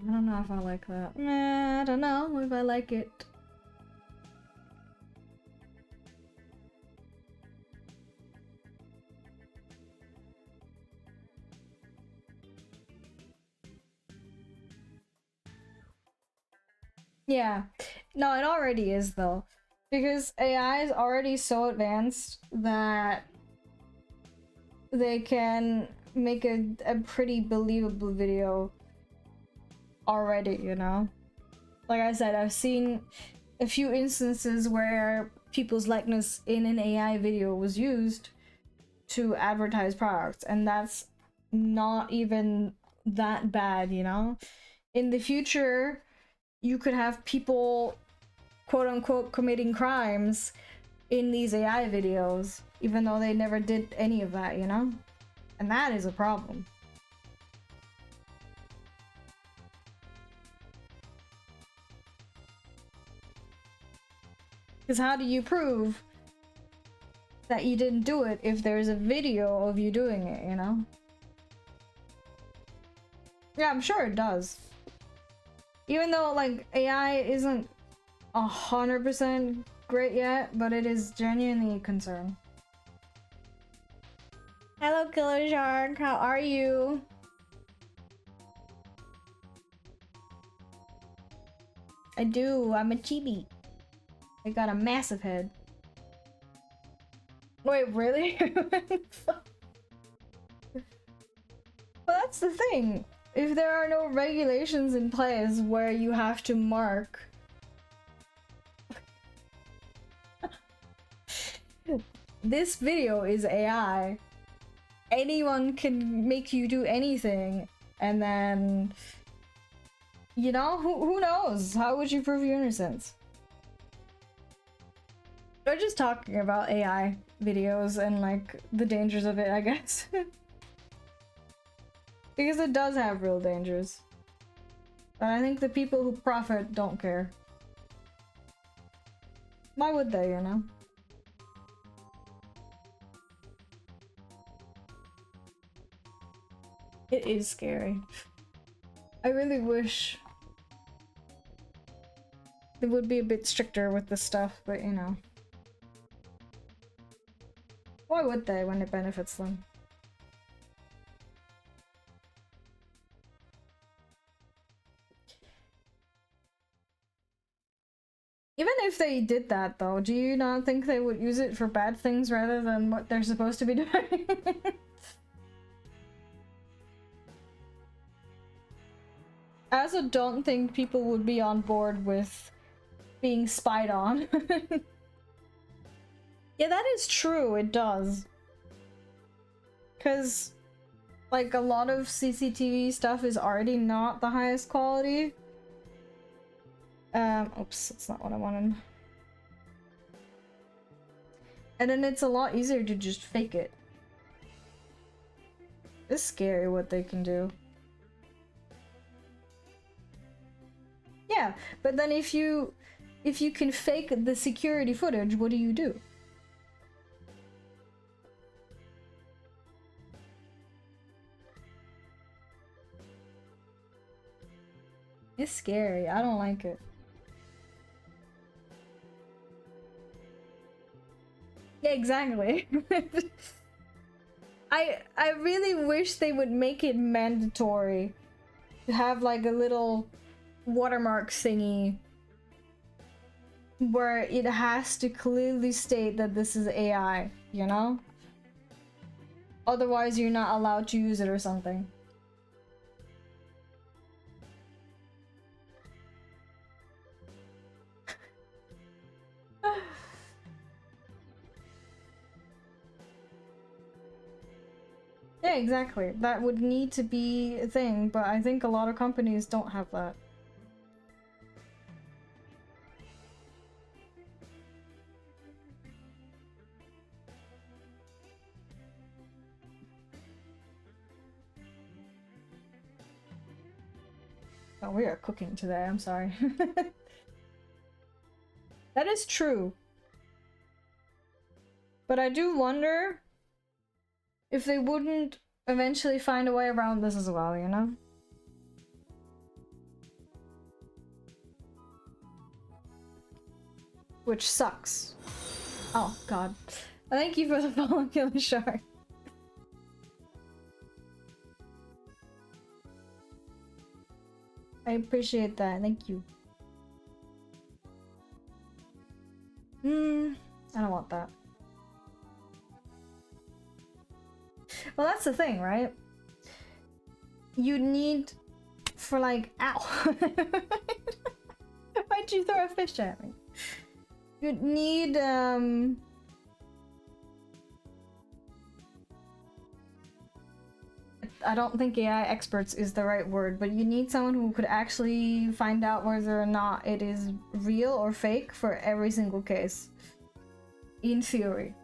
I don't know if I like that. Nah, I don't know if I like it. Yeah. No, it already is though. Because AI is already so advanced that they can make a pretty believable video already, you know? Like I said, I've seen a few instances where people's likeness in an AI video was used to advertise products, and that's not even that bad, you know? In the future, you could have people quote-unquote committing crimes in these AI videos, even though they never did any of that, you know? And that is a problem. Because how do you prove that you didn't do it if there's a video of you doing it, you know? Yeah, I'm sure it does. Even though, like, AI isn't 100% great yet, but it is genuinely a concern. Hello, Killer Shark. How are you? I do. I'm a chibi. I got a massive head. Wait, really? Well, that's the thing. If there are no regulations in place where you have to mark this video is AI, anyone can make you do anything, and then, you know, who knows? How would you prove your innocence? We're just talking about AI videos and like the dangers of it, I guess. Because it does have real dangers. But I think the people who profit don't care. Why would they, you know? It is scary. I really wish it would be a bit stricter with this stuff, but you know. Why would they when it benefits them? Even if they did that though, do you not think they would use it for bad things rather than what they're supposed to be doing? I also don't think people would be on board with being spied on. Yeah, that is true, it does. Because, like, a lot of CCTV stuff is already not the highest quality. Oops, that's not what I wanted. And then it's a lot easier to just fake it. It's scary what they can do. Yeah, but then if you can fake the security footage, what do you do? It's scary. I don't like it. Yeah, exactly. I really wish they would make it mandatory to have like a little watermark thingy where it has to clearly state that this is AI, you know? Otherwise you're not allowed to use it or something. Yeah, exactly. That would need to be a thing, but I think a lot of companies don't have that. Oh, we are cooking today, I'm sorry. That is true. But I do wonder if they wouldn't eventually find a way around this as well, you know? Which sucks. Oh, God. Thank you for the follow, Killer Shark. I appreciate that, thank you. I don't want that. Well, that's the thing, right? You need for like, ow. Why'd you throw a fish at me? You'd need, I don't think AI experts is the right word, but you need someone who could actually find out whether or not it is real or fake for every single case. In theory.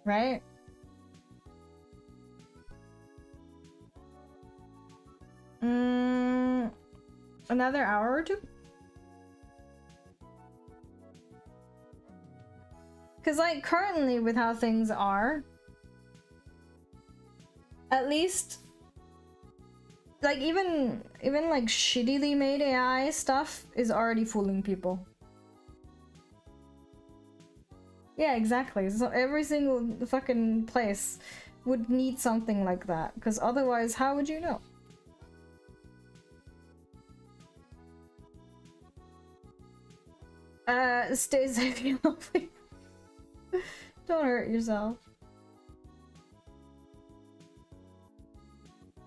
Right? Another hour or two? Because, like, currently with how things are, at least, like, even like shittily made AI stuff is already fooling people. Yeah, exactly. So every single fucking place would need something like that, because otherwise, how would you know? Stay safe, you lovely. Don't hurt yourself.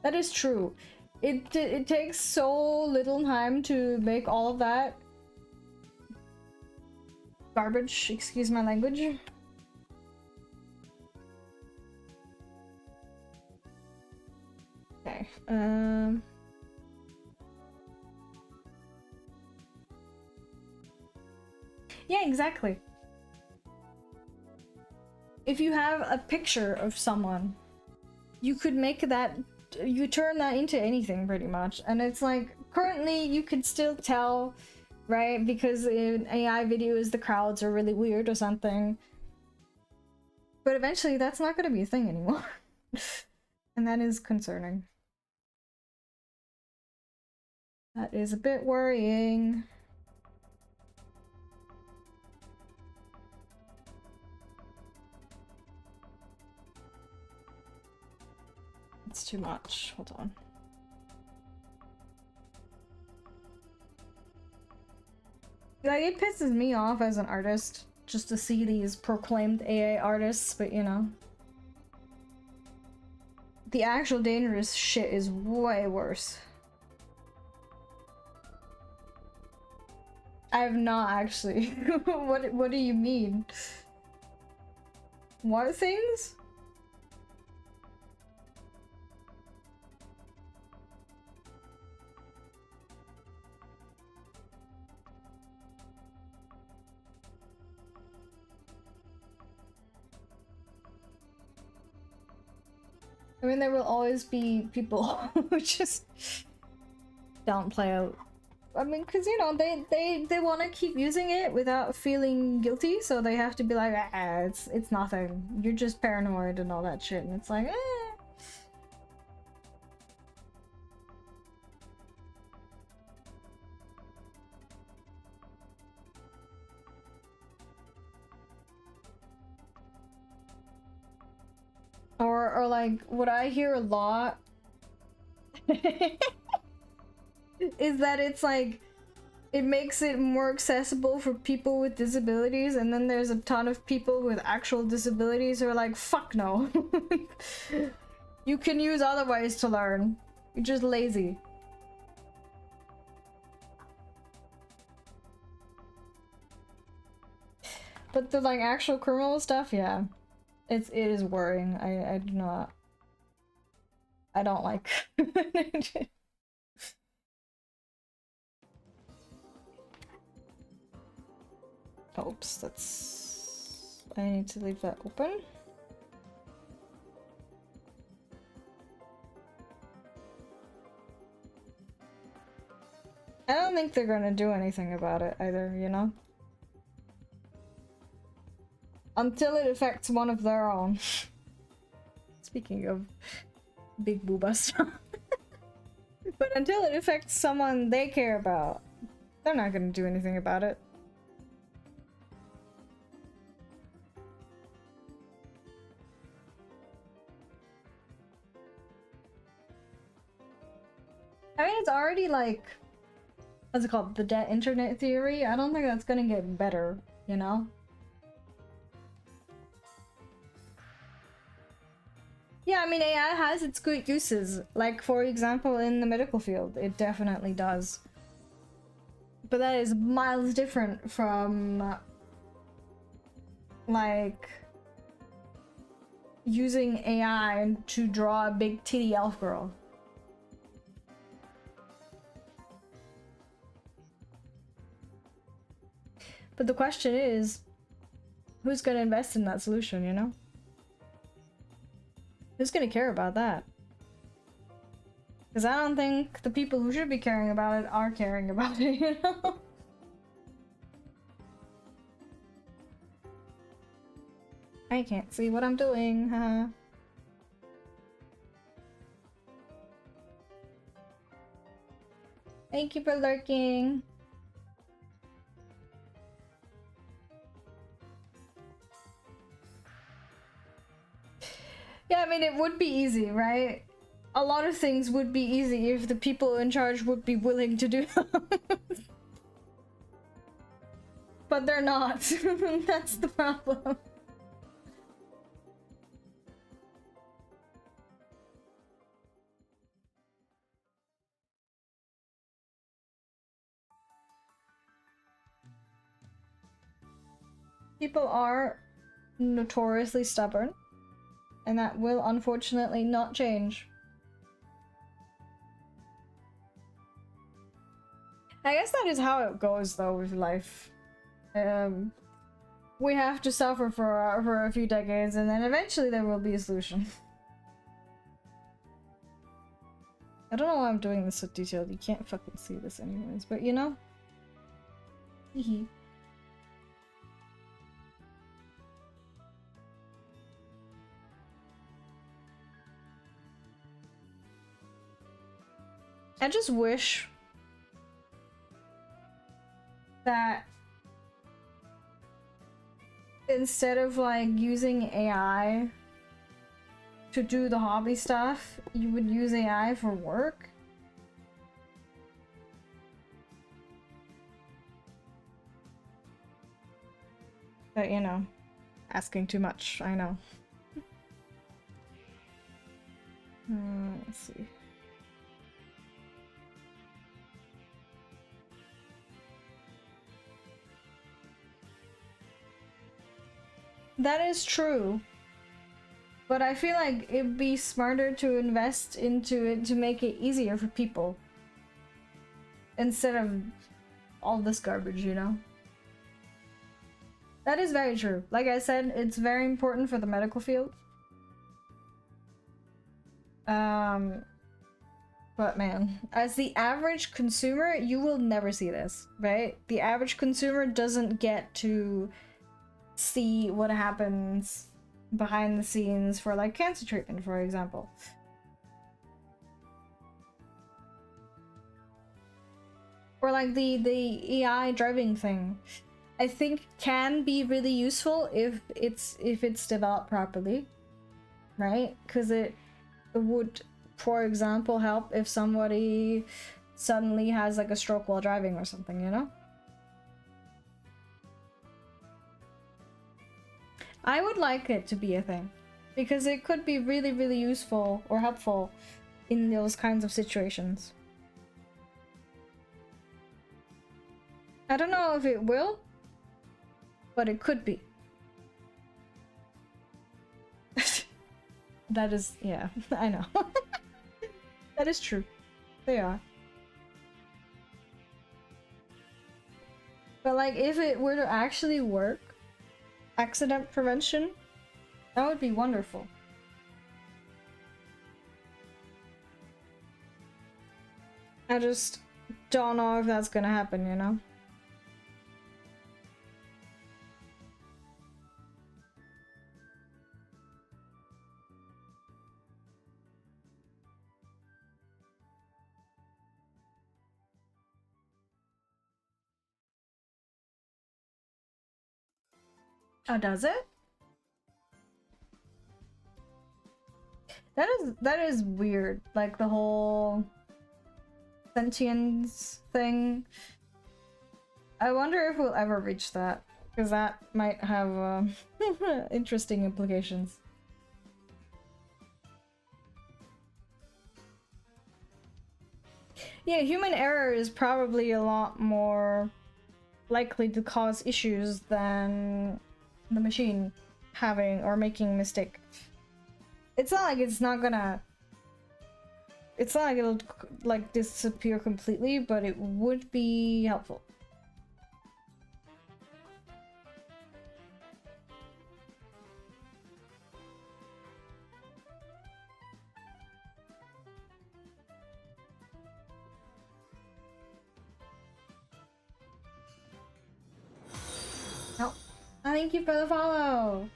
That is true. It takes so little time to make all of that garbage, excuse my language. Okay, yeah, exactly. If you have a picture of someone, you could make that, you turn that into anything pretty much. And it's like, currently you could still tell, right? Because in AI videos, the crowds are really weird or something. But eventually that's not going to be a thing anymore. And that is concerning. That is a bit worrying. It's too much. Hold on. Like, it pisses me off as an artist just to see these proclaimed AI artists, but you know. The actual dangerous shit is way worse. I have not actually. What do you mean? What things? I mean, there will always be people who just don't play out. I mean, because, you know, they want to keep using it without feeling guilty, so they have to be like, ah, it's nothing. You're just paranoid and all that shit, and it's like, eh. Or like, what I hear a lot is that it's like, it makes it more accessible for people with disabilities, and then there's a ton of people with actual disabilities who are like, fuck no. You can use other ways to learn. You're just lazy. But the like actual criminal stuff, yeah. It is worrying. I do not. I don't like. Oops, that's. I need to leave that open. I don't think they're gonna do anything about it either, you know? Until it affects one of their own. Speaking of big booba stuff. But until it affects someone they care about, they're not gonna do anything about it. I mean, it's already like, what's it called? The dead internet theory? I don't think that's gonna get better, you know? Yeah, I mean, AI has its good uses. Like, for example, in the medical field, it definitely does. But that is miles different from, like, using AI to draw a big titty elf girl. But the question is, who's gonna invest in that solution, you know? Who's gonna care about that? Because I don't think the people who should be caring about it are caring about it, you know? I can't see what I'm doing, huh? Thank you for lurking. Yeah, I mean, it would be easy, right? A lot of things would be easy if the people in charge would be willing to do them. But they're not. That's the problem. People are notoriously stubborn, and that will unfortunately not change. I guess that is how it goes though with life. We have to suffer for a few decades, and then eventually there will be a solution. I don't know why I'm doing this so detailed. You can't fucking see this anyways, but you know? Hehe. I just wish that instead of like using AI to do the hobby stuff, you would use AI for work. But you know, asking too much, I know. Let's see. That is true. But I feel like it'd be smarter to invest into it to make it easier for people. Instead of all this garbage, you know? That is very true. Like I said, it's very important for the medical field. Um, but man, as the average consumer, you will never see this, right? The average consumer doesn't get to see what happens behind the scenes for like cancer treatment, for example. Or like the AI driving thing. I think can be really useful if it's developed properly, right? Because it would, for example, help if somebody suddenly has like a stroke while driving or something, you know? I would like it to be a thing because it could be really, really useful or helpful in those kinds of situations. I don't know if it will, but it could be. That is, yeah, I know. That is true. They are. But like, if it were to actually work, accident prevention, that would be wonderful. I just don't know if that's gonna happen, you know? Oh, does it? That is weird. Like the whole sentience thing. I wonder if we'll ever reach that, because that might have interesting implications. Yeah, human error is probably a lot more likely to cause issues than the machine having or making a mistake. It's not like it's not gonna... It's not like it'll like disappear completely, but it would be helpful. Oh, thank you for the follow!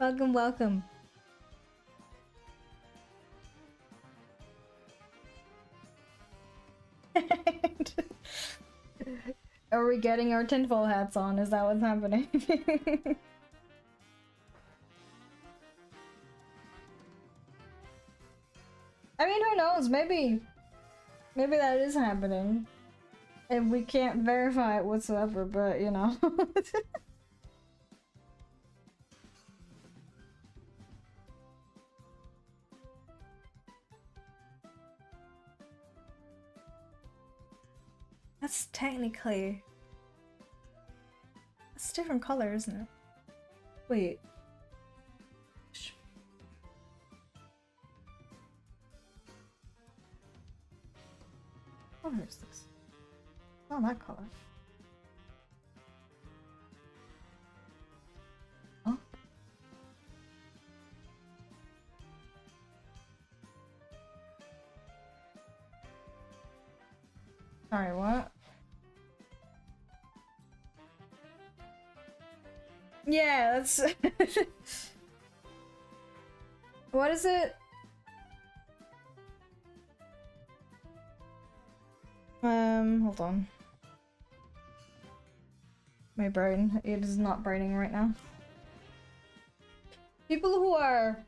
Welcome, welcome. Are we getting our tinfoil hats on? Is that what's happening? I mean, who knows? Maybe that is happening. And we can't verify it whatsoever, but you know. That's technically... It's a different color, isn't it? Wait. What color is this? Oh, that color. Huh? Sorry, what? Yeah, that's... What is it? Hold on. My brain, it is not braining right now. People who are,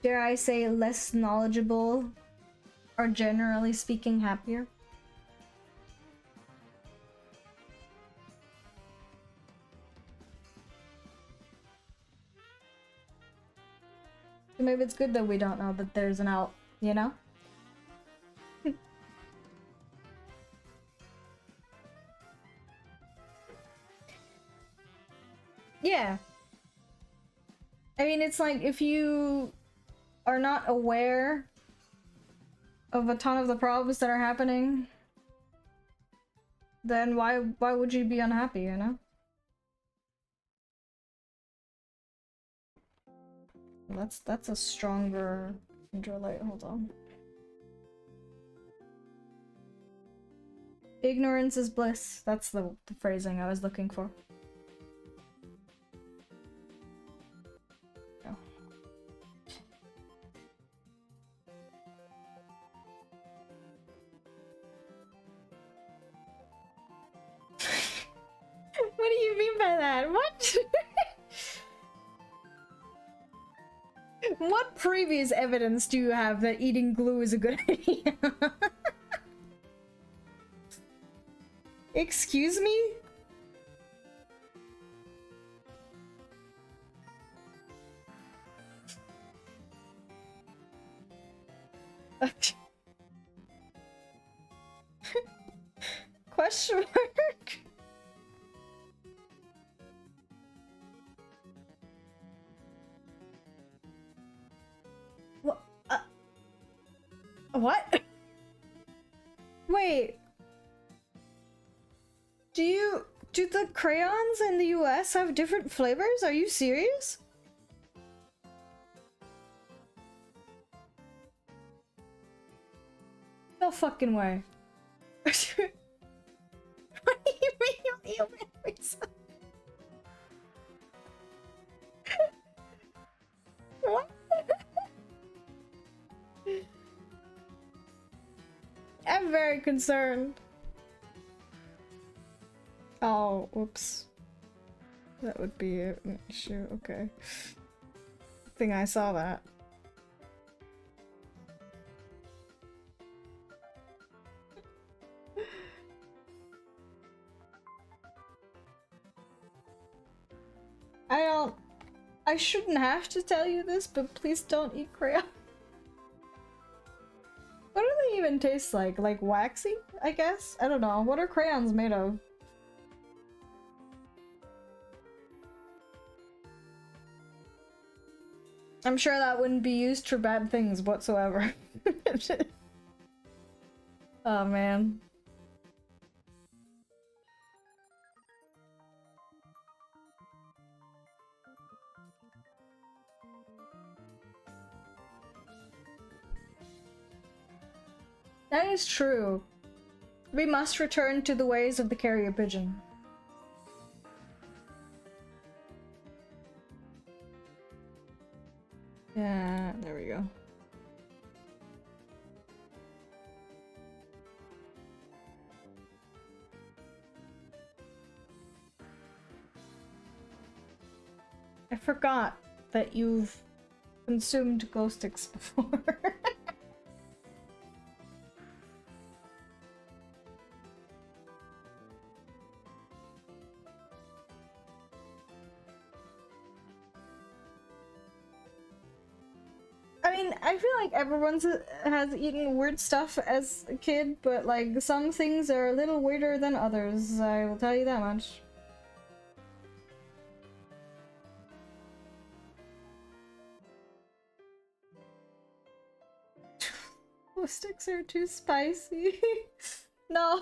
dare I say, less knowledgeable are generally speaking happier. So maybe it's good that we don't know that there's an out, you know? Yeah. I mean, it's like if you are not aware of a ton of the problems that are happening, then why would you be unhappy, you know? That's a stronger light. Hold on. Ignorance is bliss. That's the phrasing I was looking for. Oh. What do you mean by that? What? What previous evidence do you have that eating glue is a good idea? Excuse me? Question mark? What? Wait. Do the crayons in the US have different flavors? Are you serious? No fucking way. What do you mean you What? I'm very concerned. Oh, whoops. That would be an issue, okay. I think I saw that. I shouldn't have to tell you this, but please don't eat crayon. What do they even taste like? Like waxy, I guess? I don't know. What are crayons made of? I'm sure that wouldn't be used for bad things whatsoever. Oh man. That is true. We must return to the ways of the carrier pigeon. Yeah, there we go. I forgot that you've consumed glow sticks before. I mean, I feel like everyone has eaten weird stuff as a kid, but like some things are a little weirder than others, I will tell you that much. Glue sticks are too spicy. No.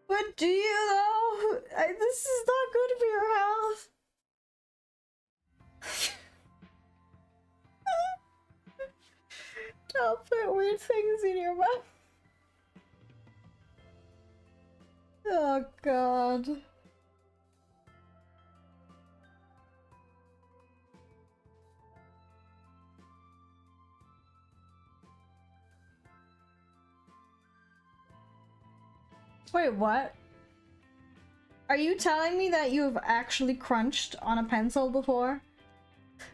But do you though? This is not good for your health. Don't put weird things in your mouth. Oh god. Wait, what? Are you telling me that you've actually crunched on a pencil before?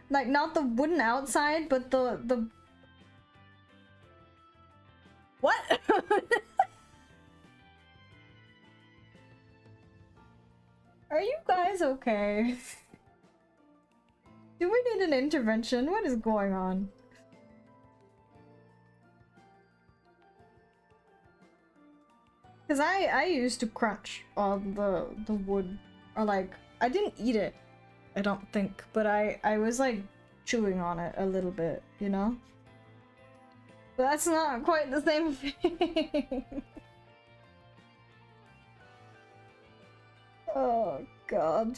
Like, not the wooden outside, but the... What? Are you guys okay? Do we need an intervention? What is going on? Because I used to crunch on the wood, or like, I didn't eat it, I don't think, but I was like chewing on it a little bit, you know? That's not quite the same thing. Oh, God.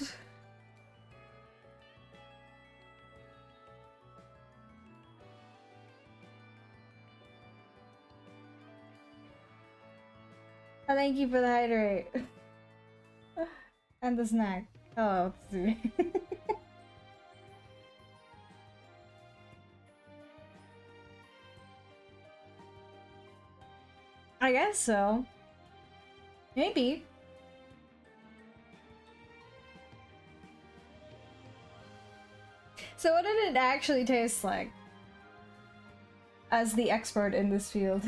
Oh, thank you for the hydrate. And the snack. Oh, sweet. I guess so. Maybe. So what did it actually taste like? As the expert in this field.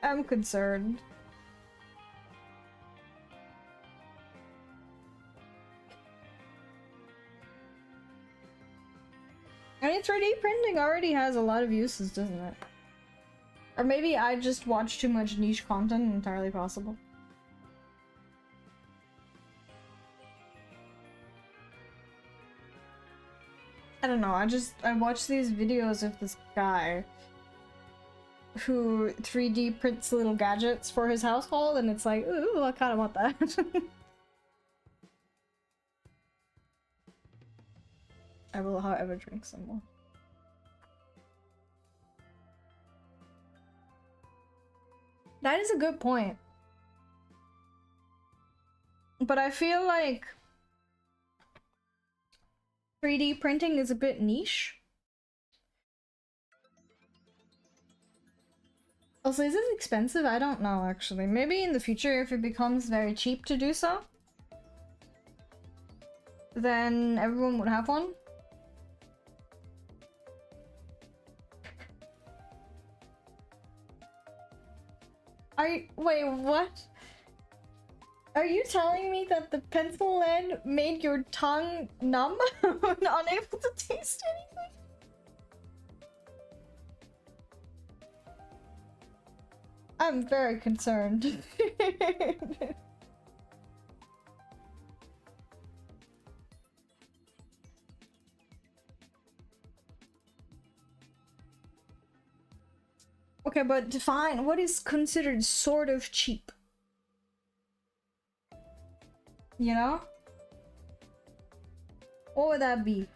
I'm concerned. I mean, 3D printing already has a lot of uses, doesn't it? Or maybe I just watch too much niche content, entirely possible. I don't know, I watch these videos of this guy who 3D prints little gadgets for his household, and it's like, ooh, I kinda want that. I will, however, drink some more. That is a good point. But I feel like 3D printing is a bit niche. Also, is this expensive? I don't know, actually. Maybe in the future, if it becomes very cheap to do so, then everyone would have one. Wait, what? Are you telling me that the pencil lead made your tongue numb? Unable to taste anything? I'm very concerned. Okay, but define what is considered sort of cheap? You know? What would that be?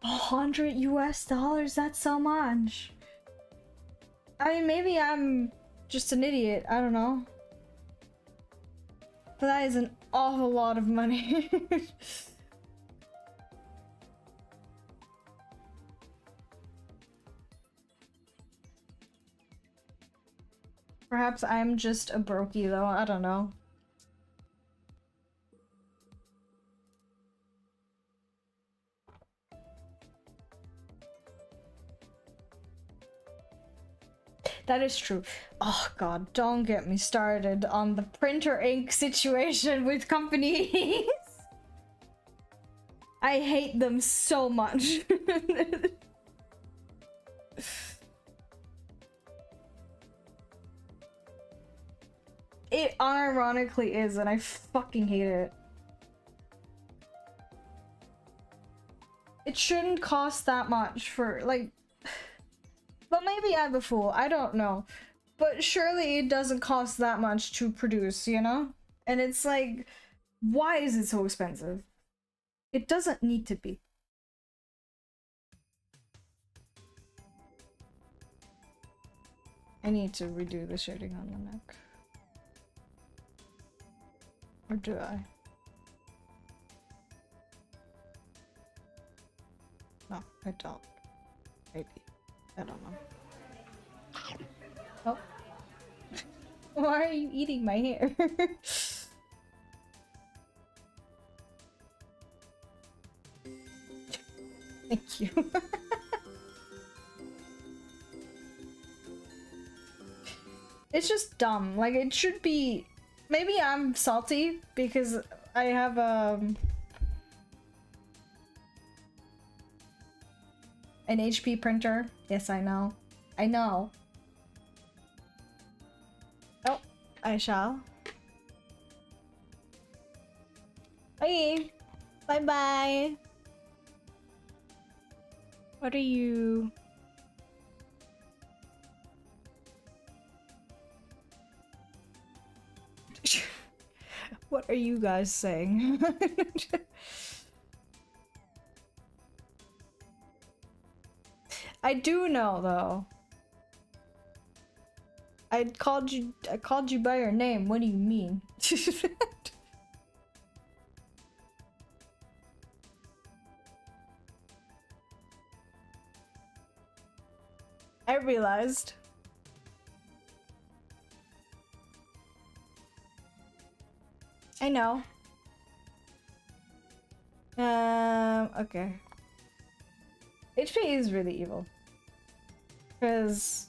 $100 US? That's so much. I mean, maybe I'm just an idiot. I don't know. But that is an awful lot of money. Perhaps I'm just a brokey though, I don't know. That is true. Oh god, don't get me started on the printer ink situation with companies. I hate them so much. It unironically is, and I fucking hate it. It shouldn't cost that much for, like... But maybe I'm a fool, I don't know. But surely it doesn't cost that much to produce, you know? And it's like, why is it so expensive? It doesn't need to be. I need to redo the shading on the neck. Or do I? No, I don't. Maybe. I don't know. Oh. Why are you eating my hair? Thank you. It's just dumb. Like, it should be... Maybe I'm salty because I have an HP printer Yes, I know. I know. Oh, I shall. Bye. Bye bye. What are you? What are you guys saying? I do know though. I called you by your name. What do you mean? I realized. I know. Okay. HP is really evil. Because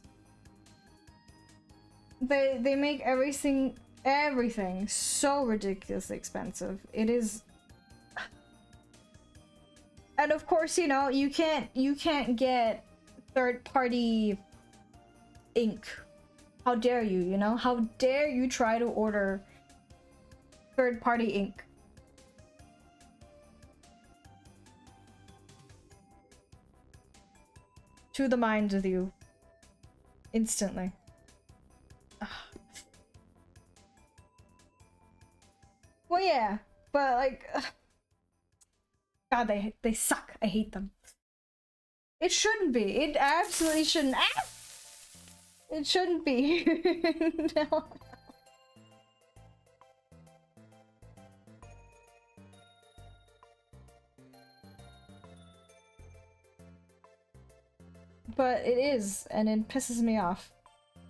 they make everything so ridiculously expensive. It is. And of course, you know, you can't get third-party ink. How dare you, you know? How dare you try to order third-party ink? To the mind with you. Instantly. Ugh. Well, yeah, but like, God, they suck. I hate them. It shouldn't be. It absolutely shouldn't. Ah! It shouldn't be. No. But it is, and it pisses me off.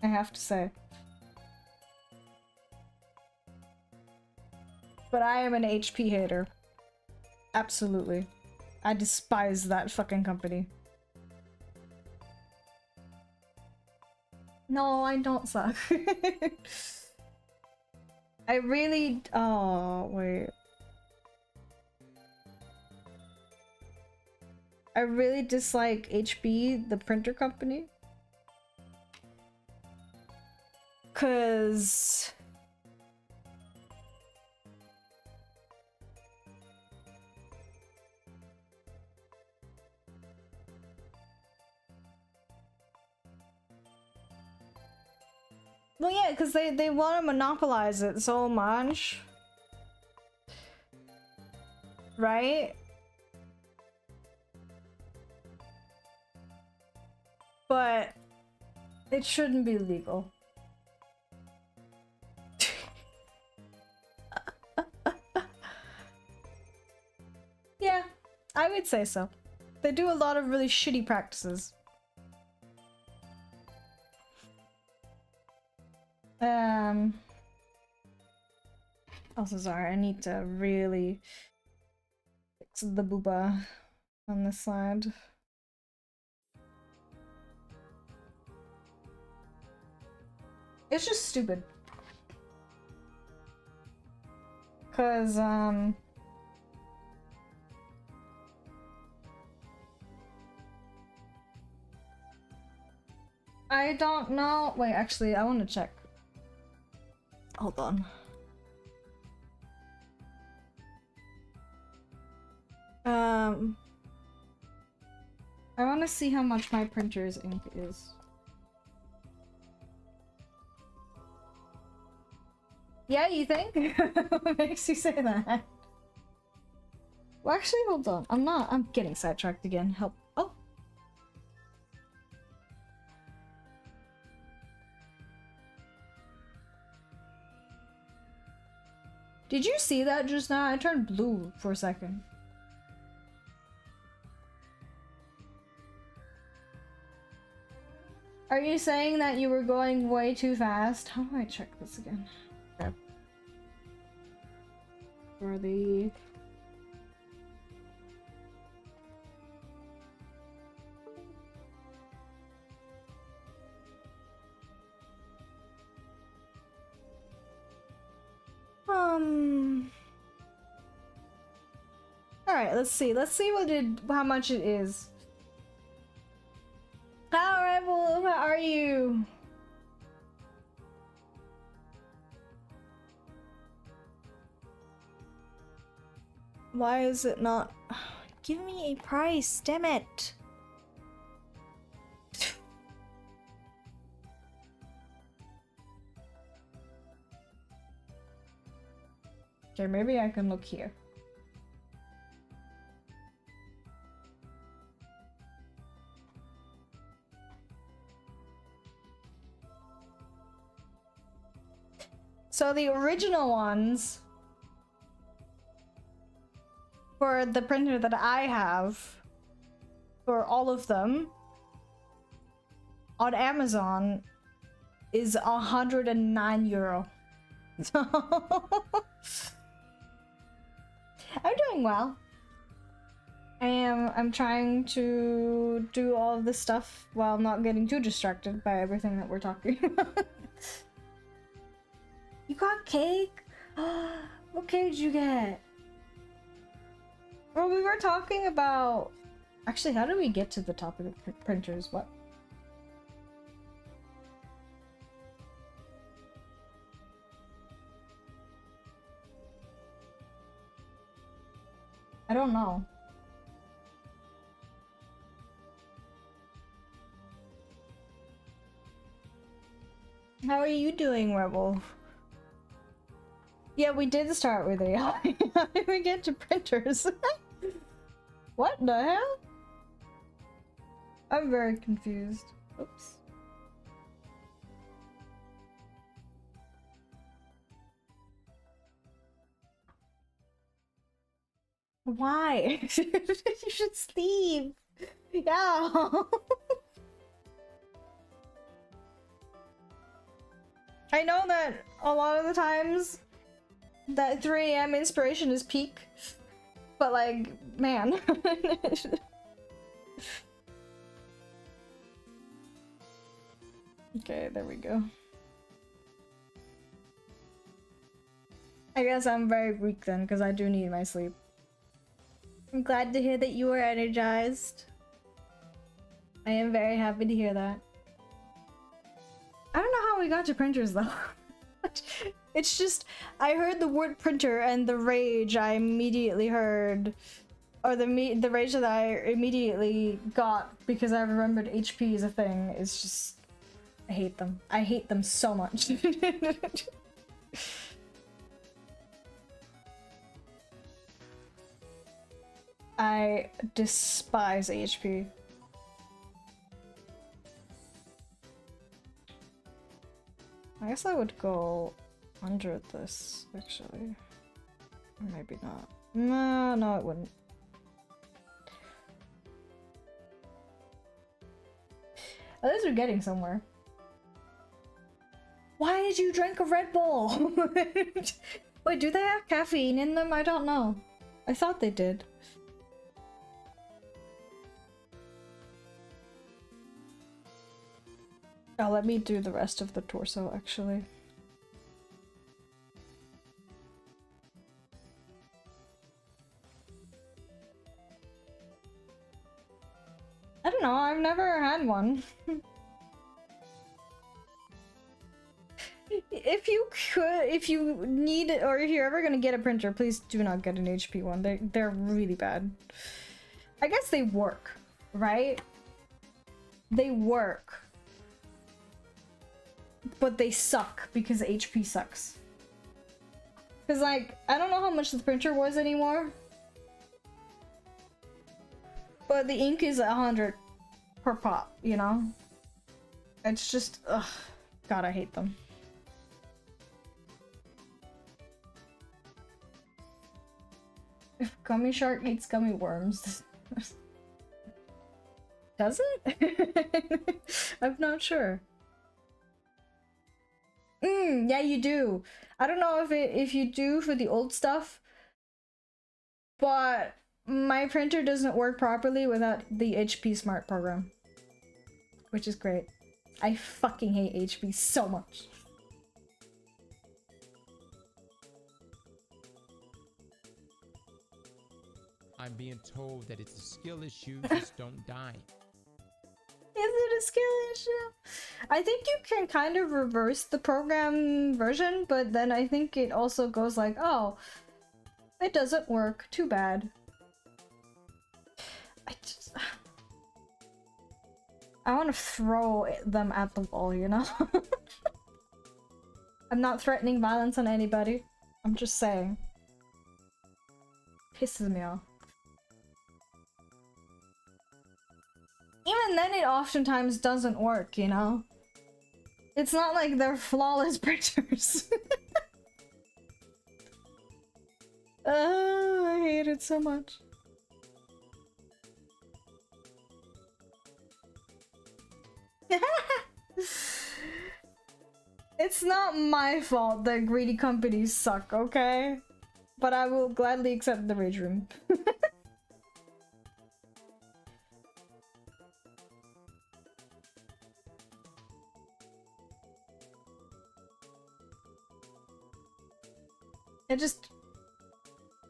I have to say. But I am an HP hater. Absolutely. I despise that fucking company. No, I don't suck. I really... Oh, wait. I really dislike HP, the printer company. 'Cause... Well, yeah, because they want to monopolize it so much. Right? But it shouldn't be legal. Yeah, I would say so. They do a lot of really shitty practices. Also, sorry, I need to really fix the booba on this side. It's just stupid. 'Cause, I don't know. Wait, actually, I want to check. Hold on. I want to see how much my printer's ink is. Yeah, you think? What makes you say that? Well, actually, hold on. I'm getting sidetracked again. Help. Oh. Did you see that just now? I turned blue for a second. Are you saying that you were going way too fast? How do I check this again? Okay. For the... Alright, let's see. Let's see how much it is. How Why is it not? Give me a price, damn it. Okay, maybe I can look here. So the original ones for the printer that I have, for all of them, on Amazon is €109. So I'm doing well. I'm trying to do all of this stuff while not getting too distracted by everything that we're talking about. You got cake? What cake did you get? Well, we were talking about... Actually, how do we get to the topic of printers? What? I don't know. How are you doing, Rebel? Yeah, we did start with AI. How did we get to printers? What the hell? I'm very confused. Oops. Why? You should sleep. Yeah. I know that a lot of the times that 3 AM inspiration is peak, but like, man. Okay, there we go. I guess I'm very weak then, because I do need my sleep. I'm glad to hear that you are energized. I am very happy to hear that. I don't know how we got to printers though. It's just, I heard the word printer and the rage I immediately heard, or the rage that I immediately got because I remembered HP is a thing, is just, I hate them. I hate them so much. I despise HP. I guess I would go under this, actually. Or maybe not. No, it wouldn't. At least we're getting somewhere. Why did you drink a Red Bull? Wait, do they have caffeine in them? I don't know. I thought they did. Oh, let me do the rest of the torso, actually. I don't know, I've never had one. If you need it, or if you're ever gonna get a printer, please do not get an HP one. They're really bad. I guess they work, right? They work. But they suck because HP sucks. Cause like, I don't know how much the printer was anymore. But the ink is 100 per pop, you know? It's just, ugh. God, I hate them. If Gummy Shark eats gummy worms. Does it? I'm not sure. Yeah, you do. I don't know if you do for the old stuff, but my printer doesn't work properly without the HP Smart program, which is great. I fucking hate HP so much. I'm being told that it's a skill issue, just don't die. Is it a skill issue? I think you can kind of reverse the program version, but then I think it also goes like, oh, It doesn't work. Too bad. I want to throw them at the wall, you know? I'm not threatening violence on anybody. I'm just saying. Pisses me off. Even then, it oftentimes doesn't work, you know? It's not like they're flawless printers. Oh, I hate it so much. It's not my fault that greedy companies suck, okay? But I will gladly accept the rage room.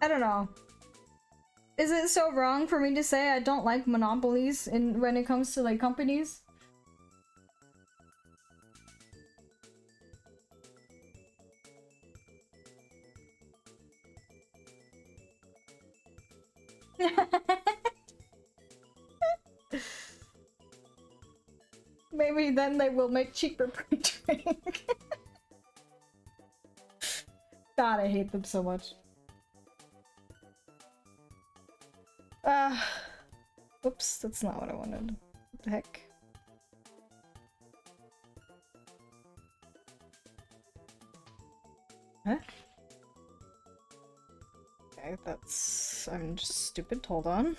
I don't know. Is it so wrong for me to say I don't like monopolies when it comes to like companies? Maybe then they will make cheaper printing. God, I hate them so much. Oops, that's not what I wanted. What the heck? Huh? Okay, that's... I'm just stupid, hold on.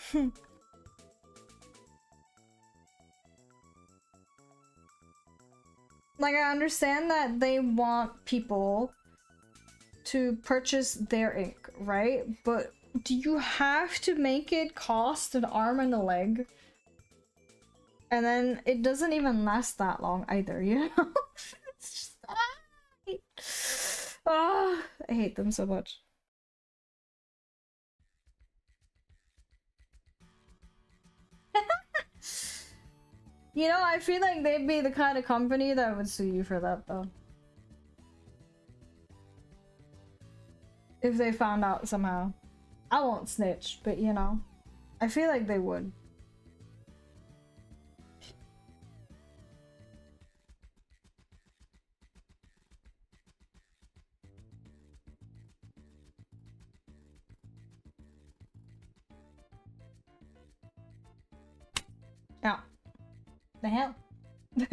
Like, I understand that they want people to purchase their ink, right? But do you have to make it cost an arm and a leg? And then it doesn't even last that long either, you know? It's just... I hate them so much. You know, I feel like they'd be the kind of company that would sue you for that, though. If they found out somehow. I won't snitch, but you know, I feel like they would. Yeah. The hell? But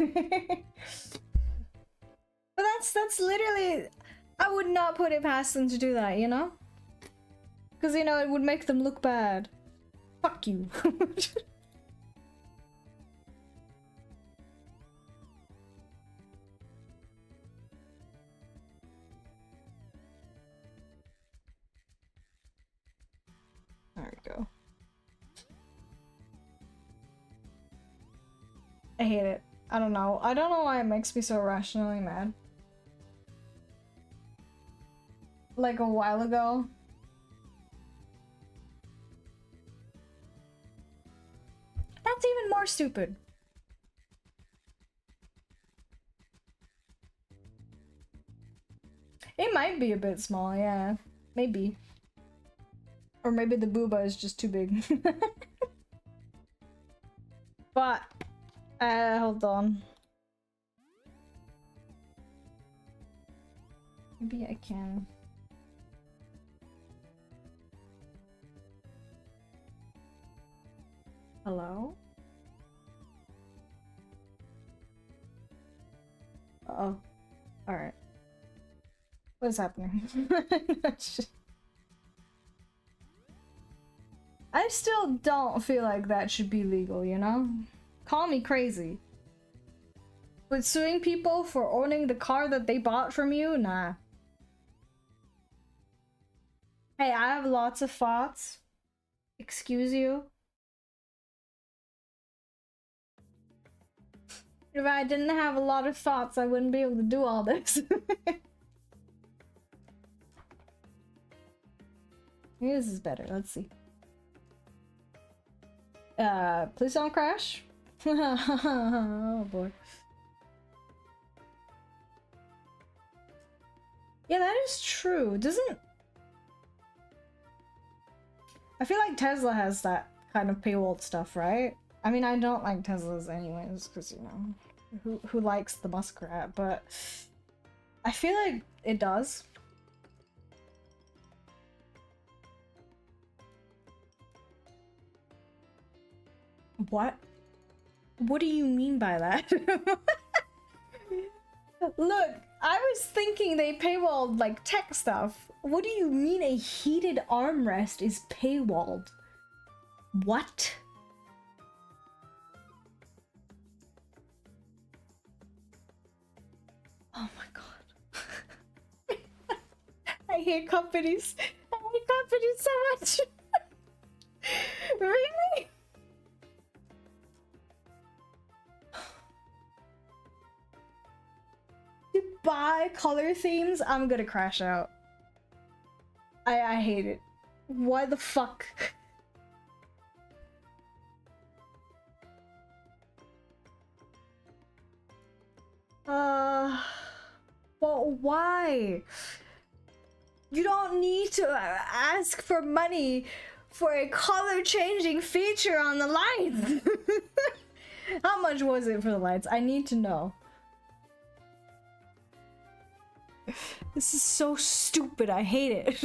that's literally... I would not put it past them to do that, you know? Because, you know, it would make them look bad. Fuck you. There we go. I hate it. I don't know. I don't know why it makes me so irrationally mad. Like a while ago. That's even more stupid. It might be a bit small, yeah. Maybe. Or maybe the booba is just too big. But, hold on. Maybe I can... Hello? Uh-oh. Alright. What is happening? I still don't feel like that should be legal, you know? Call me crazy. But suing people for owning the car that they bought from you? Nah. Hey, I have lots of thoughts. Excuse you. If I didn't have a lot of thoughts, I wouldn't be able to do all this. Maybe this is better. Let's see. Please don't crash. Oh boy. Yeah, that is true. Doesn't... I feel like Tesla has that kind of paywall stuff, right? I mean, I don't like Teslas anyways, because, you know, who likes the muskrat, but I feel like it does. What? What do you mean by that? Look, I was thinking they paywalled like tech stuff. What do you mean a heated armrest is paywalled? What? Oh my god. I hate companies. I hate companies so much. Really? To buy color themes, I'm gonna crash out. I hate it. Why the fuck? Well, why? You don't need to ask for money for a color changing feature on the lights. How much was it for the lights? I need to know. This is so stupid. I hate it.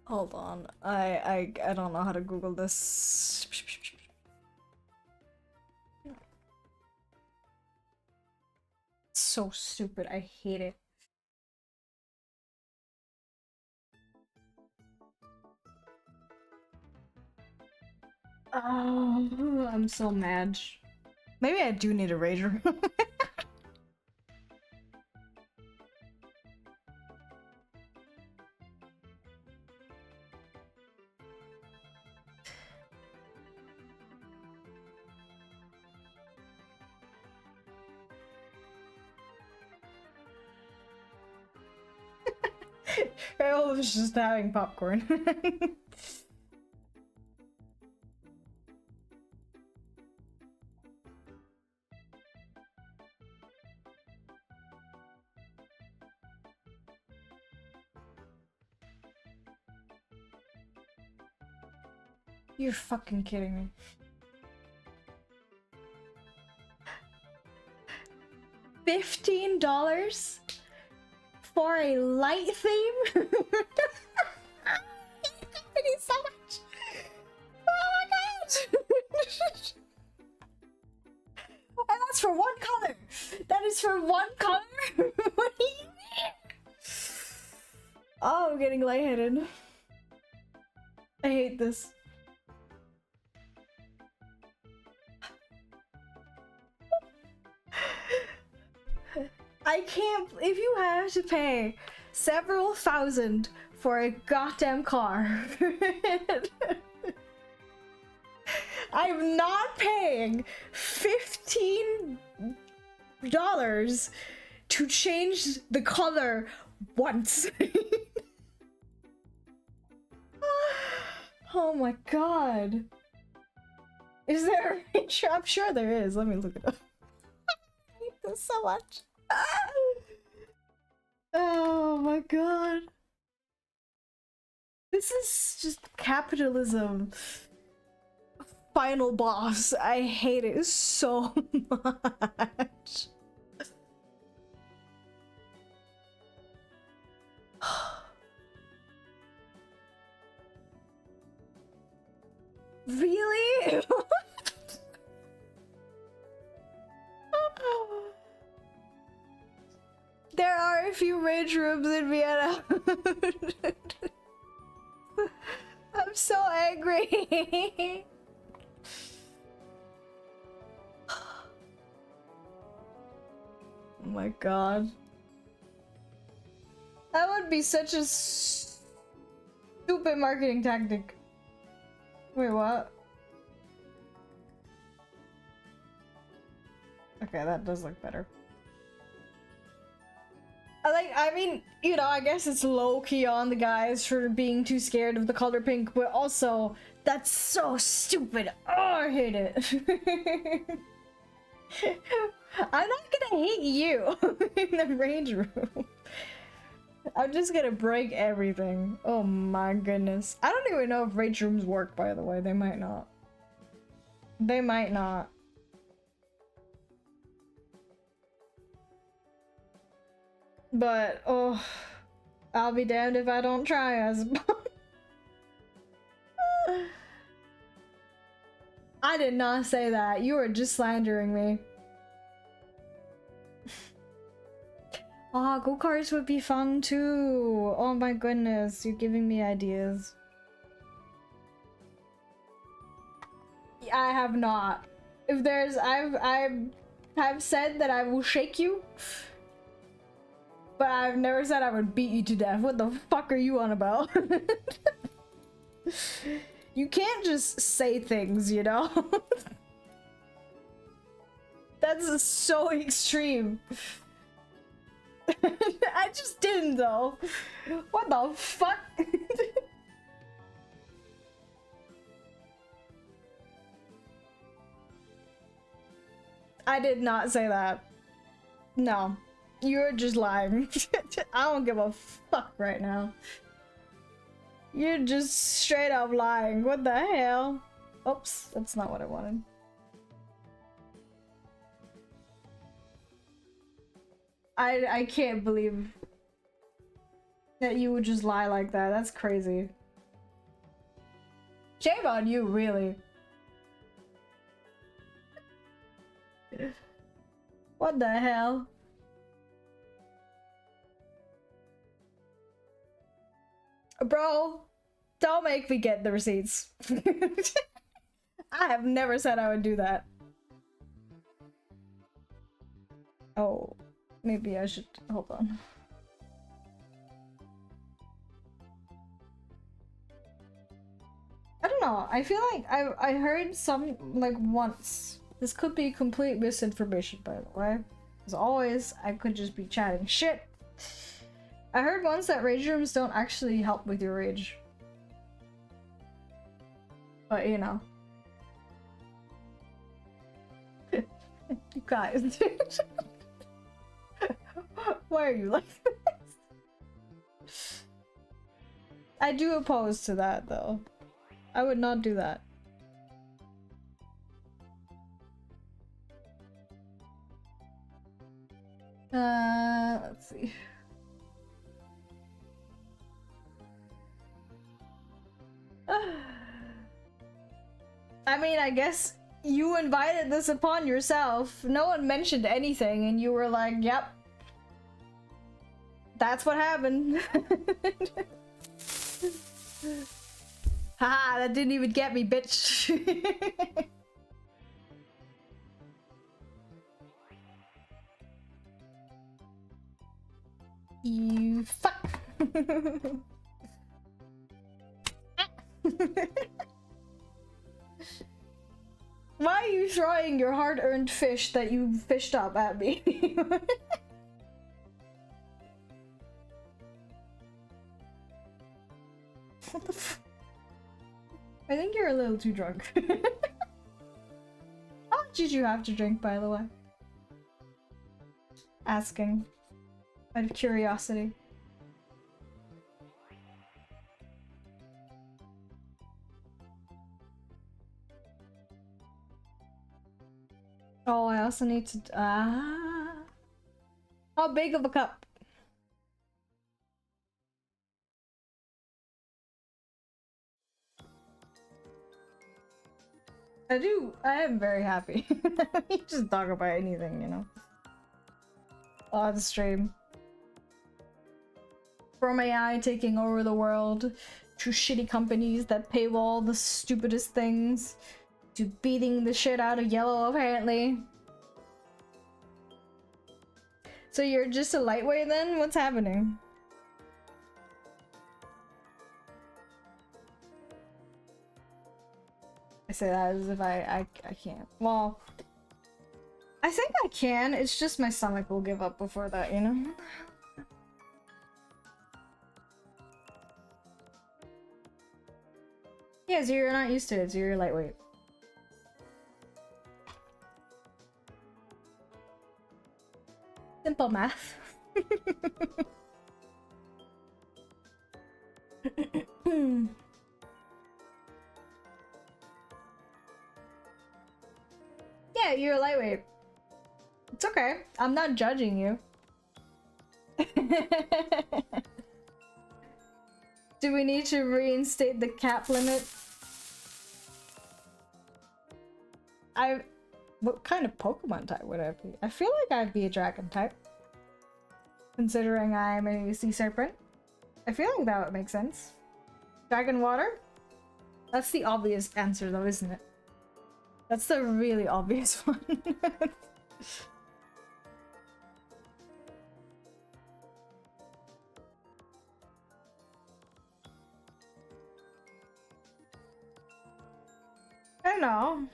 Hold on. I don't know how to Google this. So stupid. I hate it. Oh, I'm so mad. Maybe I do need a rager. Errol was just having popcorn. You're fucking kidding me. $15 for a light theme? I need so much. Oh my god! And that's for one color. That is for one color. What do you mean? Oh, I'm getting lightheaded. I hate this. I can't. If you have to pay several thousand for a goddamn car, I'm not paying $15 to change the color once. Oh my god. Is there a picture? I'm sure there is. Let me look it up. I hate this so much. Oh my god. This is just capitalism. Final boss. I hate it so much. Really? There are a few rage rooms in Vienna. I'm so angry. Oh my god. That would be such a stupid marketing tactic. Wait, what? Okay, that does look better. I mean, you know, I guess it's low-key on the guys for being too scared of the color pink, but also, that's so stupid. Oh, I hate it. I'm not gonna hate you in the range room. I'm just gonna break everything. Oh my goodness. I don't even know if rage rooms work, by the way. They might not. They might not. But, oh, I'll be damned if I don't try, as I did not say that. You were just slandering me. Oh, go-karts would be fun too. Oh my goodness, you're giving me ideas. I have not. If there's, I've said that I will shake you, but I've never said I would beat you to death. What the fuck are you on about? You can't just say things, you know? That's so extreme. I just didn't though. What the fuck? I did not say that. No. You're just lying. I don't give a fuck right now. You're just straight up lying. What the hell? Oops, that's not what I wanted. I can't believe that you would just lie like that. That's crazy. Shame on you, really. What the hell? Bro, don't make me get the receipts. I have never said I would do that. Oh, maybe I should hold on. I don't know. I feel like I heard some like once. This could be complete misinformation, by the way. As always, I could just be chatting shit. I heard once that rage rooms don't actually help with your rage. But you know. You guys. Why are you like this? I do oppose to that though. I would not do that. Let's see. I mean, I guess you invited this upon yourself. No one mentioned anything and you were like, yep. That's what happened. Haha, that didn't even get me, bitch. You fuck. Why are you throwing your hard-earned fish that you fished up at me? What the f— I think you're a little too drunk. How much did you have to drink, by the way? Asking. Out of curiosity. Oh, I also need to— how big of a cup? I am very happy. You just talk about anything, you know. Oh, the stream. From AI taking over the world, to shitty companies that paywall the stupidest things, to beating the shit out of yellow, apparently. So you're just a lightweight then? What's happening? I say that as if I can't. Well, I think I can. It's just my stomach will give up before that, you know? Yeah, so you're not used to it, so you're lightweight. Simple math. Yeah, you're lightweight. It's okay. I'm not judging you. Do we need to reinstate the cap limit? What kind of Pokemon type would I be? I feel like I'd be a dragon type. Considering I'm a sea serpent. I feel like that would make sense. Dragon water? That's the obvious answer though, isn't it? That's the really obvious one. I don't know.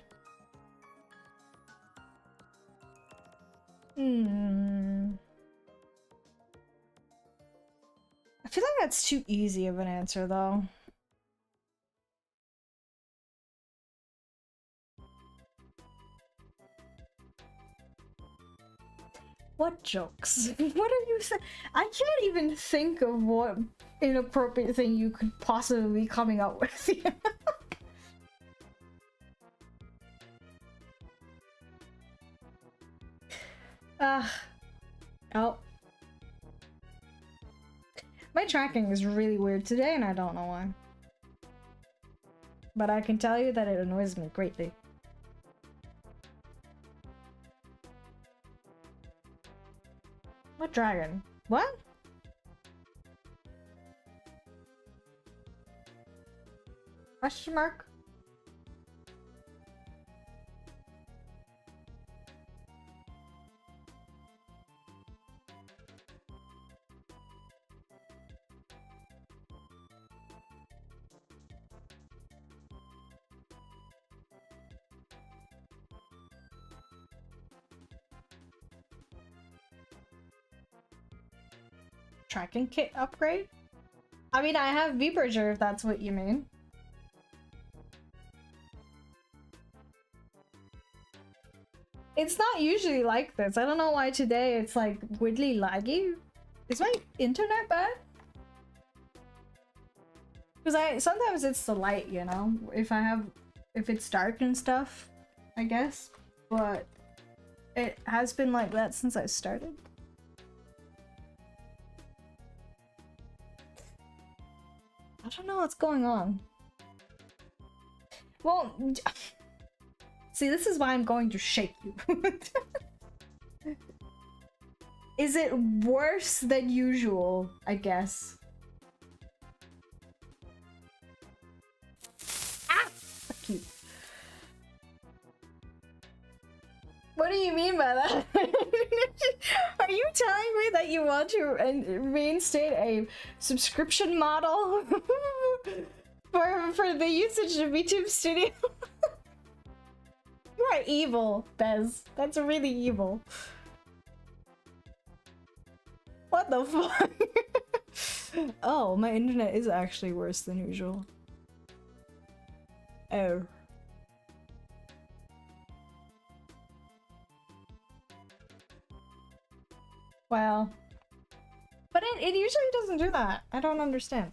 I feel like that's too easy of an answer though. What jokes? What are you saying? I can't even think of what inappropriate thing you could possibly be coming up with. Oh. My tracking is really weird today and I don't know why. But I can tell you that it annoys me greatly. What dragon? What? Question mark? Tracking kit upgrade? I mean, I have V-Bridger if that's what you mean. It's not usually like this. I don't know why today it's like weirdly laggy. Is my internet bad? Because sometimes it's the light, you know? If it's dark and stuff, I guess. But it has been like that since I started. I don't know what's going on. Well, see, this is why I'm going to shake you. Is it worse than usual, I guess? Ah! Fuck you. What do you mean by that? Are you telling me that you want to reinstate a subscription model for the usage of YouTube Studio? You are evil, Bez. That's really evil. What the fuck? Oh, my internet is actually worse than usual. Oh. Well, but it usually doesn't do that. I don't understand.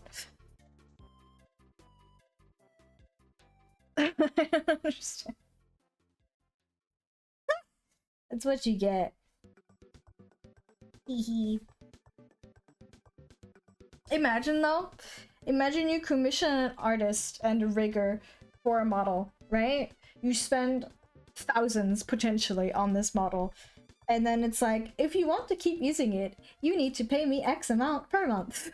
I don't understand. That's what you get. Hehe. Imagine though, imagine you commission an artist and a rigger for a model, right? You spend thousands potentially on this model. And then it's like, if you want to keep using it, you need to pay me X amount per month.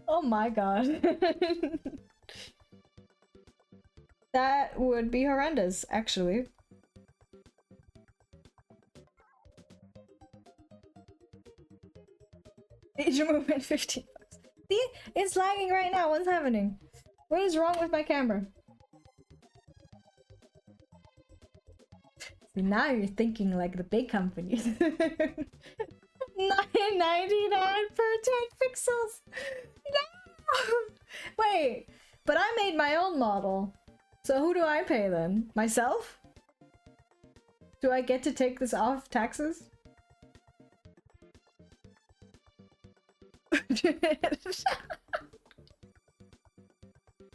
Oh my god. That would be horrendous, actually. Age movement 15 bucks. See? It's lagging right now. What's happening? What is wrong with my camera? Now you're thinking like the big companies. $9.99 per 10 pixels. No! Wait, but I made my own model. So who do I pay then? Myself? Do I get to take this off taxes?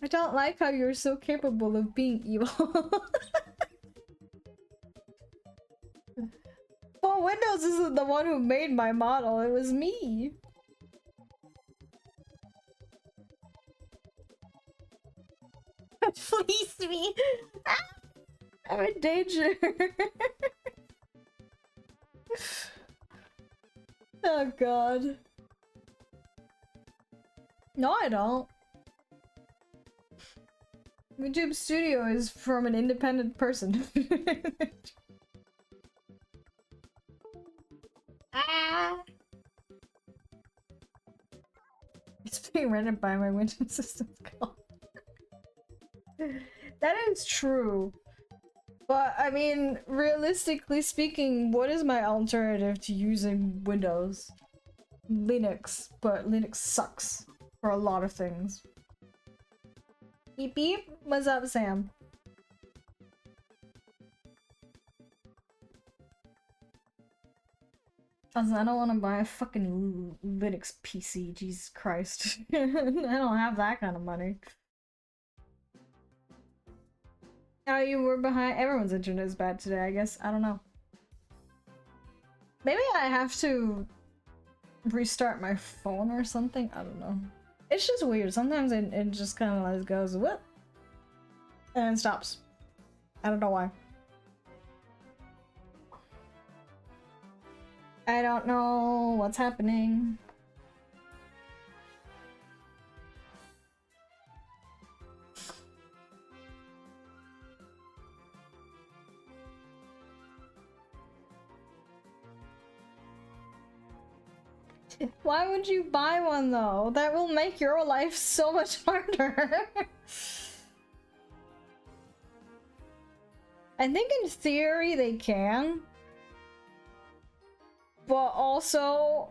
I don't like how you're so capable of being evil. Well, Windows isn't the one who made my model, it was me. Fleece me! I'm in danger. Oh god. No, I don't. YouTube Studio is from an independent person. Ah! It's being rendered by my Windows system call. That is true. But, I mean, realistically speaking, what is my alternative to using Windows? Linux, but Linux sucks for a lot of things. Beep beep, what's up, Sam? Also, I don't want to buy a fucking Linux PC, Jesus Christ. I don't have that kind of money. Oh, you were behind. Everyone's internet is bad today, I guess. I don't know. Maybe I have to restart my phone or something. I don't know. It's just weird. Sometimes it just kind of like goes whoop and then stops. I don't know why. I don't know what's happening. Why would you buy one though? That will make your life so much harder. I think in theory they can. But also,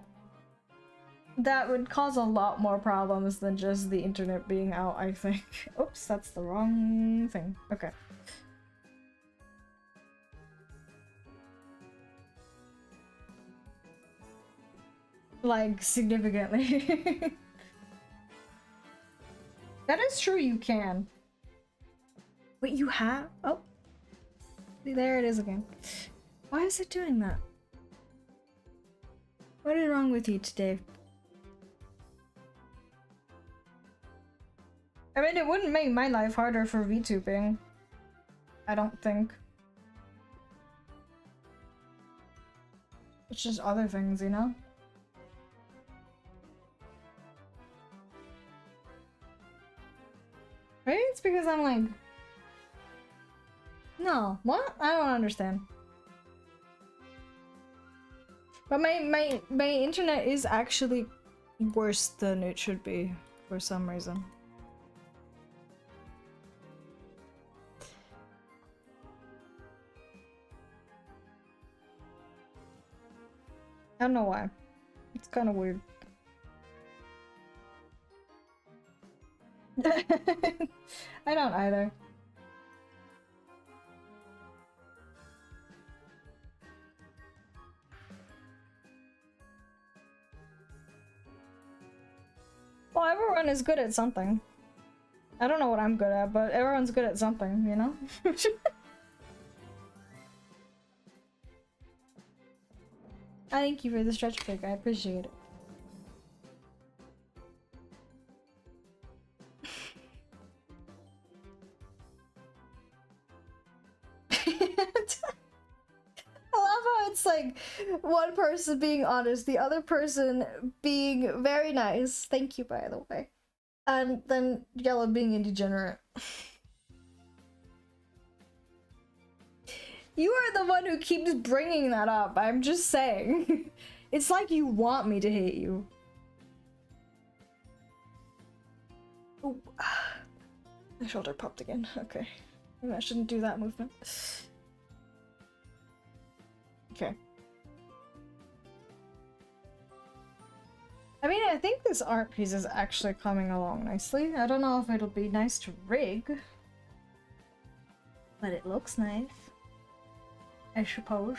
that would cause a lot more problems than just the internet being out, I think. Oops, that's the wrong thing. Okay. Like, significantly. That is true, you can. Wait, you have? Oh. See, there it is again. Why is it doing that? What is wrong with you today? I mean, it wouldn't make my life harder for VTubing. I don't think. It's just other things, you know? Maybe it's because I'm like... No, what? I don't understand. But my internet is actually worse than it should be for some reason. I don't know why. It's kind of weird. I don't either. Well, everyone is good at something. I don't know what I'm good at, but everyone's good at something, you know? I thank you for the stretch pic, I appreciate it. I love how it's like one person being honest, the other person being very nice. Thank you, by the way. And then Yellow being a degenerate. You are the one who keeps bringing that up. I'm just saying. It's like you want me to hate you. Oh, my shoulder popped again. Okay. Maybe I shouldn't do that movement. Okay. I mean, I think this art piece is actually coming along nicely. I don't know if it'll be nice to rig, but it looks nice, I suppose.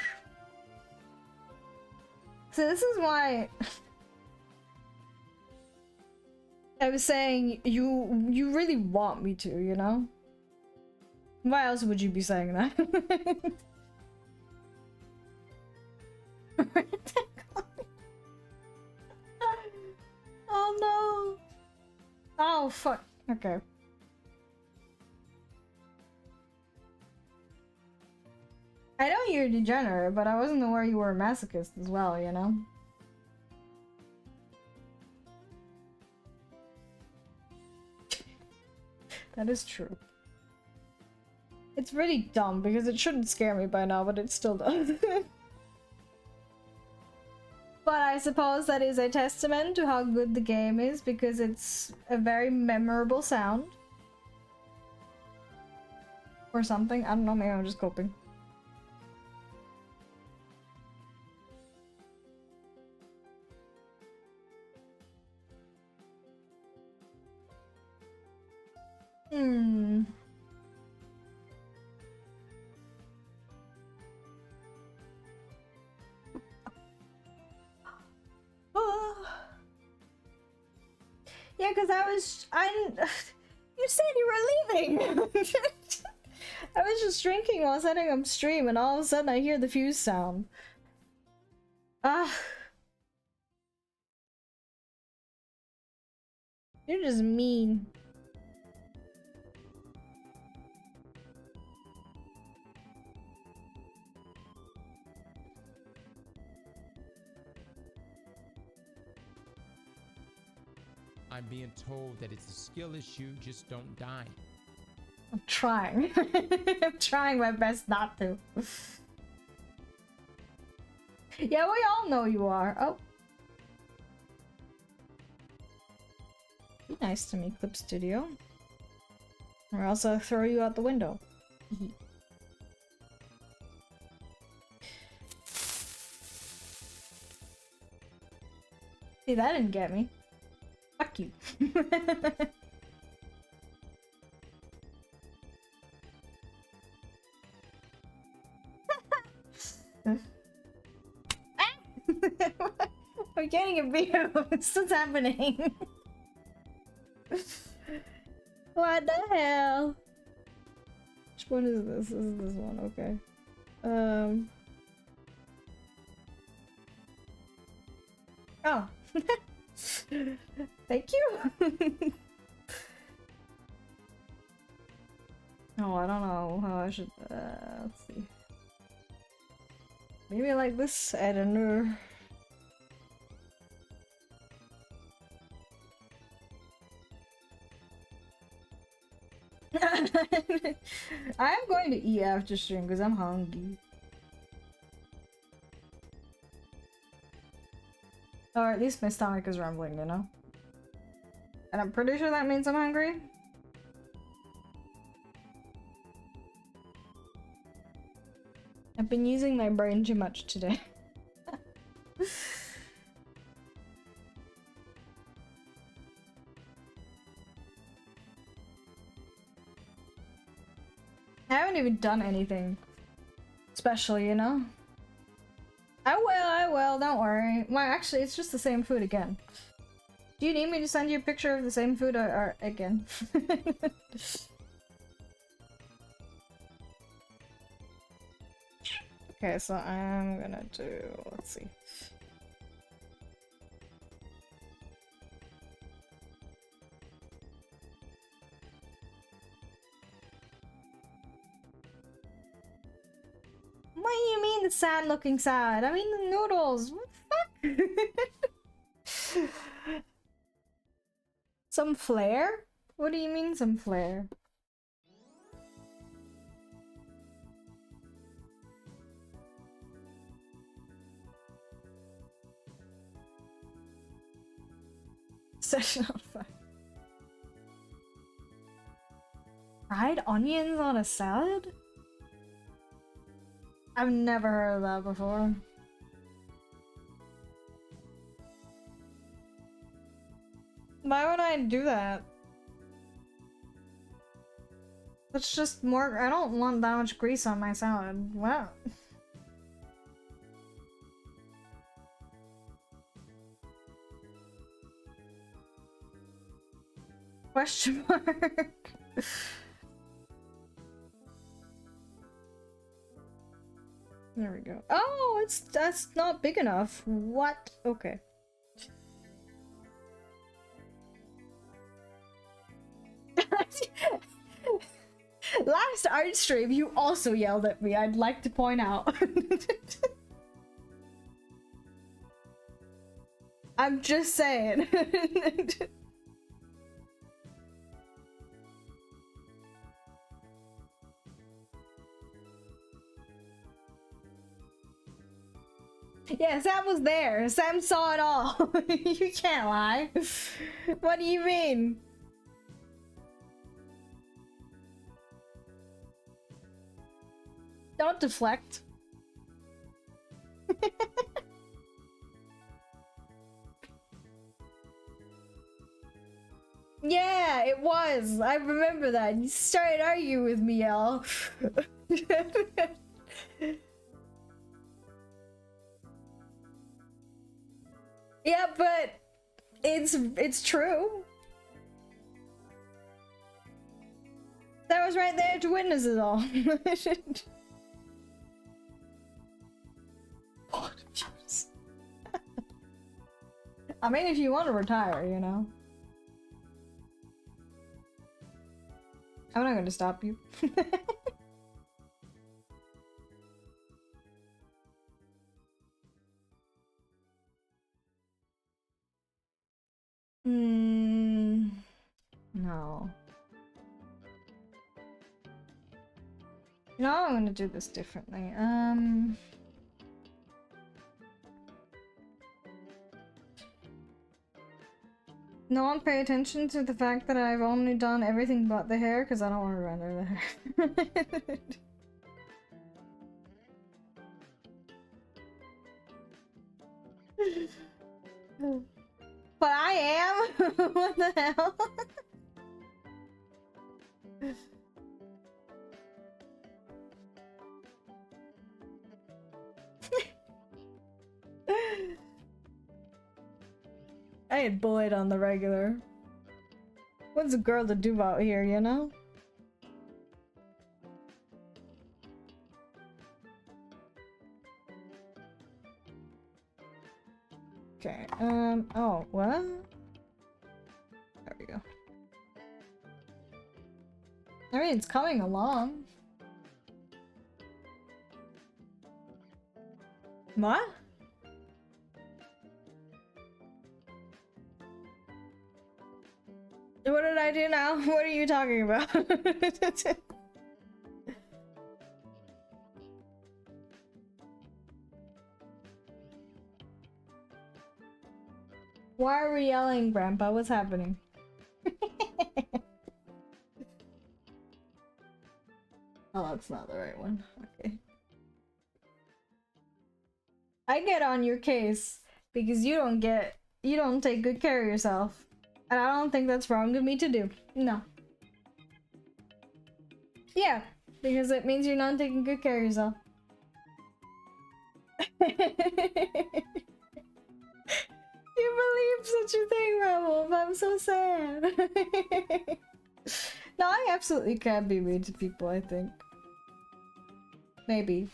So this is why I was saying you really want me to, you know? Why else would you be saying that? Oh no! Oh fuck. Okay. I know you're a degenerate, but I wasn't aware you were a masochist as well, you know? That is true. It's really dumb because it shouldn't scare me by now, but it still does. But I suppose that is a testament to how good the game is because it's a very memorable sound. Or something. I don't know, maybe I'm just coping. Hmm. Yeah, because you said you were leaving! I was just drinking while setting up stream and all of a sudden I hear the fuse sound. Ah. You're just mean. I'm being told that it's a skill issue, just don't die. I'm trying. I'm trying my best not to. Yeah, we all know you are. Oh. Be nice to me, Clip Studio. Or else I'll throw you out the window. See, that didn't get me. Fuck you. We're getting a video. What's happening? What the hell? Which one is this? This is this one, okay. Oh. Thank you. Oh, I don't know how I should, let's see. Maybe like this, I don't know. I am going to eat after stream because I'm hungry. Or at least my stomach is rumbling, you know? And I'm pretty sure that means I'm hungry. I've been using my brain too much today. I haven't even done anything special, you know? I will, don't worry. Well, actually, it's just the same food again. Do you need me to send you a picture of the same food or again? Okay, so I'm gonna do, let's see. What do you mean the sad looking sad? I mean the noodles. What the fuck? Some flair? What do you mean some flair? Session on fire. Fried onions on a salad? I've never heard of that before. Why would I do that? That's just more. I don't want that much grease on my salad. Wow. Question mark. There we go. Oh, that's not big enough. What? Okay. Last art stream, you also yelled at me. I'd like to point out. I'm just saying. Yeah, Sam was there. Sam saw it all. You can't lie. What do you mean? Don't deflect. Yeah, it was. I remember that. You started arguing with me, Elle. Yeah, but it's true. That was right there to witness it all. I mean, if you want to retire, you know. I'm not going to stop you. No. No, I'm gonna do this differently. No one pay attention to the fact that I've only done everything but the hair because I don't want to render the hair. But I am? What the hell? I get bullied on the regular. What's a girl to do out here, you know? Okay, oh, what? There we go. I mean, it's coming along. What? What did I do now? What are you talking about? Why are we yelling, Grandpa? What's happening? Oh, that's not the right one. Okay. I get on your case because you don't take good care of yourself. And I don't think that's wrong of me to do. No. Yeah, because it means you're not taking good care of yourself. You believe such a thing, Rebel? I'm so sad. No, I absolutely can be mean to people, I think. Maybe.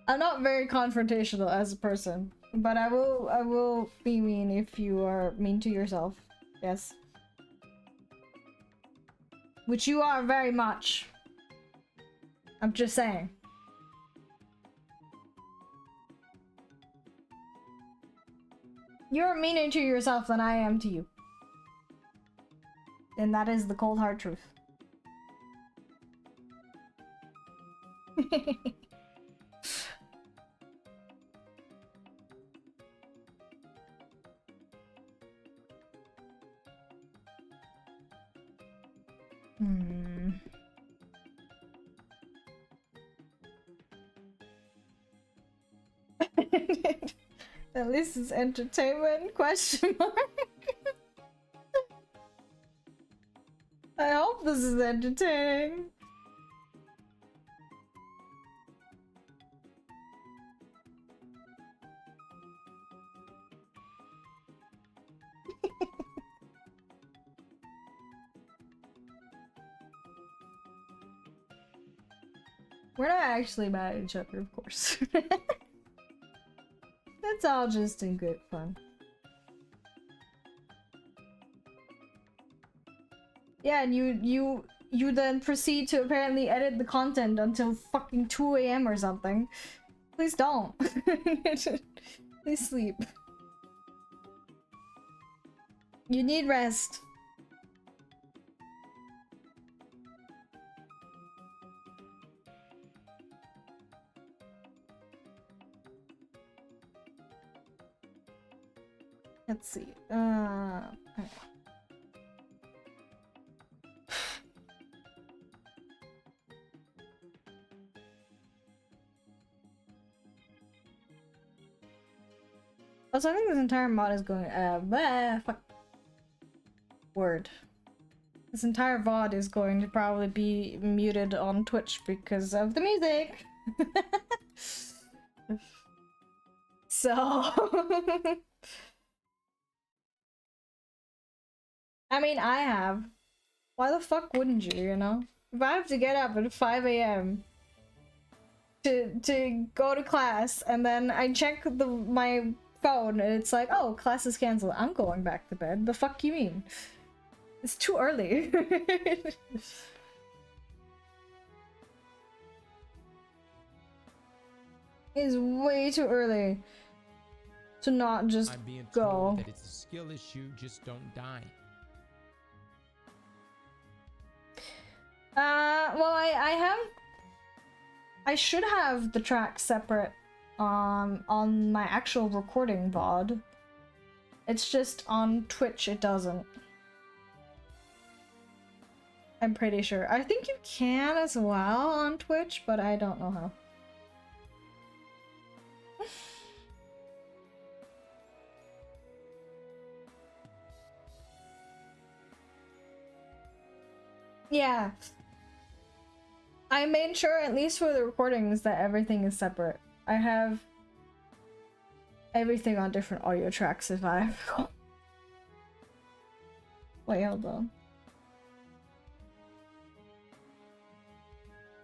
I'm not very confrontational as a person, but I will be mean if you are mean to yourself. Yes. Which you are very much. I'm just saying. You're meaner to yourself than I am to you. And that is the cold hard truth. At least it's entertainment? Question mark. I hope this is entertaining. We're not actually mad at each other, of course. It's all just in good fun. Yeah, and you then proceed to apparently edit the content until fucking 2 a.m. or something. Please don't. Please sleep. You need rest. Let's see. Okay. Also, I think this entire mod is going. Fuck. Word. This entire VOD is going to probably be muted on Twitch because of the music. So. I mean, I have. Why the fuck wouldn't you, you know? If I have to get up at 5 a.m. to go to class and then I check my phone and it's like, oh, class is canceled. I'm going back to bed. The fuck you mean? It's too early. It's way too early to not just I'm being go. told that it's a skill issue, just don't die. Well, I should have the track separate on my actual recording VOD. It's just on Twitch it doesn't. I'm pretty sure. I think you can as well on Twitch, but I don't know how. Yeah. I made sure, at least for the recordings, that everything is separate. I have everything on different audio tracks if I... Wait, hold on.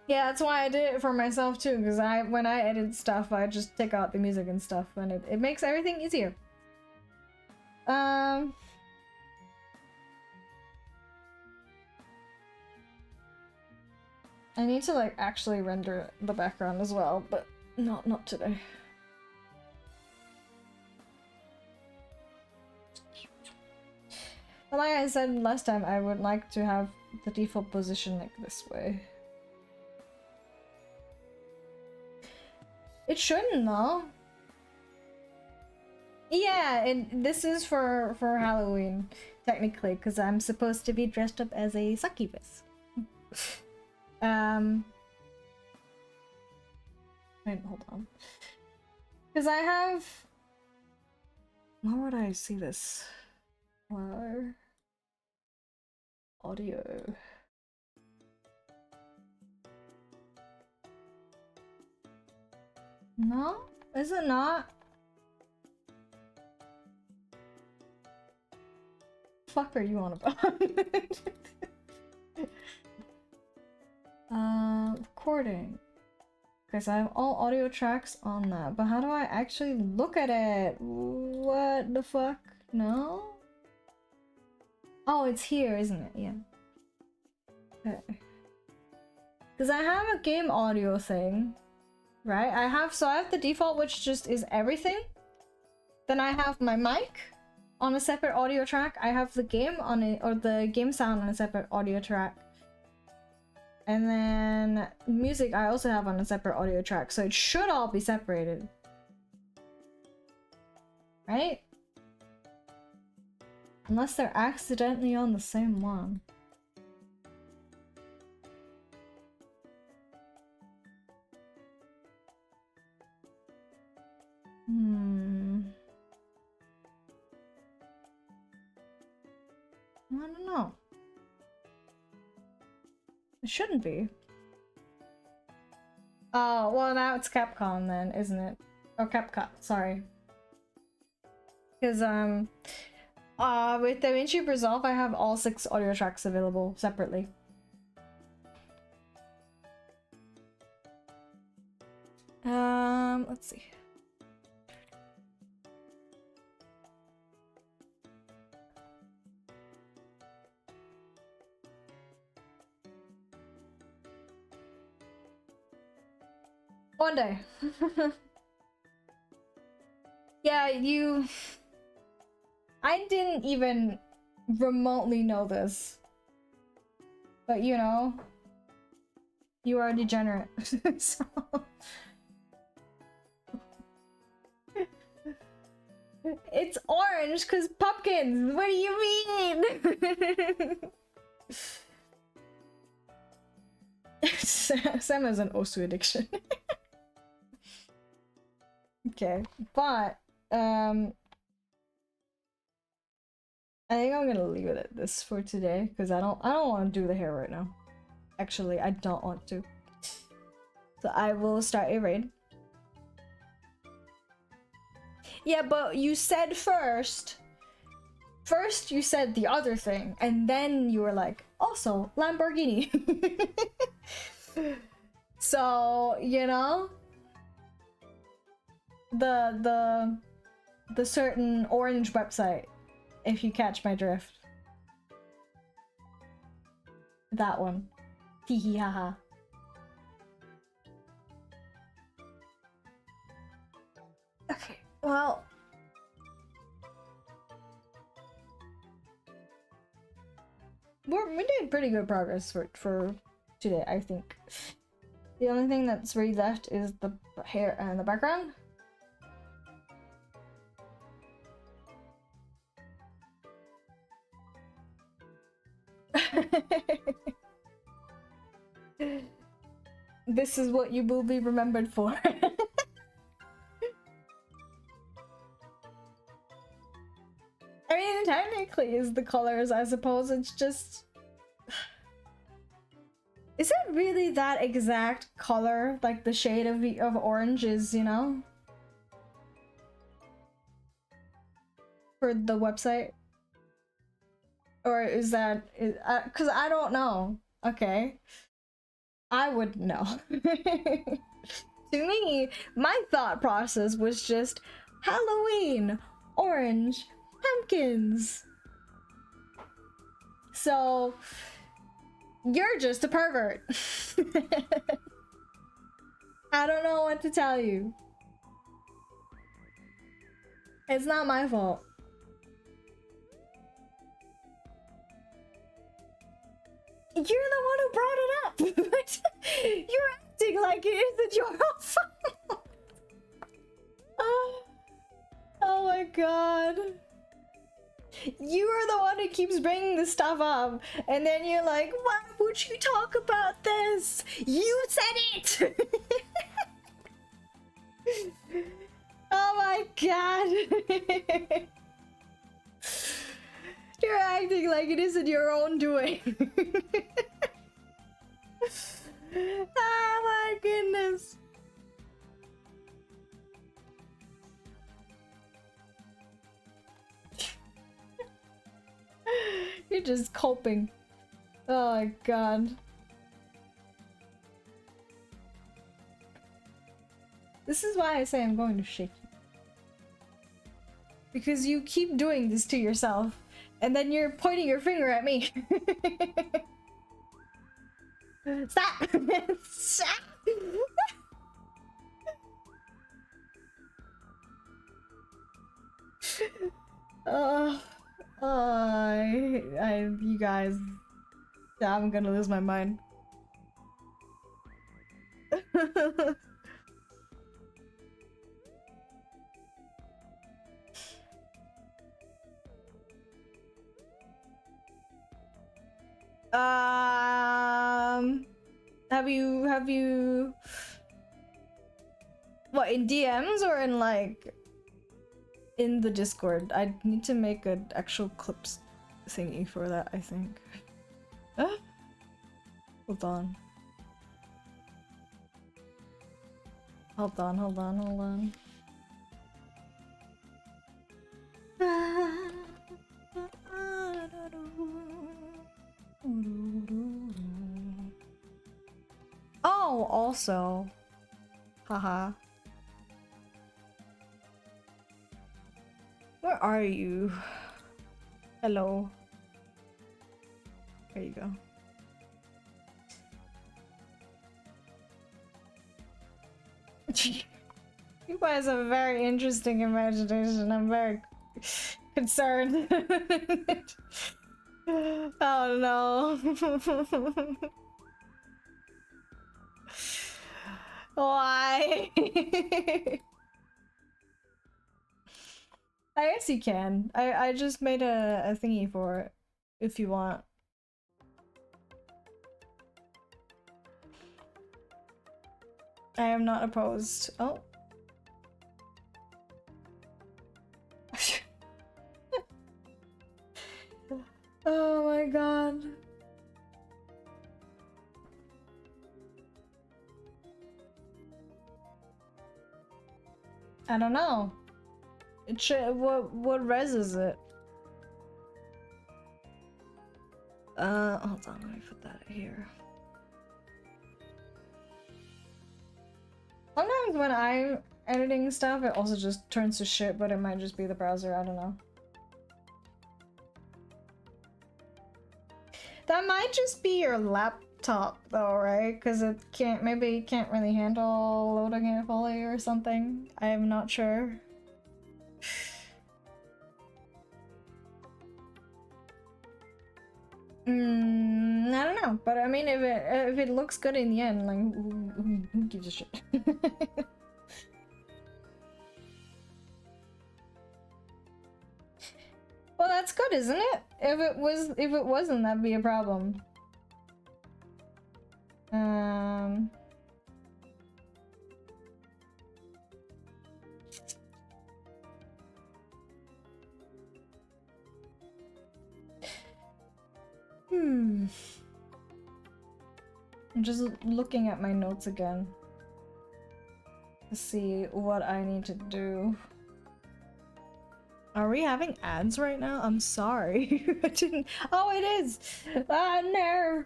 Yeah, that's why I did it for myself too, because when I edit stuff, I just take out the music and stuff, and it makes everything easier. I need to like actually render the background as well, but not today. But like I said last time, I would like to have the default position like this way. It shouldn't though. Yeah, this is for Halloween, technically, because I'm supposed to be dressed up as a succubus. Wait, hold on. Because I have... Where would I see this? Hello? Audio. No? Is it not? Fuck are you on about? Recording. Okay, so I have all audio tracks on that, but how do I actually look at it? What the fuck? No? Oh, it's here, isn't it? Yeah. Okay. Because I have a game audio thing, right? I have the default, which just is everything. Then I have my mic on a separate audio track. I have the game on it, or the game sound on a separate audio track. And then music I also have on a separate audio track, so it should all be separated. Right? Unless they're accidentally on the same one. I don't know. It shouldn't be. Oh, well now it's Capcom then, isn't it? Or Capcom, sorry. Because, with DaVinci Resolve, I have all 6 audio tracks available separately. Let's see. One day. Yeah, I didn't even remotely know this. But you know, you are a degenerate. So... It's orange because pumpkins! What do you mean? Sam has an Osu addiction. Okay, but I think I'm gonna leave it at this for today because I don't want to do the hair right now. Actually, I don't want to. So I will start a raid. Yeah, but you said first you said the other thing, and then you were like, also Lamborghini. So, you know, the certain orange website, if you catch my drift. That one. Hee hee haha. Okay, well, we did pretty good progress for today, I think. The only thing that's really left is the hair and the background. This is what you will be remembered for. I mean, technically is the colors, I suppose. It's just... Is it really that exact color? Like the shade of orange is, you know? For the website? Or is that... Because I don't know. Okay. I wouldn't know. To me, my thought process was just Halloween, orange, pumpkins. So, you're just a pervert. I don't know what to tell you. It's not my fault. You're the one who brought it up. You're acting like it isn't your own fault. Oh my god. You are the one who keeps bringing this stuff up, and then you're like, why would you talk about this? You said it! Oh my god. You're acting like it isn't your own doing. Oh my goodness. You're just coping. Oh my god. This is why I say I'm going to shake you. Because you keep doing this to yourself, and then you're pointing your finger at me. Stop! Stop! You guys, I'm gonna lose my mind. Have you what, in DMs or in like in the Discord? I need to make an actual clips thingy for that, I think. Hold on. Hold on, hold on, hold on. Oh, also. Haha. Where are you? Hello. There you go. You guys have a very interesting imagination. I'm very concerned. Oh no. Why? I guess you can. I just made a thingy for it if you want. I am not opposed. Oh. Oh my god. I don't know. It should, what res is it? Hold on, let me put that here. Sometimes when I'm editing stuff, it also just turns to shit, but it might just be the browser, I don't know. That might just be your laptop though, right? Because it can't, maybe it can't really handle loading it fully or something. I am not sure. I don't know, but I mean, if it looks good in the end, like who gives a shit? Well, that's good, isn't it? If it wasn't, that'd be a problem. I'm just looking at my notes again to see what I need to do. Are we having ads right now? I'm sorry. I didn't. Oh, it is! Ah, no!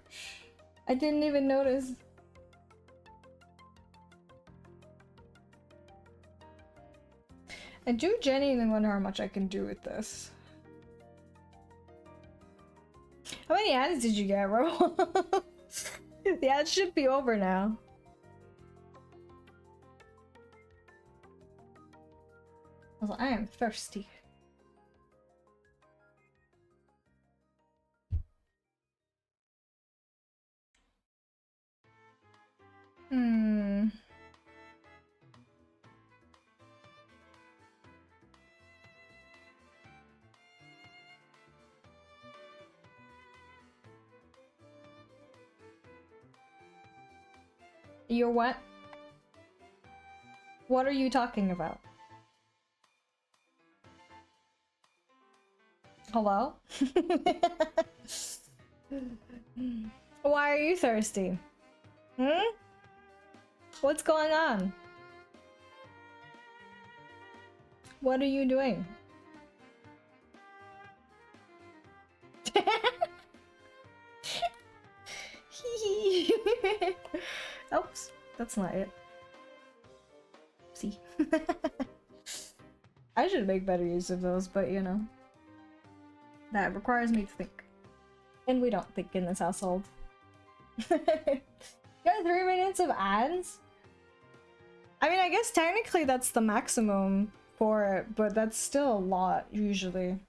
I didn't even notice. I do genuinely wonder how much I can do with this. How many ads did you get, bro? The ads should be over now. Also, I am thirsty. You're what? What are you talking about? Hello? Why are you thirsty? Hmm? What's going on? What are you doing? Oops, that's not it. See. I should make better use of those, but you know. That requires me to think. And we don't think in this household. You got 3 minutes of ads? I mean, I guess technically that's the maximum for it, but that's still a lot, usually.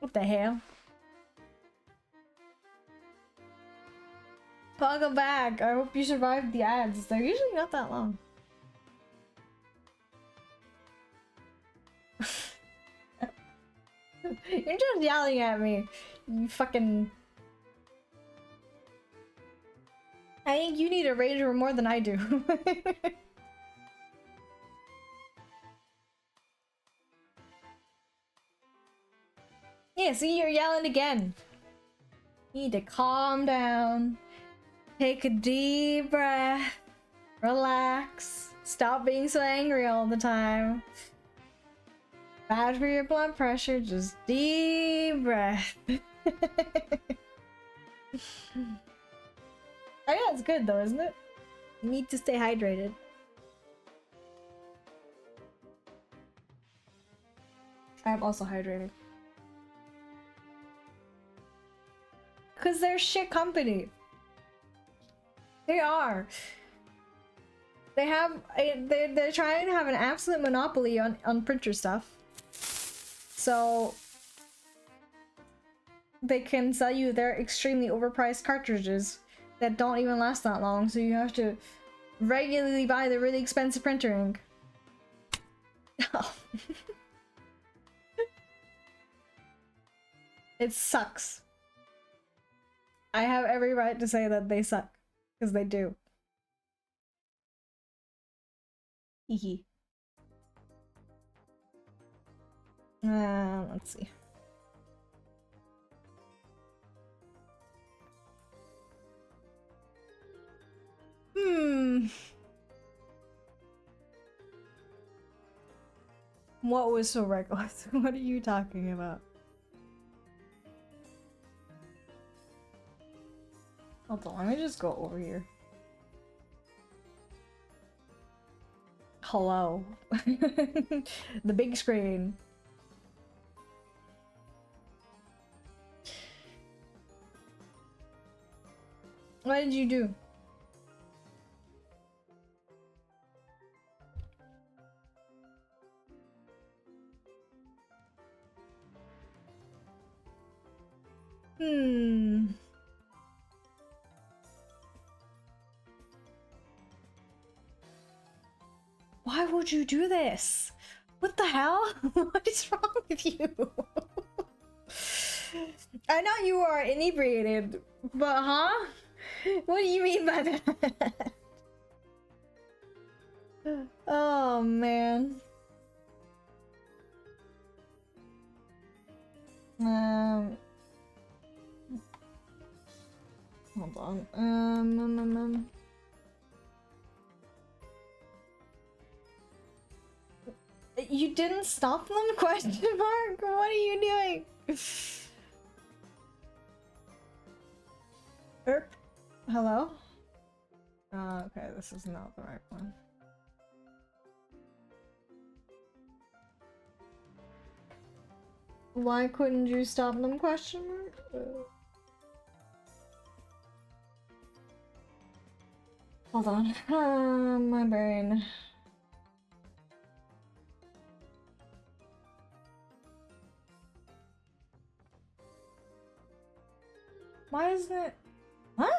What the hell? Welcome back! I hope you survived the ads. They're usually not that long. You're just yelling at me. You fucking... I think you need a rager more than I do. Yeah, see, you're yelling again. You need to calm down. Take a deep breath. Relax. Stop being so angry all the time. Bad for your blood pressure, just deep breath. Oh yeah, it's good though, isn't it? You need to stay hydrated. I'm also hydrated. Cause they're shit company. They are. They have they're trying to have an absolute monopoly on printer stuff. So they can sell you their extremely overpriced cartridges that don't even last that long, so you have to regularly buy the really expensive printer ink. It sucks. I have every right to say that they suck, because they do. Hehe. Let's see. What was so reckless? What are you talking about? Hold on, let me just go over here. Hello. The big screen. What did you do? Why would you do this? What the hell? What is wrong with you? I know you are inebriated, but huh? What do you mean by that? Oh man. Hold on. You didn't stop them? Question mark? What are you doing? Hello? Okay, this is not the right one. Why couldn't you stop them? Question mark? Hold on. My brain. Why isn't it? Huh?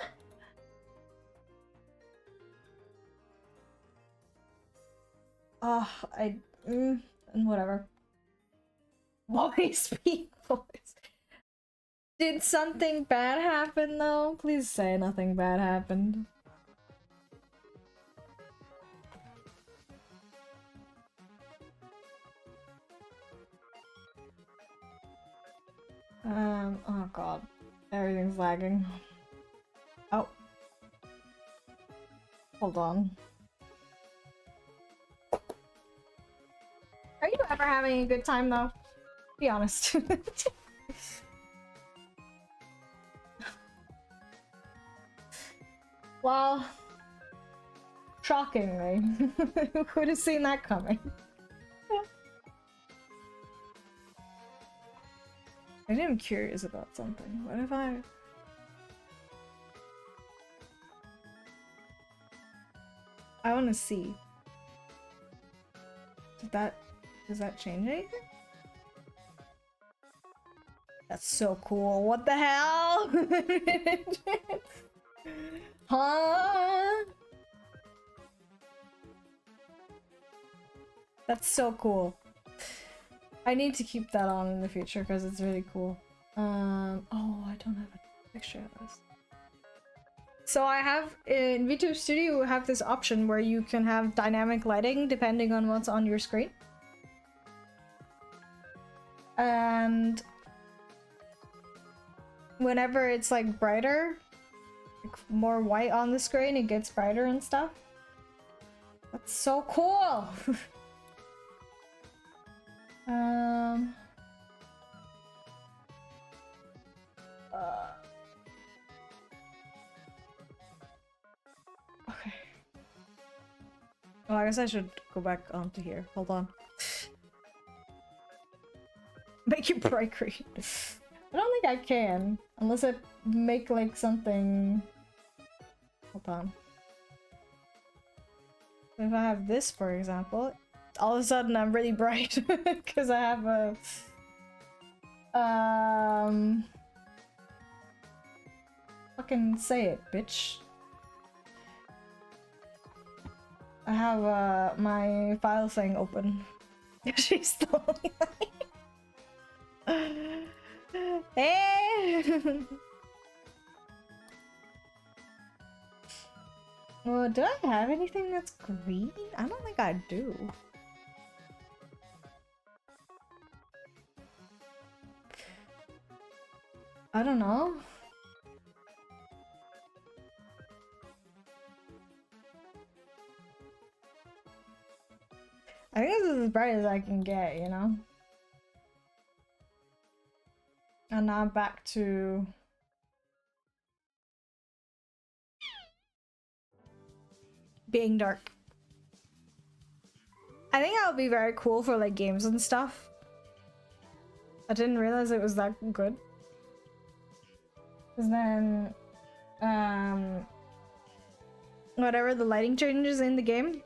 Whatever. Voice speak voice. Did something bad happen though? Please say nothing bad happened. Oh god. Everything's lagging. Oh. Hold on. Are you ever having a good time though? Be honest. Well, shockingly. Who would have seen that coming? I am curious about something. What if I want to see. Does that change anything? That's so cool. What the hell? Huh? That's so cool. I need to keep that on in the future because it's really cool. Oh, I don't have a picture of this. So I have in VTube Studio, we have this option where you can have dynamic lighting depending on what's on your screen. And whenever it's like brighter, like more white on the screen, it gets brighter and stuff. That's so cool. Okay. Well, I guess I should go back onto here. Hold on. Make it bright green. I don't think I can. Unless I make like something... Hold on. If I have this, for example, all of a sudden I'm really bright. Because I have a... Fucking say it, bitch. I have my file thing open. She's still hey! Well, do I have anything that's green? I don't think I do. I don't know. I think this is as bright as I can get, you know? And now I'm back to... being dark. I think that would be very cool for like games and stuff. I didn't realize it was that good. Because then... whatever the lighting changes in the game.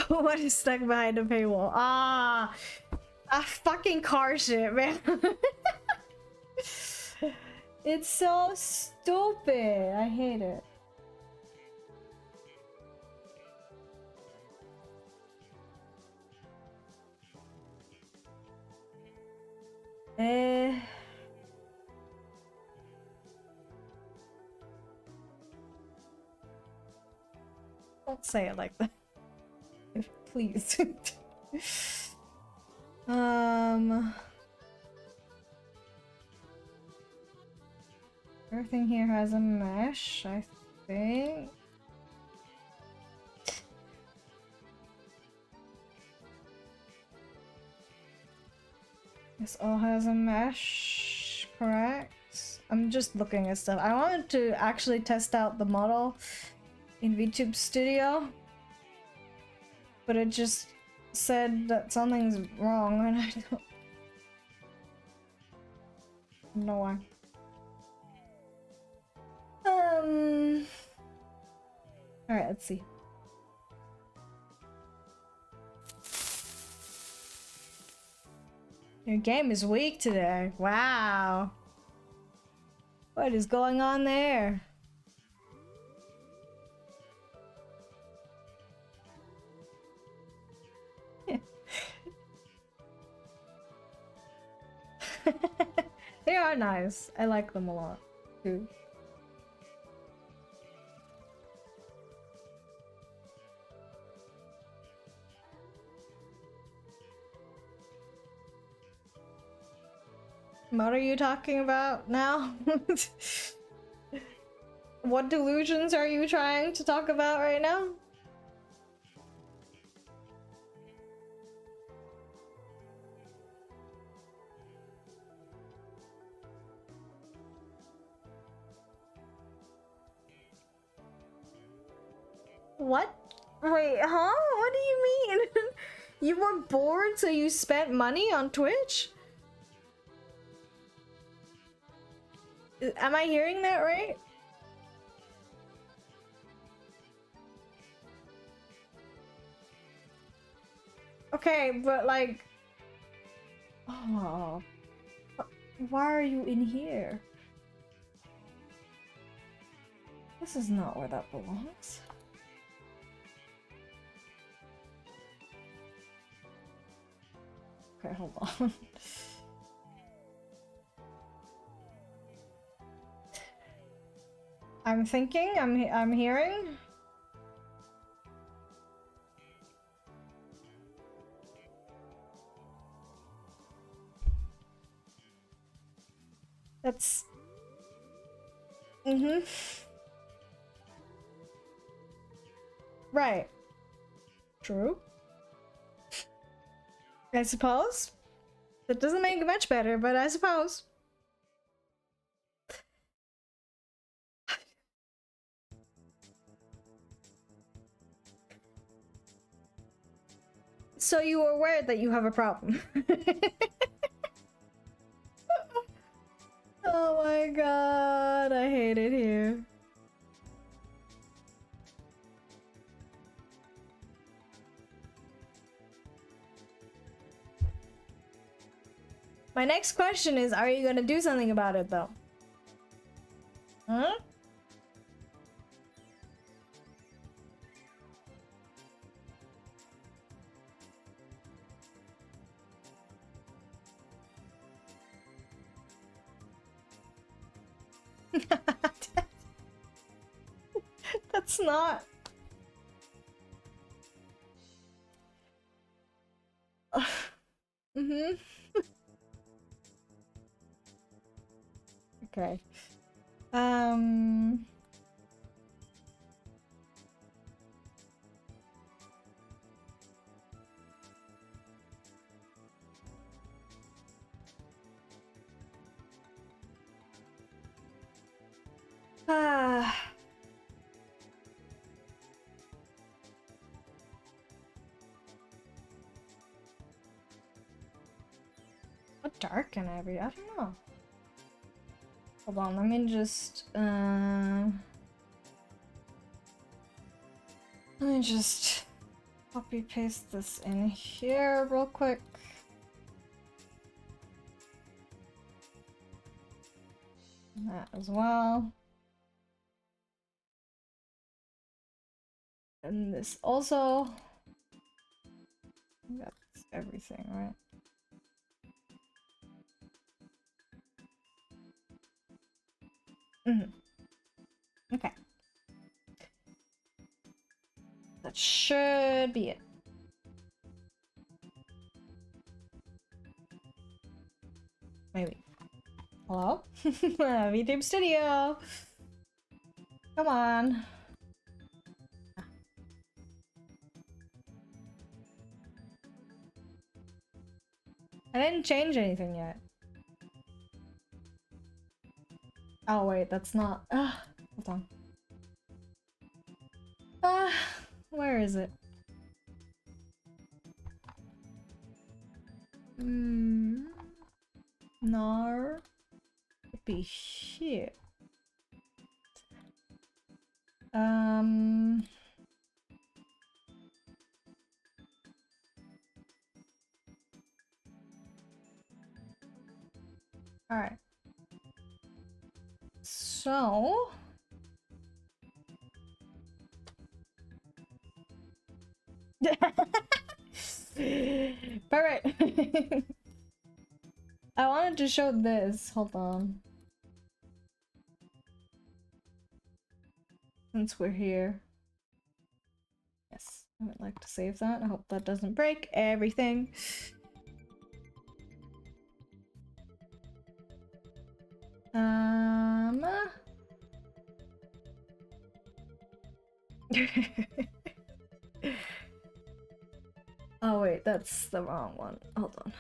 What is stuck behind a paywall? Ah, fucking car shit, man. It's so stupid. I hate it. Don't say it like that. Please. Everything here has a mesh, I think. This all has a mesh, correct? I'm just looking at stuff. I wanted to actually test out the model in VTube Studio, but it just said that something's wrong and I don't know why. Alright, let's see. Your game is weak today. Wow. What is going on there? They are nice. I like them a lot, too. What are you talking about now? What delusions are you trying to talk about right now? What? Wait, huh? What do you mean? You were bored, so you spent money on Twitch? Am I hearing that right? Okay, but like... Oh... Why are you in here? This is not where that belongs. Okay, hold on. I'm thinking, I'm hearing. That's... Mm-hmm. Right. True. I suppose. That doesn't make it much better, but I suppose. So you are aware that you have a problem. Oh my god, I hate it here. My next question is, are you gonna do something about it though? Huh? That's not... Mm-hmm. Okay. Ah. What dark can I be? I don't know. Hold on, let me just copy paste this in here real quick. That as well. And this also. That's everything, right? Okay. That should be it. Maybe. Hello? VTube Studio! Come on. I didn't change anything yet. Oh wait, that's not... hold on. Where is it? No. Could be here. Alright. So... Alright. I wanted to show this. Hold on. Since we're here. Yes, I would like to save that. I hope that doesn't break everything. Oh wait, that's the wrong one. Hold on.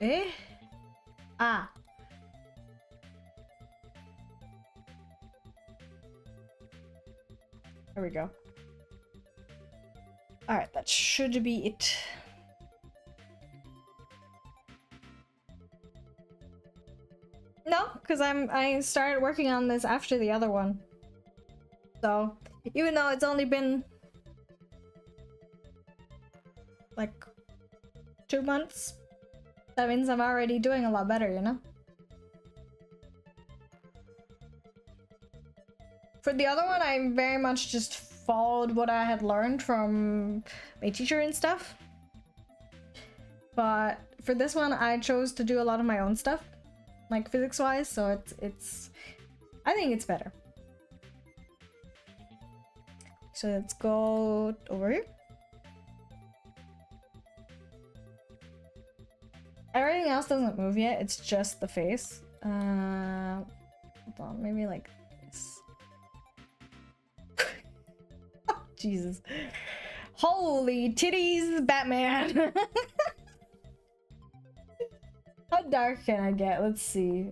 Eh? Ah. There we go. Alright, that should be it. No, because I started working on this after the other one. So, even though it's only been like 2 months, that means I'm already doing a lot better, you know? For the other one, I very much just followed what I had learned from my teacher and stuff. But for this one, I chose to do a lot of my own stuff, like physics-wise, so it's I think it's better. So let's go over here. Everything else doesn't move yet, it's just the face. Hold on, maybe like this. Oh, Jesus. Holy titties, Batman! How dark can I get? Let's see.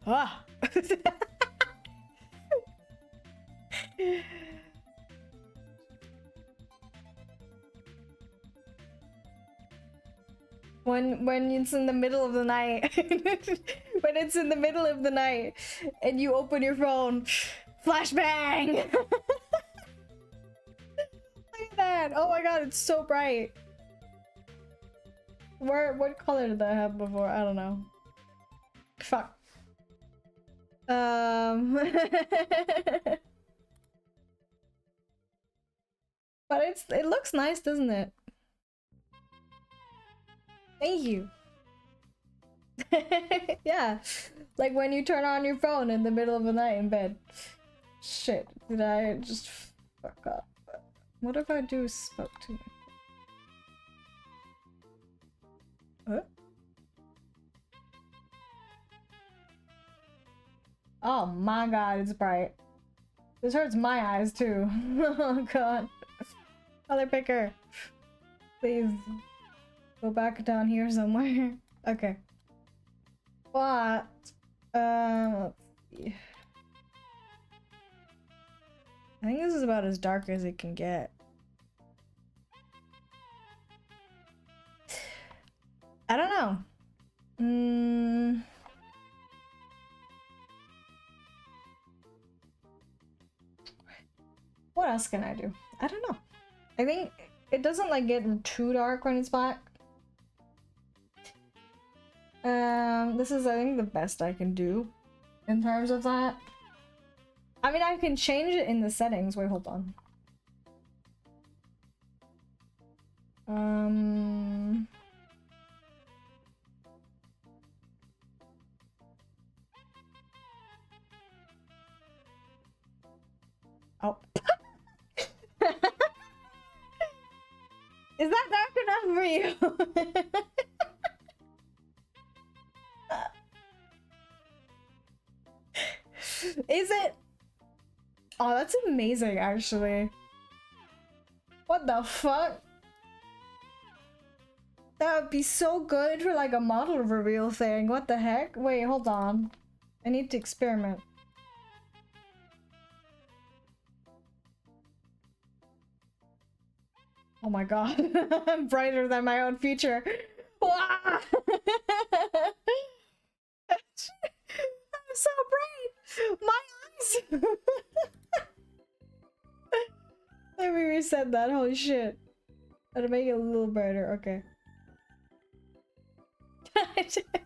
Ah! when it's in the middle of the night. When it's in the middle of the night and you open your phone, flashbang! Look at that! Oh my god, it's so bright. What color did I have before? I don't know. Fuck. But it looks nice, doesn't it? Thank you. Yeah, like when you turn on your phone in the middle of the night in bed. Shit, did I just fuck up? What if I do spoke to me? What? Oh my god, it's bright. This hurts my eyes too. Oh god. Color picker. Please. Go back down here somewhere. Okay. But let's see. I think this is about as dark as it can get. I don't know. What else can I do? I don't know. I think it doesn't like get too dark when it's black. This is, I think, the best I can do in terms of that. I mean, I can change it in the settings. Wait, hold on. Oh. Is that dark enough for you? Is it? Oh, that's amazing, actually. What the fuck? That would be so good for like a model reveal thing. What the heck? Wait, hold on. I need to experiment. Oh my god. I'm brighter than my own future. I'm so bright! My eyes! Let me reset that. Holy shit. Gotta make it a little brighter. Okay.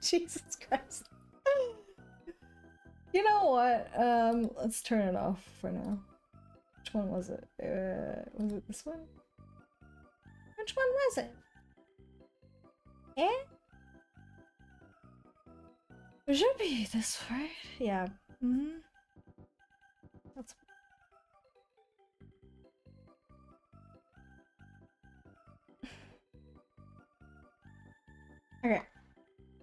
Jesus Christ. You know what? Let's turn it off for now. Which one was it? Was it this one? Which one was it? Eh? It should be this, right? Yeah. That's okay.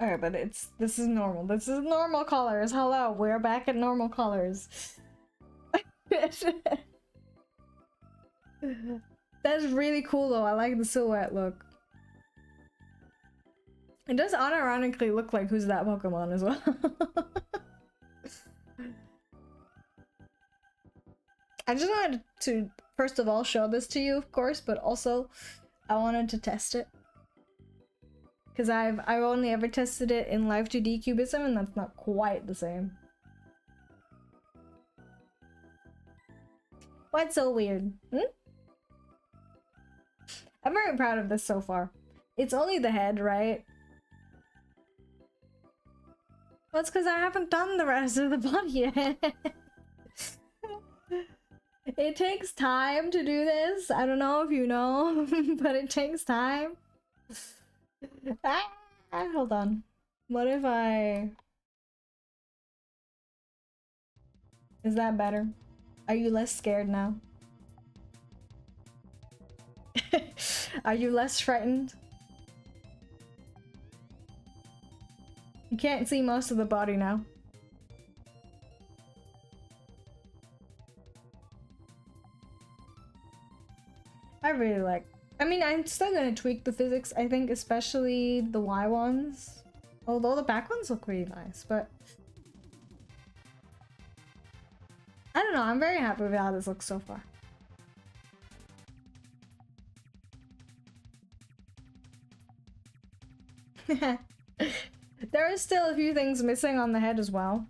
Okay, but this is normal. This is normal colors. Hello, we're back at normal colors. That's really cool though. I like the silhouette look. It does unironically look like Who's That Pokemon as well. I just wanted to first of all show this to you, of course, but also I wanted to test it. Because I've only ever tested it in Live 2D Cubism, and that's not quite the same. What's so weird? I'm very proud of this so far. It's only the head, right? Well, it's because I haven't done the rest of the body yet. It takes time to do this. I don't know if you know, but it takes time. Hold on. What if I... Is that better? Are you less scared now? Are you less frightened? You can't see most of the body now. I really like... I mean, I'm still gonna tweak the physics, I think, especially the Y ones. Although the back ones look really nice, but... I don't know, I'm very happy with how this looks so far. There are still a few things missing on the head as well.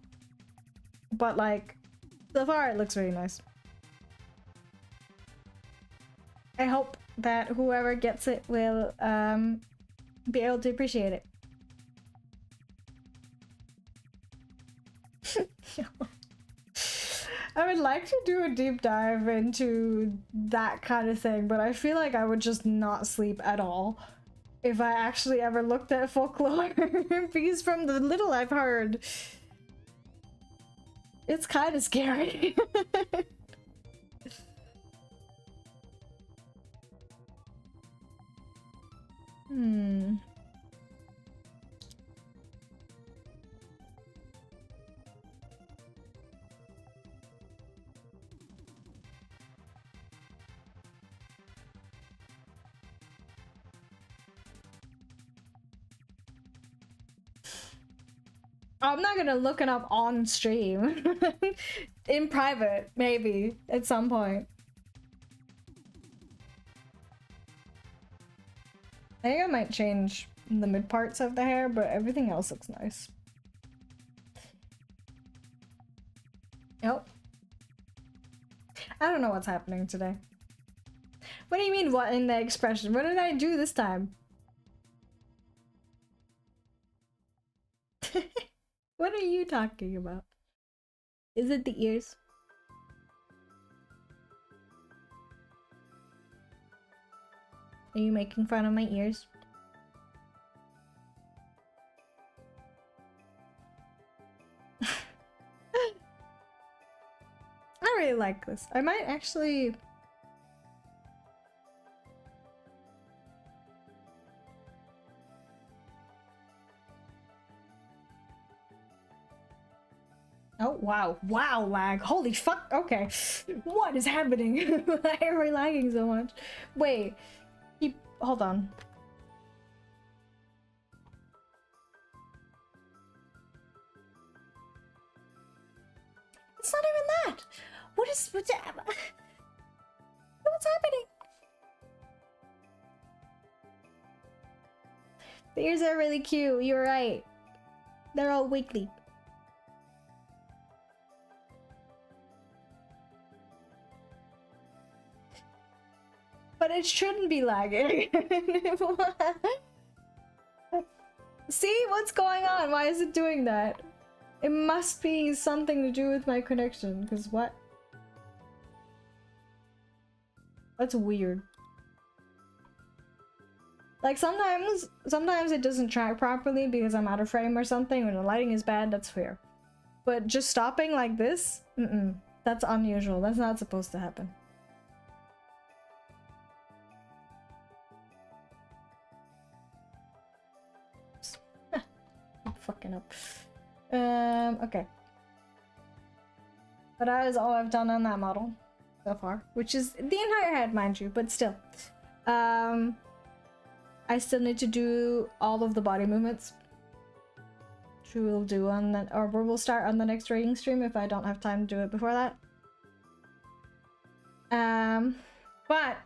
But like, so far it looks really nice. I hope that whoever gets it will be able to appreciate it. I would like to do a deep dive into that kind of thing, but I feel like I would just not sleep at all if I actually ever looked at folklore. Because from the little I've heard, it's kind of scary. I'm not gonna look it up on stream. In private, maybe, at some point. I think I might change the mid parts of the hair, but everything else looks nice. Yep. I don't know what's happening today. What do you mean, what in the expression? What did I do this time? What are you talking about? Is it the ears? Are you making fun of my ears? I really like this. I might actually... Oh, wow. Wow, lag. Holy fuck. Okay. What is happening? Why are we lagging so much? Wait. Hold on. It's not even that. What's happening? The ears are really cute. You're right. They're all wiggly. But it shouldn't be lagging. See what's going on? Why is it doing that? It must be something to do with my connection, because what? That's weird. Like sometimes it doesn't track properly because I'm out of frame or something, when the lighting is bad, that's fair. But just stopping like this? That's unusual. That's not supposed to happen. Fucking up. Okay. But that is all I've done on that model so far, which is the entire head, mind you, but still. I still need to do all of the body movements, which we will do on that, or we'll start on the next rating stream if I don't have time to do it before that. But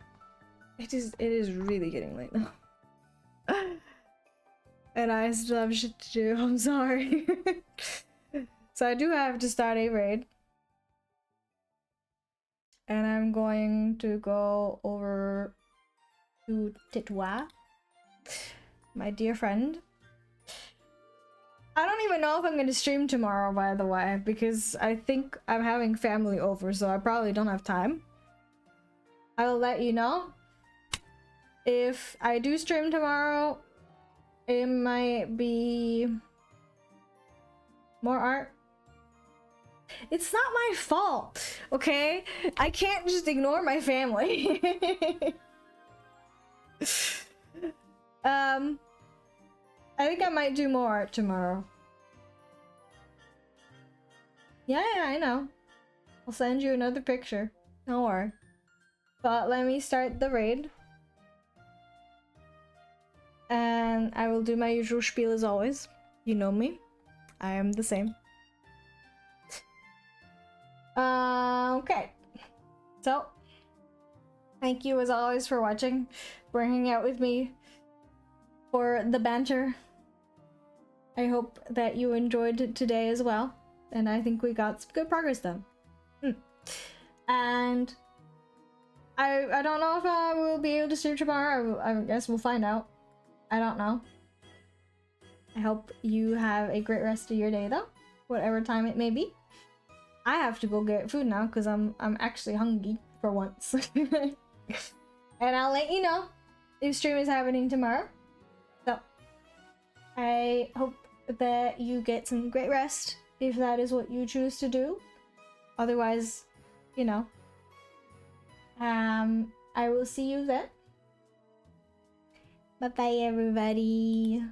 it is really getting late now. And I still have shit to do, I'm sorry. So I do have to start a raid. And I'm going to go over to Titwa, my dear friend. I don't even know if I'm gonna stream tomorrow, by the way, because I think I'm having family over, so I probably don't have time. I'll let you know. If I do stream tomorrow, it might be more art. It's not my fault, okay? I can't just ignore my family. I think I might do more art tomorrow. Yeah, I know. I'll send you another picture. Don't worry. But let me start the raid. And I will do my usual spiel as always. You know me. I am the same. Okay. So, thank you as always for watching, for hanging out with me, for the banter. I hope that you enjoyed today as well, and I think we got some good progress done. And I don't know if I will be able to stream tomorrow. I guess we'll find out. I don't know. I hope you have a great rest of your day though, whatever time it may be. I have to go get food now because I'm actually hungry for once. And I'll let you know if stream is happening tomorrow. So I hope that you get some great rest if that is what you choose to do. Otherwise, you know, I will see you then. Bye bye everybody.